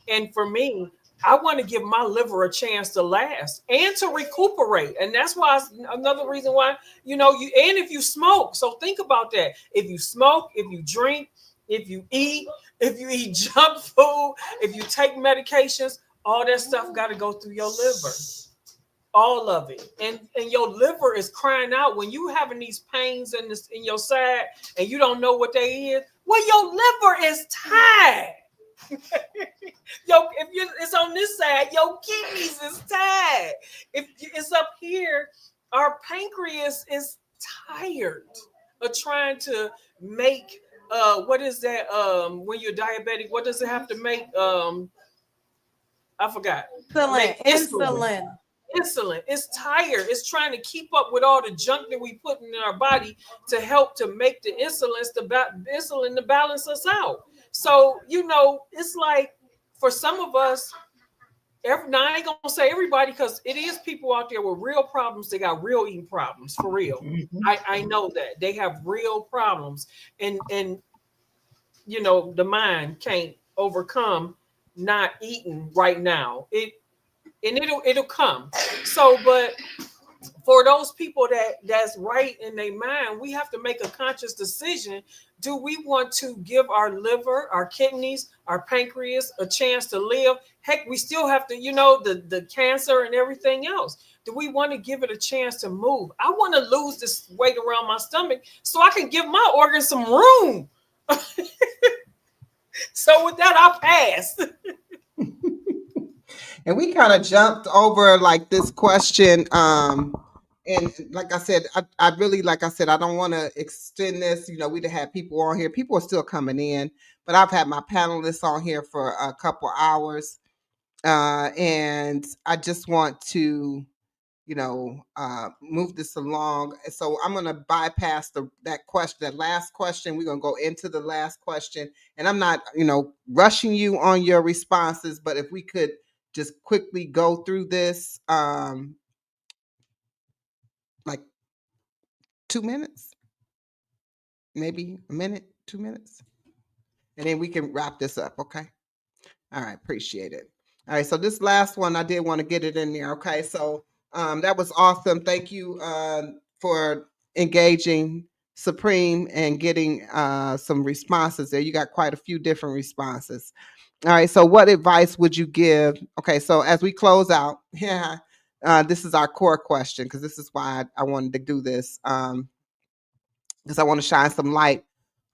And for me, I want to give my liver a chance to last and to recuperate. And that's why another reason why, and if you smoke, so think about that. If you smoke, if you drink, if you eat junk food, if you take medications, all that stuff got to go through your liver, all of it. And your liver is crying out when you having these pains in your side and you don't know what they is. Well, your liver is tired. It's on this side, your kidneys is tired. If it's up here, our pancreas is tired of trying to make what is that when you're diabetic, what does it have to make? I forgot. Insulin, Make insulin. insulin. Insulin. It's tired. It's trying to keep up with all the junk that we put in our body to help to make the insulin to balance us out. So it's like for some of us, now I ain't gonna say everybody, because it is people out there with real problems. They got real eating problems for real. I know that they have real problems, and the mind can't overcome not eating right now. It'll come. So, but for those people that's right in their mind, we have to make a conscious decision. Do we want to give our liver, our kidneys, our pancreas a chance to live? Heck, we still have to, the cancer and everything else. Do we want to give it a chance to move? I want to lose this weight around my stomach so I can give my organs some room. So with that, I'll pass. And we kind of jumped over like this question. And like I said, I really, like I said, I don't want to extend this. We'd have had people on here. People are still coming in, but I've had my panelists on here for a couple hours. And I just want to, move this along. So I'm going to bypass that question, that last question. We're going to go into the last question. And I'm not, rushing you on your responses, but if we could just quickly go through this, like 2 minutes, maybe a minute, 2 minutes, and then we can wrap this up. Okay. All right. Appreciate it. All right. So this last one, I did want to get it in there. Okay. So that was awesome. Thank you for engaging Supreme and getting some responses there. You got quite a few different responses. All right. So what advice would you give? Okay. So as we close out, yeah, this is our core question, because this is why I wanted to do this. Because I want to shine some light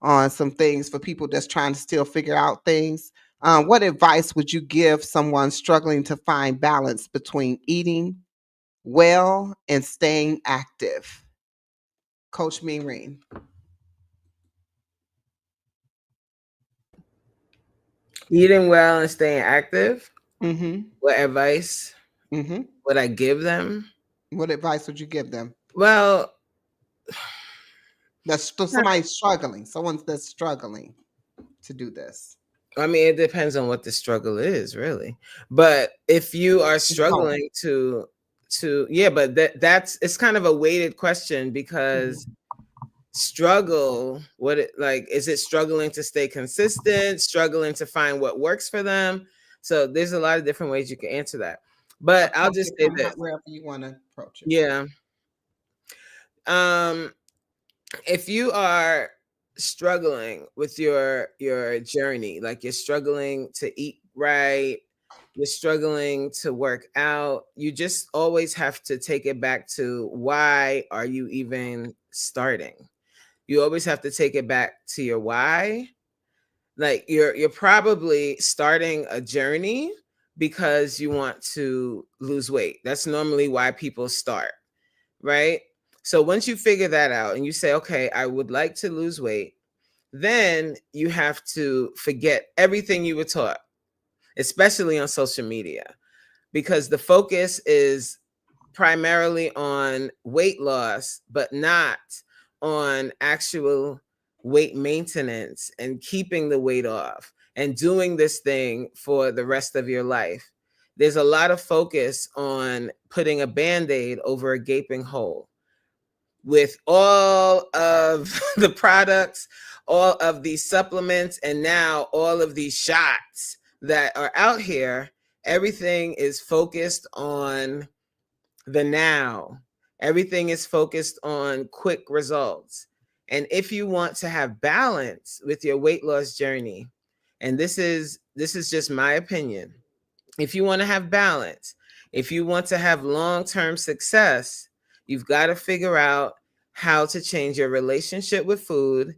on some things for people that's trying to still figure out things. What advice would you give someone struggling to find balance between eating well and staying active? Coach Meereen. Eating well and staying active. Mm-hmm. What advice Mm-hmm. would I give them? What advice would you give them? Well, That's somebody struggling, someone that's struggling to do this. I mean, it depends on what the struggle is, really. But if you are struggling yeah, but that's it's kind of a weighted question, because struggle, is it struggling to stay consistent, struggling to find what works for them? So there's a lot of different ways you can answer that. But I'll just say this. Wherever you want to approach it. Yeah. If you are struggling with your journey, like you're struggling to eat right, you're struggling to work out, you just always have to take it back to, why are you even starting? You always have to take it back to your why. Like you're probably starting a journey because you want to lose weight. That's normally why people start, right? So once you figure that out and you say, okay, I would like to lose weight, then you have to forget everything you were taught, especially on social media, because the focus is primarily on weight loss, but not on actual weight maintenance and keeping the weight off and doing this thing for the rest of your life. There's a lot of focus on putting a Band-Aid over a gaping hole. with all of the products, all of these supplements, and now all of these shots that are out here, everything is focused on the now. Everything is focused on quick results. And if you want to have balance with your weight loss journey, and this is just my opinion, if you want to have balance, if you want to have long-term success, you've got to figure out how to change your relationship with food.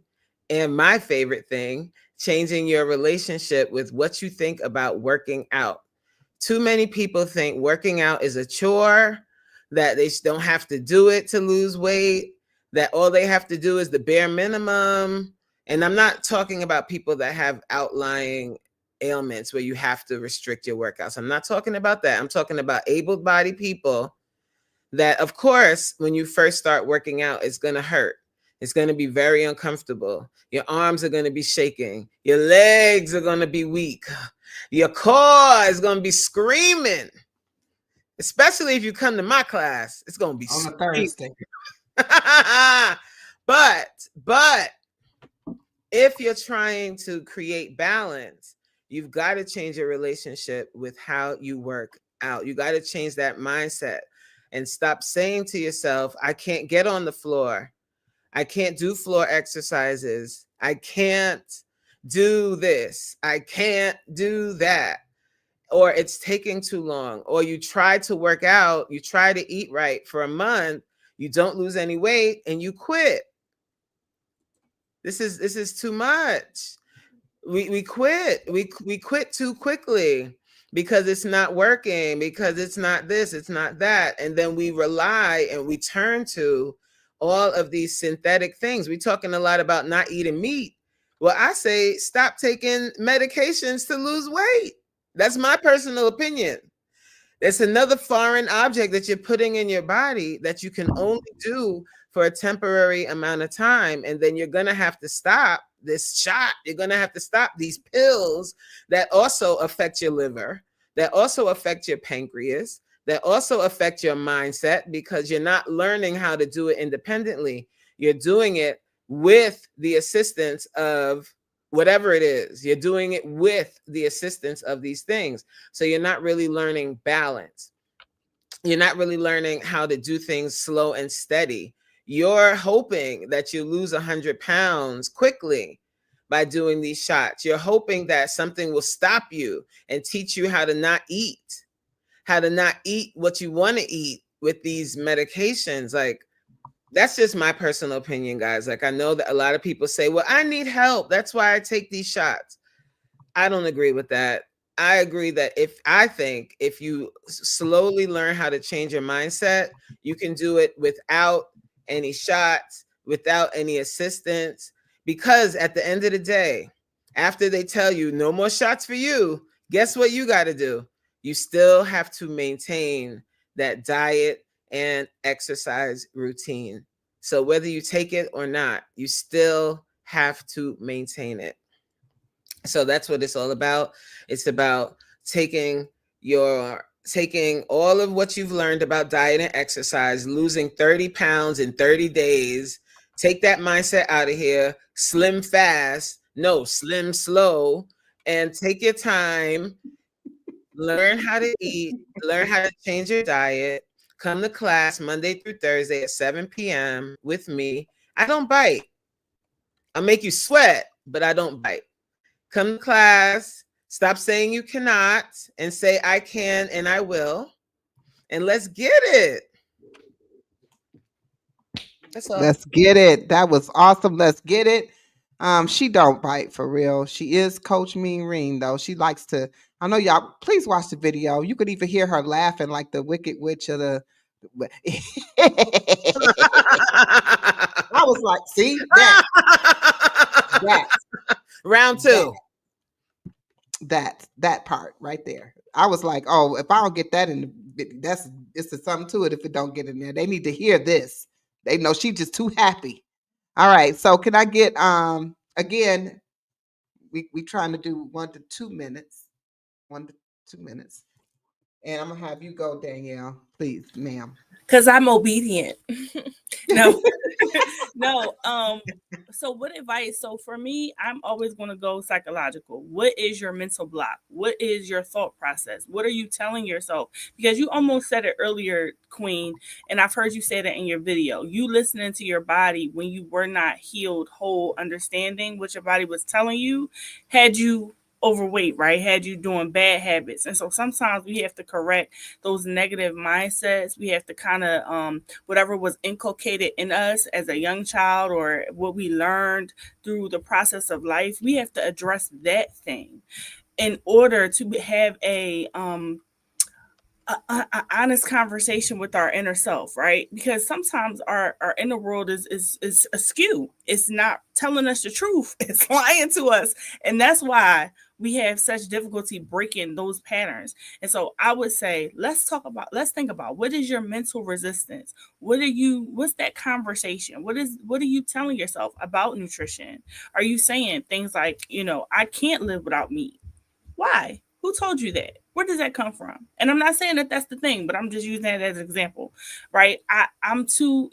And my favorite thing, changing your relationship with what you think about working out. Too many people think working out is a chore, that they don't have to do it to lose weight, that all they have to do is the bare minimum. And I'm not talking about people that have outlying ailments where you have to restrict your workouts. I'm not talking about that. I'm talking about able-bodied people that, of course, when you first start working out, it's going to hurt. It's going to be very uncomfortable. Your arms are going to be shaking. Your legs are going to be weak. Your core is going to be screaming. Especially if you come to my class, it's going to be on a screaming. Thursday. But if you're trying to create balance, you've got to change your relationship with how you work out. You got to change that mindset and stop saying to yourself, I can't get on the floor. I can't do floor exercises. I can't do this. I can't do that. Or it's taking too long. Or you try to work out, you try to eat right for a month, you don't lose any weight, and you quit. This is too much. We quit. We quit too quickly because it's not working, because it's not this, it's not that. And then we rely and we turn to all of these synthetic things. We're talking a lot about not eating meat. Well, I say stop taking medications to lose weight. That's my personal opinion. It's another foreign object that you're putting in your body that you can only do for a temporary amount of time. And then you're going to have to stop this shot. You're going to have to stop these pills that also affect your liver, that also affect your pancreas, that also affect your mindset, because you're not learning how to do it independently. You're doing it with the assistance of whatever it is. You're doing it with the assistance of these things. So you're not really learning balance. You're not really learning how to do things slow and steady. You're hoping that you lose 100 pounds quickly by doing these shots. You're hoping that something will stop you and teach you how to not eat what you want to eat with these medications. Like, that's just my personal opinion, guys. Like, I know that a lot of people say, well, I need help, that's why I take these shots. I don't agree with that. I agree that if you slowly learn how to change your mindset, you can do it without any shots, without any assistance. Because at the end of the day, after they tell you no more shots for you, guess what you got to do? You still have to maintain that diet and exercise routine. So whether you take it or not, you still have to maintain it. So that's what it's all about. It's about taking all of what you've learned about diet and exercise, losing 30 pounds in 30 days. Take that mindset out of here. Slim fast, no, slim slow, and take your time. Learn how to eat, learn how to change your diet. Come to class Monday through Thursday at 7 p.m. with me. I don't bite. I'll make you sweat, but I don't bite. Come to class, stop saying you cannot, and say I can and I will. And let's get it. That's all. Let's get it. That was awesome. Let's get it. She don't bite for real. She is Coach Mean Reen, though. She likes to. I know y'all. Please watch the video. You could even hear her laughing like the Wicked Witch of the. I was like, see that Round two. That part right there. I was like, oh, if I don't get that in, it's something to it. If it don't get in there, they need to hear this. They know she's just too happy. All right. So can I get again? We trying to do 1 to 2 minutes. 1 to 2 minutes. And I'm gonna have you go, Danielle, please, ma'am. Because I'm obedient. No, no. So what advice? So for me, I'm always going to go psychological. What is your mental block? What is your thought process? What are you telling yourself? Because you almost said it earlier, Queen, and I've heard you say that in your video. You listening to your body when you were not healed, whole, understanding what your body was telling you, had you overweight, right? Had you doing bad habits. And so sometimes we have to correct those negative mindsets. We have to kind of whatever was inculcated in us as a young child or what we learned through the process of life. We have to address that thing in order to have a honest conversation with our inner self, right? Because sometimes our inner world is askew. It's not telling us the truth. It's lying to us, and that's why we have such difficulty breaking those patterns. And so I would say, let's think about what is your mental resistance? What's that conversation? What are you telling yourself about nutrition? Are you saying things like, I can't live without meat? Why? Who told you that? Where does that come from? And I'm not saying that that's the thing, but I'm just using that as an example, right? I'm too,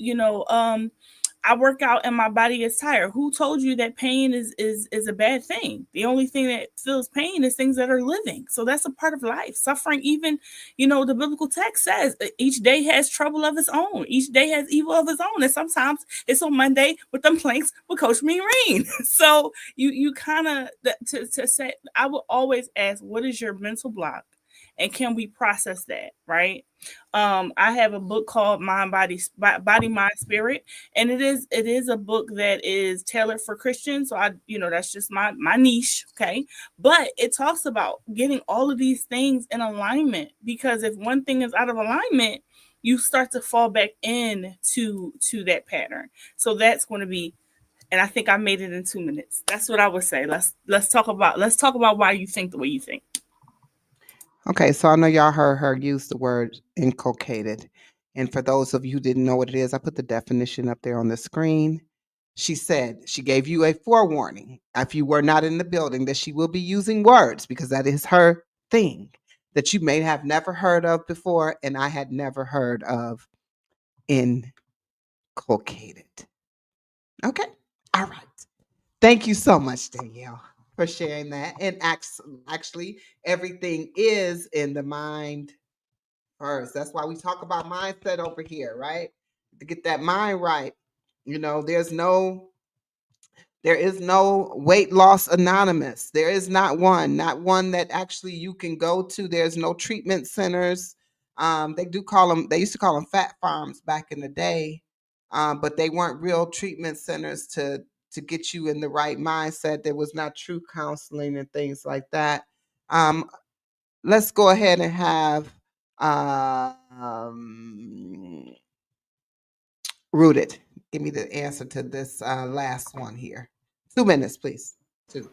I work out and my body is tired. Who told you that pain is a bad thing? The only thing that feels pain is things that are living. So that's a part of life. Suffering, even, the biblical text says each day has trouble of its own. Each day has evil of its own. And sometimes it's on Monday with them planks with Coach Mean Rain. So you kind of to say, I will always ask, what is your mental block? And can we process that, right? I have a book called Mind, Body, Mind, Spirit, and it is a book that is tailored for Christians. So that's just my niche, okay? But it talks about getting all of these things in alignment, because if one thing is out of alignment, you start to fall back into that pattern. So that's going to be, and I think I made it in 2 minutes. That's what I would say. Let's talk about why you think the way you think. Okay, so I know y'all heard her use the word inculcated. And for those of you who didn't know what it is, I put the definition up there on the screen. She said she gave you a forewarning if you were not in the building that she will be using words, because that is her thing, that you may have never heard of before, and I had never heard of inculcated. Okay, all right. Thank you so much, Danielle, for sharing that. And actually, everything is in the mind first. That's why we talk about mindset over here, right? To get that mind right. There is no weight loss anonymous. There is not one that actually you can go to. There's no treatment centers. They used to call them fat farms back in the day, but they weren't real treatment centers to get you in the right mindset. There was not true counseling and things like that. Um, let's go ahead and have Rooted. Give me the answer to this last one here. 2 minutes, please. 2.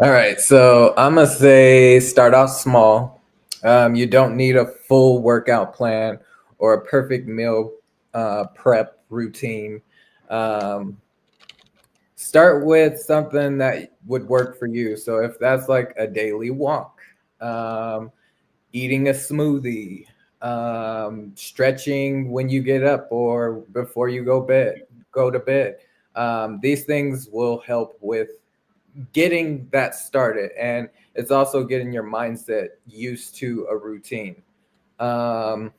All right, so I'm gonna say start off small. You don't need a full workout plan or a perfect meal prep routine. Um, Start with something that would work for you. So if that's like a daily walk, um, eating a smoothie, stretching when you get up or before you go to bed. These things will help with getting that started, and it's also getting your mindset used to a routine. Um,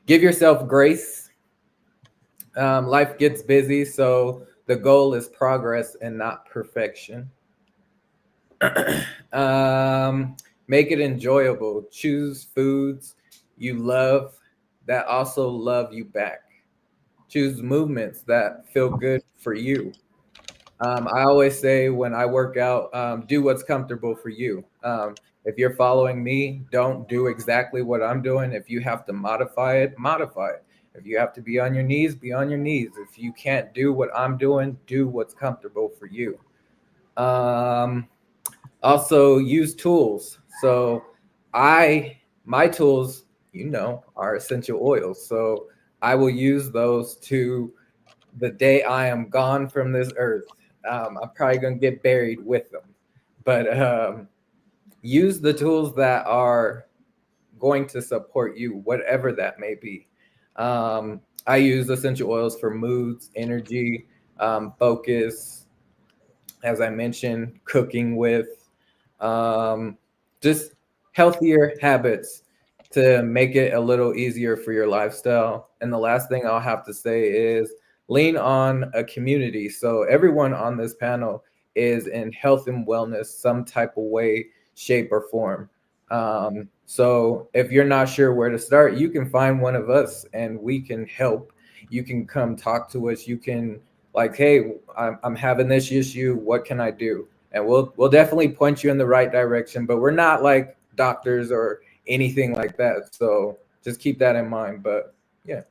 Give yourself grace. Life gets busy, so the goal is progress and not perfection. Make it enjoyable. Choose foods you love that also love you back. Choose movements that feel good for you. I always say when I work out, do what's comfortable for you. If you're following me, don't do exactly what I'm doing. If you have to modify it, modify it. If you have to be on your knees, be on your knees. If you can't do what I'm doing, do what's comfortable for you. Um, Also use tools. So my tools, are essential oils. So I will use those to the day I am gone from this earth. I'm probably gonna get buried with them, but use the tools that are going to support you, whatever that may be. I use essential oils for moods, energy, focus, as I mentioned, cooking with, um, just healthier habits to make it a little easier for your lifestyle. And the last thing I'll have to say is lean on a community. So everyone on this panel is in health and wellness, some type of way, shape, or form. So if you're not sure where to start, you can find one of us and we can help. You can come talk to us. You can like, hey, I'm having this issue. What can I do? And we'll definitely point you in the right direction. But we're not like doctors or anything like that. So just keep that in mind. But yeah.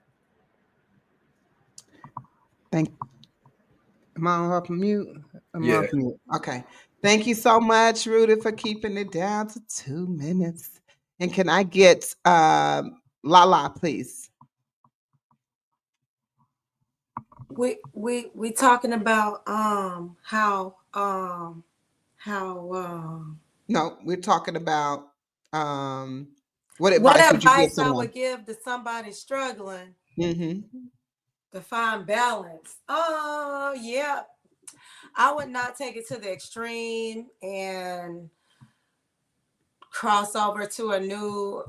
Thank. Am I off mute? I'm Yeah. off mute. Okay. Thank you so much, Rudy, for keeping it down to 2 minutes. And can I get Lala, please? We talking about how No, we're talking about um, what what advice would you give advice I someone? would give to somebody struggling Mm-hmm. to find balance. Oh yeah, I would not take it to the extreme and cross over to a new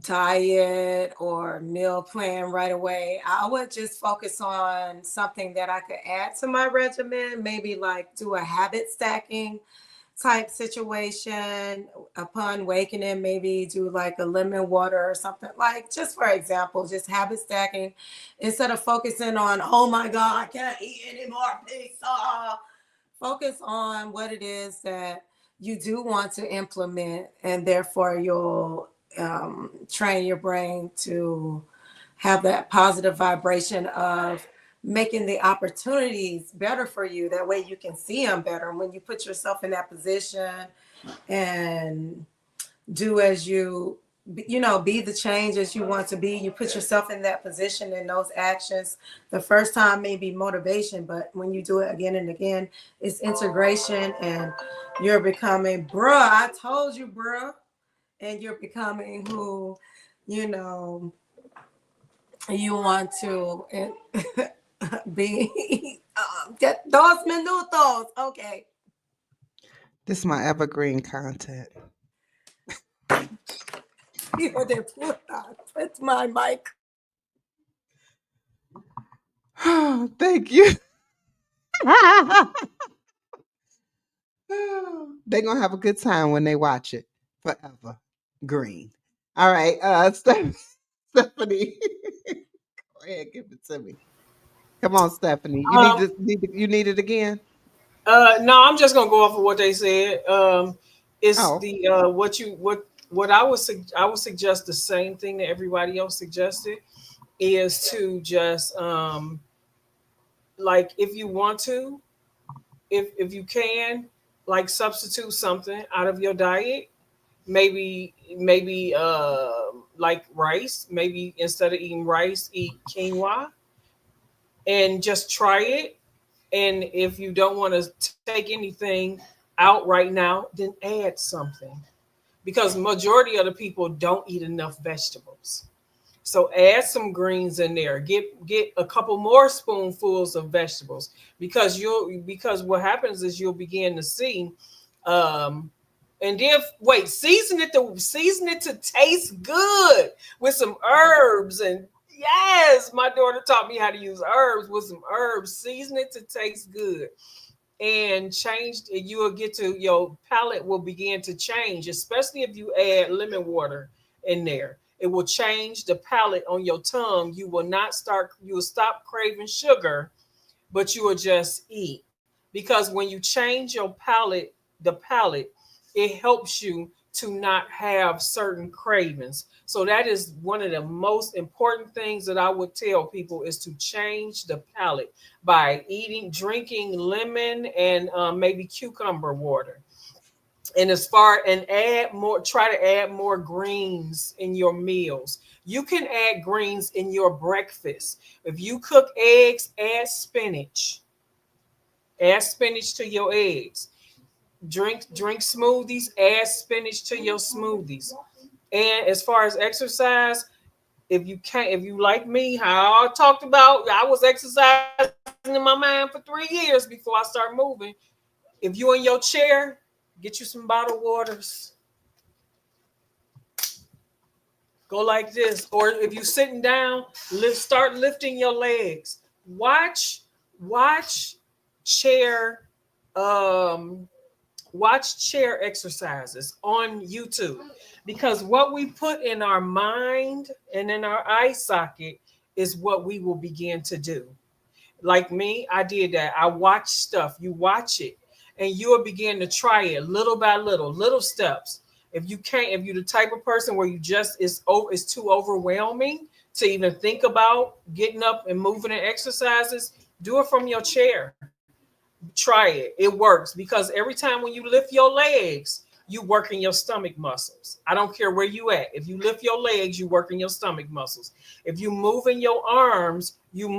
diet or meal plan right away. I would just focus on something that I could add to my regimen, maybe like do a habit stacking type situation upon waking in, maybe do like a lemon water or something, like just for example, just habit stacking instead of focusing on, oh my God, I can't eat any more pizza. Focus on what it is that you do want to implement, and therefore you'll train your brain to have that positive vibration of making the opportunities better for you. That way you can see them better. And when you put yourself in that position and do as be the change as you want to be, you put yourself in that position and those actions. The first time may be motivation, but when you do it again and again, it's integration, and you're becoming, bruh, I told you, bruh. And you're becoming who you know you want to be. Get dos minutos. Okay. This is my evergreen content. Here they put my mic. Thank you. They're gonna have a good time when they watch it forever. Green. All right, Stephanie. Go ahead, give it to me. Come on, Stephanie. You need Um, this. You need it again. no, I'm just gonna go off of what they said. It's Oh, the what I would suggest the same thing that everybody else suggested is to just like if you want to, if you can, like substitute something out of your diet. Maybe like rice. Maybe instead of eating rice, eat quinoa and just try it. And if you don't want to take anything out right now, then add something because majority of the people don't eat enough vegetables. So add some greens in there. Get a couple more spoonfuls of vegetables because what happens is you'll begin to see um and then wait, season it to taste good with some herbs. And yes, my daughter taught me how to use herbs with some herbs. Season it to taste good and change. You will get to your palate will begin to change, especially if you add lemon water in there. It will change the palate on your tongue. You will stop craving sugar, but you will just eat. Because when you change your palate, it helps you to not have certain cravings. So that is one of the most important things that I would tell people is to change the palate by drinking lemon and maybe cucumber water. And try to add more greens in your meals. You can add greens in your breakfast. If you cook eggs, add spinach to your eggs. Drink smoothies, add spinach to your smoothies. And as far as exercise, if you like me, how I talked about, I was exercising in my mind for 3 years before I started moving. If you in your chair, get you some bottled waters. Go like this. Or if you sitting down, start lifting your legs. Watch, watch chair, um, watch chair exercises on YouTube. Because what we put in our mind and in our eye socket is what we will begin to do. Like me, I did that. I watch stuff. You watch it, and you will begin to try it little by little, little steps. If you can't, if you're the type of person where you just it's too overwhelming to even think about getting up and moving and exercises, do it from your chair. Try it. It works because every time when you lift your legs, you working your stomach muscles. I don't care where you at. If you lift your legs, you working your stomach muscles. If you moving your arms, you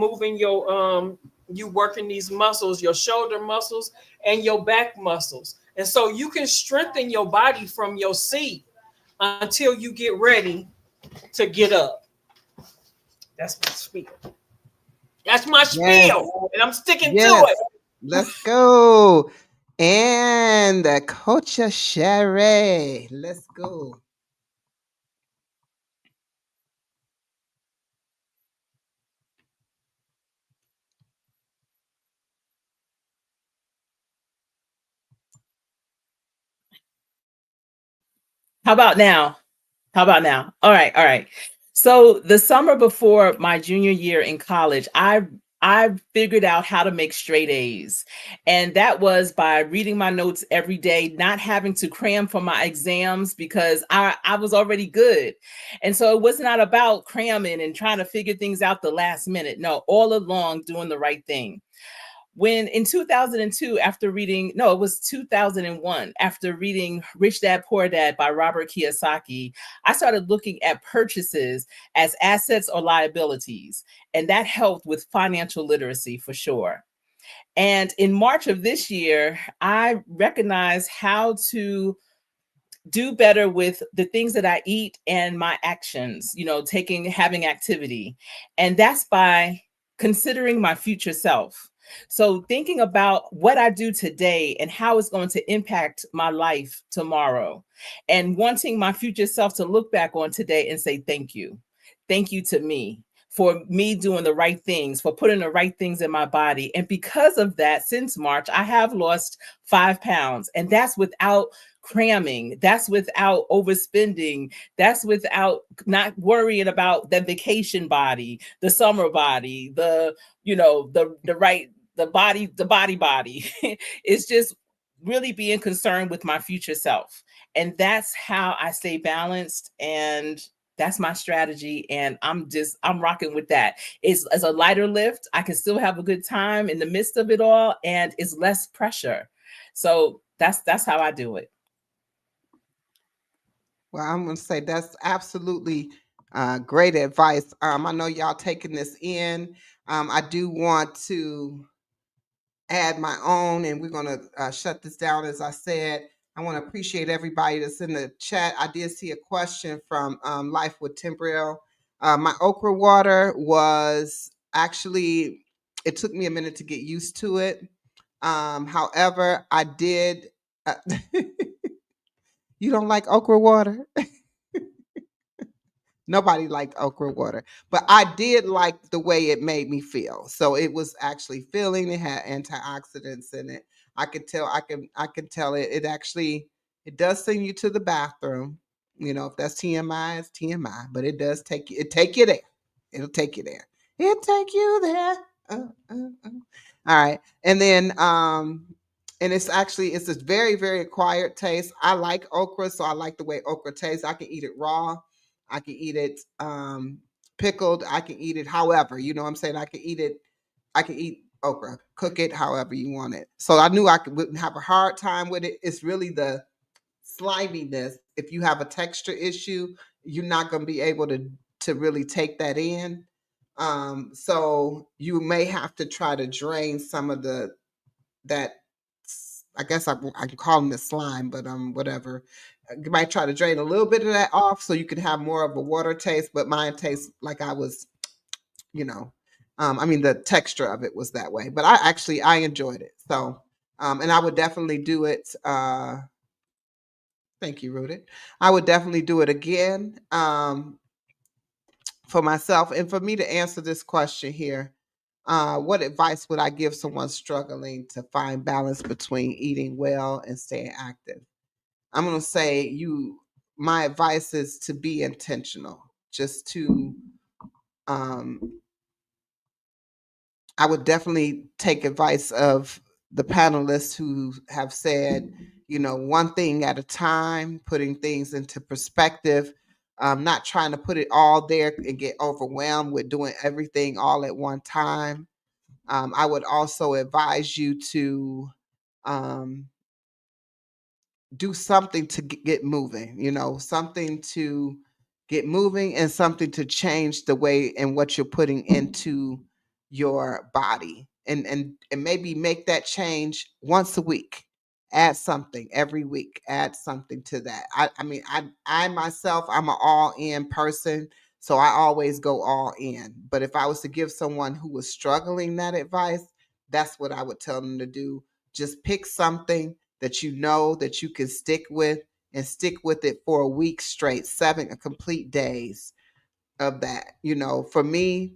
working these muscles, your shoulder muscles and your back muscles. And so you can strengthen your body from your seat until you get ready to get up. That's my spiel. That's my Yes. spiel. And I'm sticking to Yes. it. Let's go. And Coach Sherry. Let's go. How about now? How about now? All right, all right. So the summer before my junior year in college, I figured out how to make straight A's. And that was by reading my notes every day, not having to cram for my exams because I was already good. And so it was not about cramming and trying to figure things out the last minute. No, all along doing the right thing. When in 2002, after reading, no, it was 2001, after reading Rich Dad Poor Dad by Robert Kiyosaki, I started looking at purchases as assets or liabilities. And that helped with financial literacy for sure. And in March of this year, I recognized how to do better with the things that I eat and my actions, having activity. And that's by considering my future self. So thinking about what I do today and how it's going to impact my life tomorrow, and wanting my future self to look back on today and say, thank you. Thank you to me for me doing the right things, for putting the right things in my body. And because of that, since March, I have lost 5 pounds. And that's without cramming, that's without overspending, that's without not worrying about the vacation body, the summer body, the body. It's just really being concerned with my future self. And that's how I stay balanced, and that's my strategy, and I'm rocking with that. It's as a lighter lift. I can still have a good time in the midst of it all, and it's less pressure. So that's how I do it. Well, I'm going to say that's absolutely great advice. I know y'all taking this in. I do want to add my own, and we're going to shut this down. As I said, I want to appreciate everybody that's in the chat. I did see a question from Life with Timbrell. My okra water was actually, it took me a minute to get used to it. However, I did. You don't like okra water? Nobody liked okra water, but I did like the way it made me feel. So it was actually filling. It had antioxidants in it. I could tell. I can tell it. It actually it does send you to the bathroom. If that's TMI, it's TMI. But it does take you. It take you there. It'll take you there. It'll take you there. All right, and then and it's a very very acquired taste. I like okra, so I like the way okra tastes. I can eat it raw. I can eat it pickled. I can eat it however, you know what I'm saying? I can eat it. I can eat okra, cook it however you want it. So I knew wouldn't have a hard time with it. It's really the sliminess. If you have a texture issue, you're not going to be able to really take that in. So you may have to try to drain some of that. I guess I can call them the slime, but whatever. you might try to drain a little bit of that off so you can have more of a water taste, but mine tastes like I was, you know, I mean, the texture of it was that way, but I enjoyed it. So, and I would definitely do it. Thank you, Rooted. I would definitely do it again for myself. And for me to answer this question here, what advice would I give someone struggling to find balance between eating well and staying active? I'm going to say my advice is to be intentional, just to, um, I would definitely take advice of the panelists who have said, one thing at a time, putting things into perspective, not trying to put it all there and get overwhelmed with doing everything all at one time. I would also advise you to um, do something to get moving, something to get moving and something to change the way and what you're putting into your body, and maybe make that change once a week. Add something every week, add something to that. I mean, I myself, I'm an all in person, so I always go all in. But if I was to give someone who was struggling that advice, that's what I would tell them to do. Just pick something that you know that you can stick with, and stick with it for a week straight, 7 complete days of that. For me,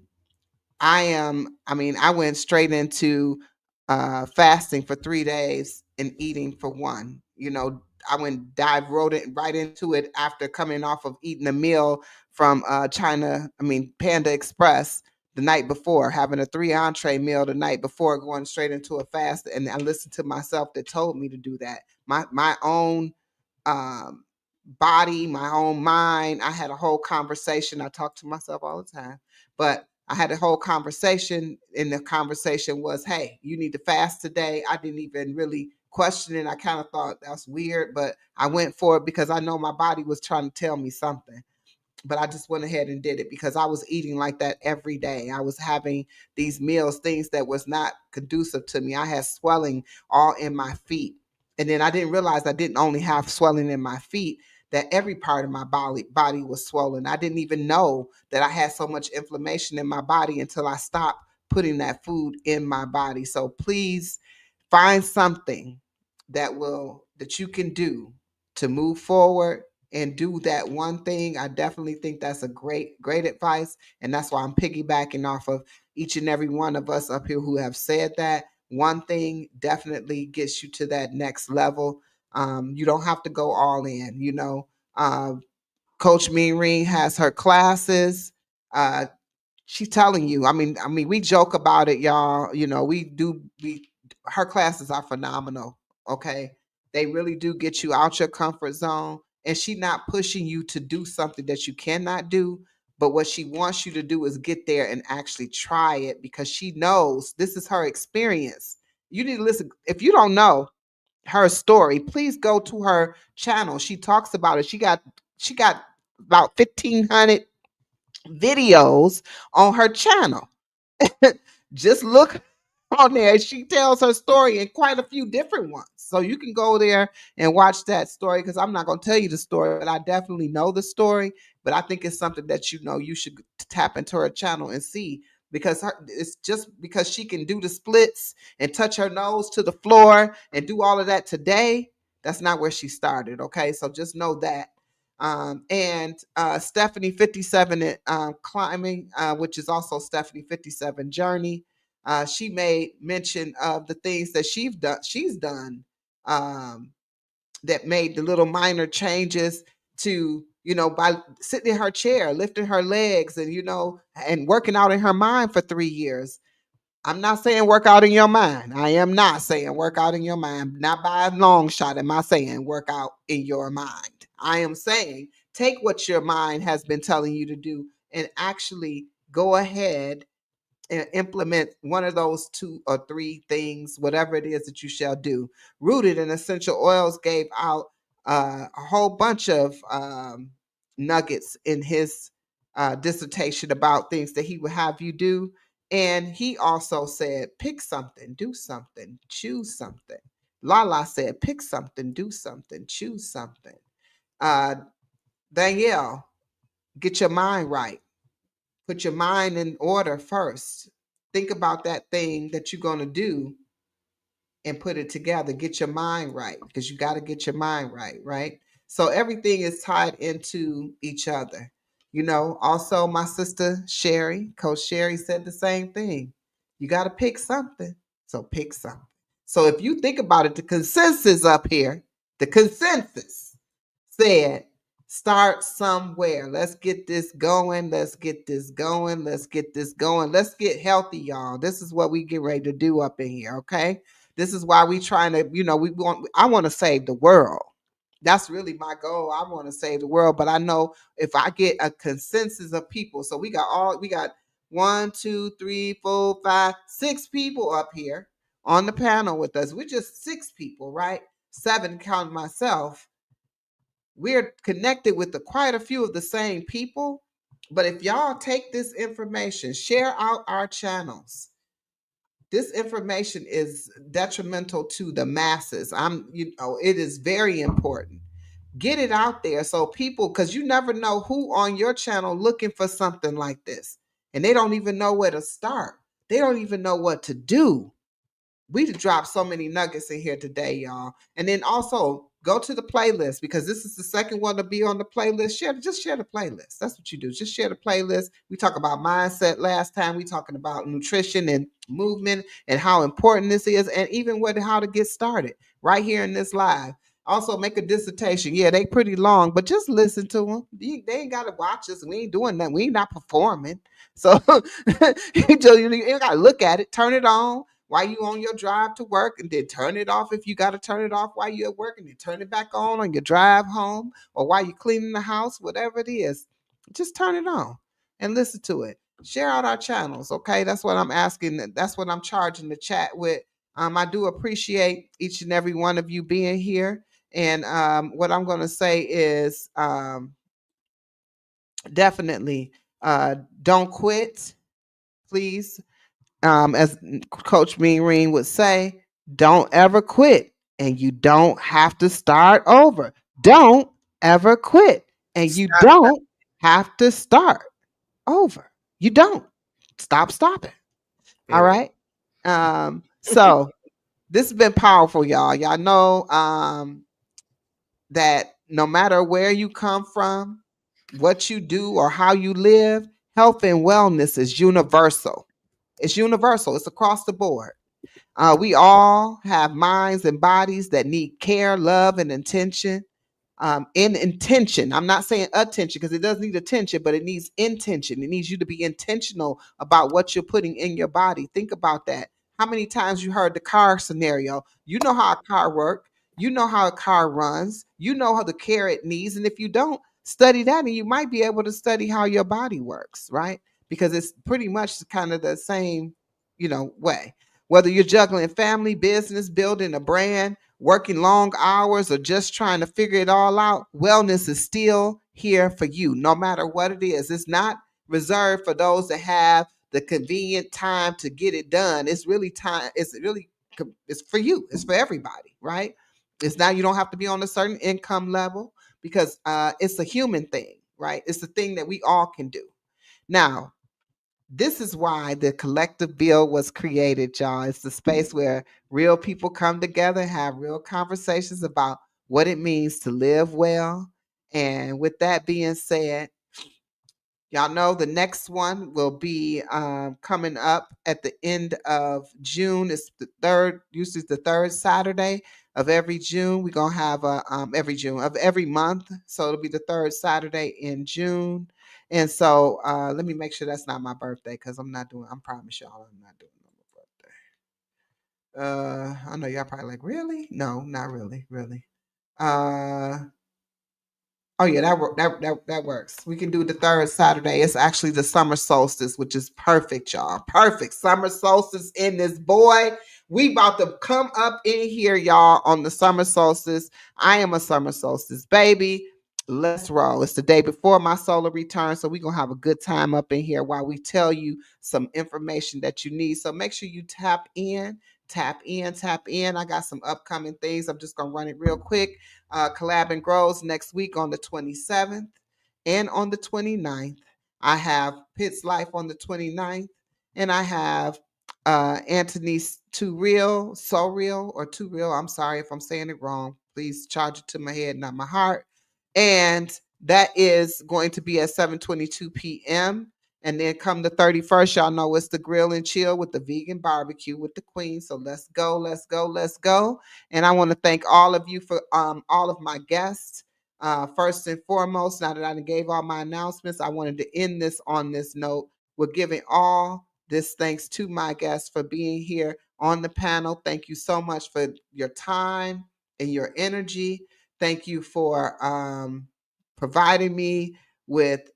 I went straight into fasting for 3 days and eating for one. I rode it right into it after coming off of eating a meal from Panda Express the night before, having a 3 entree meal the night before, going straight into a fast. And I listened to myself that told me to do that. My own um, body, my own mind. I had a whole conversation. I talk to myself all the time, but I had a whole conversation, and the conversation was, hey, you need to fast today. I didn't even really question it. I kind of thought that's weird, but I went for it because I know my body was trying to tell me something. But I just went ahead and did it because I was eating like that every day. I was having these meals, things that was not conducive to me. I had swelling all in my feet. And then I didn't realize I didn't only have swelling in my feet, that every part of my body was swollen. I didn't even know that I had so much inflammation in my body until I stopped putting that food in my body. So please find something that you can do to move forward and do that one thing. I definitely think that's a great advice. And that's why I'm piggybacking off of each and every one of us up here who have said that. One thing definitely gets you to that next level. You don't have to go all in. Coach Mean has her classes. She's telling you. I mean, we joke about it, y'all. Her classes are phenomenal. Okay, they really do get you out your comfort zone, and she not pushing you to do something that you cannot do. But what she wants you to do is get there and actually try it, because she knows this is her experience. You need to listen. If you don't know her story, please go to her channel. She talks about it. She got about 1,500 videos on her channel. Just look on there. She tells her story in quite a few different ones. So you can go there and watch that story, because I'm not going to tell you the story, but I definitely know the story. But I think it's something that you should tap into her channel and see, because it's just because she can do the splits and touch her nose to the floor and do all of that today. That's not where she started. Okay. So just know that. And Stephanie 57 climbing, which is also Stephanie 57 journey. She made mention of the things that she's done um, that made the little minor changes to, by sitting in her chair, lifting her legs, and working out in her mind for 3 years. I'm not saying work out in your mind. I am not saying work out in your mind. Not by a long shot am I saying work out in your mind. I am saying take what your mind has been telling you to do and actually go ahead and implement one of those 2 or 3 things, whatever it is that you shall do. Rooted in Essential Oils gave out a whole bunch of nuggets in his dissertation about things that he would have you do. And he also said, pick something, do something, choose something. Lala said, pick something, do something, choose something. Uh, Danielle, get your mind right. Put your mind in order first. Think about that thing that you're going to do and put it together. Get your mind right because you got to get your mind right, right? So everything is tied into each other. You know, also my sister Sherry, Coach Sherry said the same thing. You got to pick something. So pick something. So if you think about it, the consensus up here, the consensus said, start somewhere. Let's get this going. Let's get this going. Let's get this going. Let's get healthy, y'all. This is what we get ready to do up in here, okay? This is why we trying to, I want to save the world. That's really my goal. I want to save the world, but I know if I get a consensus of people, so we got one, two, three, four, five, six people up here on the panel with us. We're just six people, right? Seven, counting myself. We're connected with quite a few of the same people. But if y'all take this information, share out our channels. This information is detrimental to the masses. It is very important. Get it out there so people, because you never know who on your channel looking for something like this. And they don't even know where to start. They don't even know what to do. We dropped so many nuggets in here today, y'all. And then also go to the playlist because this is the second one to be on the playlist. Just share the playlist. That's what you do. Just share the playlist. We talked about mindset last time. We talking about nutrition and movement and how important this is, and even how to get started right here in this live. Also, make a dissertation. Yeah, they pretty long, but just listen to them. They ain't got to watch us. We ain't doing that. We ain't not performing. So you ain't got to look at it. Turn it on while you on your drive to work, and then turn it off if you got to turn it off while you're at work, and then turn it back on your drive home or while you're cleaning the house, whatever it is. Just turn it on and listen to it. Share out our channels, okay? That's what I'm asking. That's what I'm charging the chat with. I do appreciate each and every one of you being here. And what I'm going to say is definitely don't quit, please. As Coach Mean would say, don't ever quit, and you don't have to start over. Don't ever quit, and you don't have to start over. You don't. Stop stopping. All right. So this has been powerful, y'all. Y'all know that no matter where you come from, what you do, or how you live, health and wellness is universal. It's universal. It's across the board. We all have minds and bodies that need care, love, and attention. In intention. I'm not saying attention because it does need attention, but it needs intention. It needs you to be intentional about what you're putting in your body. Think about that. How many times you heard the car scenario? You know how a car works. You know how a car runs. You know how the care it needs. And if you don't, study that and you might be able to study how your body works, right? Because it's pretty much kind of the same, way. Whether you're juggling family, business, building a brand, working long hours, or just trying to figure it all out, wellness is still here for you, no matter what it is. It's not reserved for those that have the convenient time to get it done. It's really time. It's for you. It's for everybody, right? It's now you don't have to be on a certain income level because it's a human thing, right? It's the thing that we all can do. Now, this is why the collective bill was created, y'all. It's the space where real people come together and have real conversations about what it means to live well. And with that being said, y'all know the next one will be coming up at the end of June. It's the third, usually the third Saturday of every June. We're gonna have every month. So it'll be the third Saturday in June. And so let me make sure that's not my birthday because I promise y'all I'm not doing my birthday. I know y'all probably like, really? No, not really, really. Oh yeah, that works. We can do the third Saturday. It's actually the summer solstice, which is perfect, y'all. Perfect summer solstice in this boy. We about to come up in here, y'all, on the summer solstice. I am a summer solstice baby. Let's roll. It's the day before my solar return, so we're gonna have a good time up in here while we tell you some information that you need. So make sure you tap in, tap in, tap in. I got some upcoming things. I'm just gonna run it real quick. Collab and Grows next week on the 27th and on the 29th. I have Pitt's Life on the 29th, and I have Anthony's Too Real, So Real, or Too Real. I'm sorry if I'm saying it wrong. Please charge it to my head, not my heart. And that is going to be at 7:22 p.m. And then come the 31st, y'all know it's the grill and chill with the vegan barbecue with the queen. So let's go, let's go, let's go. And I want to thank all of you for all of my guests. First and foremost, now that I gave all my announcements, I wanted to end this on this note. We're giving all this thanks to my guests for being here on the panel. Thank you so much for your time and your energy. Thank you for providing me with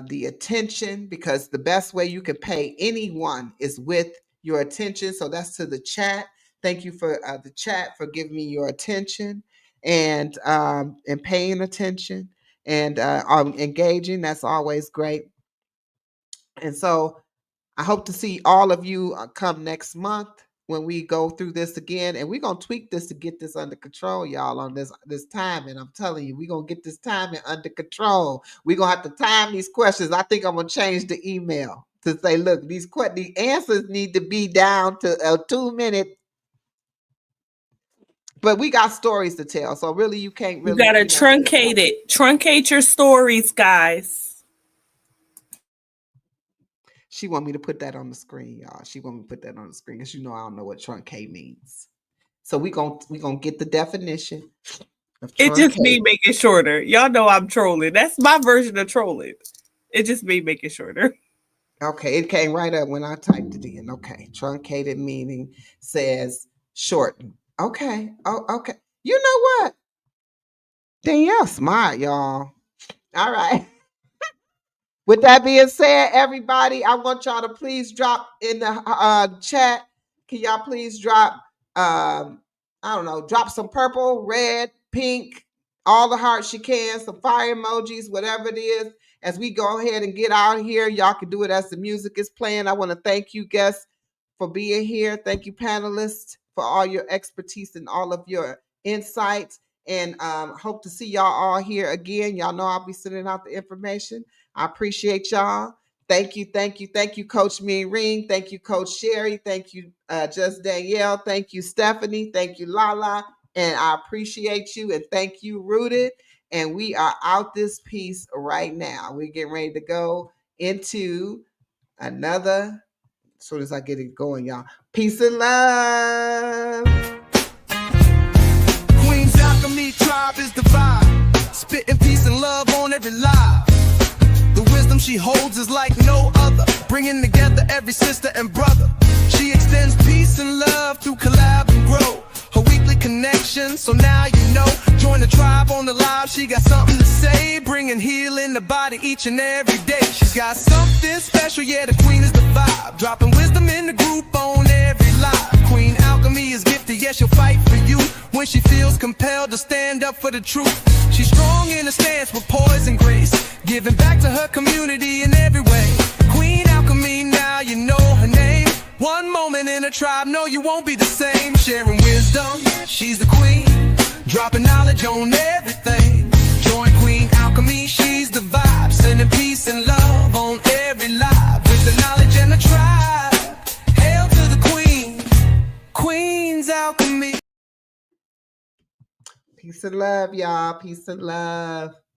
the attention, because the best way you can pay anyone is with your attention. So that's to the chat. Thank you for the chat for giving me your attention and paying attention and engaging. That's always great. And so I hope to see all of you come next month when we go through this again, and we're gonna tweak this to get this under control, y'all, on this timing. I'm telling you, we're gonna get this timing under control. We're gonna have to time these questions. I think I'm gonna change the email to say, look, the answers need to be down to a 2-minute. But we got stories to tell, so really you can't really. You gotta truncate it. Truncate your stories, guys. She want me to put that on the screen, y'all. She want me to put that on the screen because I don't know what truncate means. So we gonna get the definition. It just me making shorter. Y'all know I'm trolling. That's my version of trolling. It just me making shorter. Okay, it came right up when I typed it in. Okay, truncated meaning says shorten. Okay. Oh, okay. You know what? Danielle smart, y'all. All right. With that being said, everybody, I want y'all to please drop in the chat. Can y'all please drop, I don't know, drop some purple, red, pink, all the hearts you can, some fire emojis, whatever it is. As we go ahead and get out of here, y'all can do it as the music is playing. I want to thank you guests for being here. Thank you, panelists, for all your expertise and all of your insights. And hope to see y'all all here again. Y'all know I'll be sending out the information. I appreciate y'all. Thank you, thank you, thank you, Coach Ring. Thank you, Coach Sherry. Thank you, Just Danielle. Thank you, Stephanie. Thank you, Lala. And I appreciate you. And thank you, Rooted. And we are out this piece right now. We're getting ready to go into another. As soon as I get it going, y'all. Peace and love. Queen's Alchemy Tribe is the vibe. Spitting peace and love on every live. The wisdom she holds is like no other, bringing together every sister and brother. She extends peace and love through collab and grow. Her weekly connection, so now you know. Join the tribe on the live, she got something to say, bringing healing the body each and every day. She's got something special, yeah, the queen is the vibe. Dropping wisdom in the group on every live. Queen Alchemy is gifted, yes, she'll fight for you when she feels compelled to stand up for the truth. She's strong in her stance with poise and grace, giving back to her community in every way. Queen Alchemy, now you know her name. One moment in a tribe, no, you won't be the same. Sharing wisdom, she's the queen, dropping knowledge on everything. Join Queen Alchemy, she's the vibe, sending peace and love on every live. With the knowledge and the tribe, hail to the queen, Queen's Alchemy. Peace and love, y'all. Peace and love.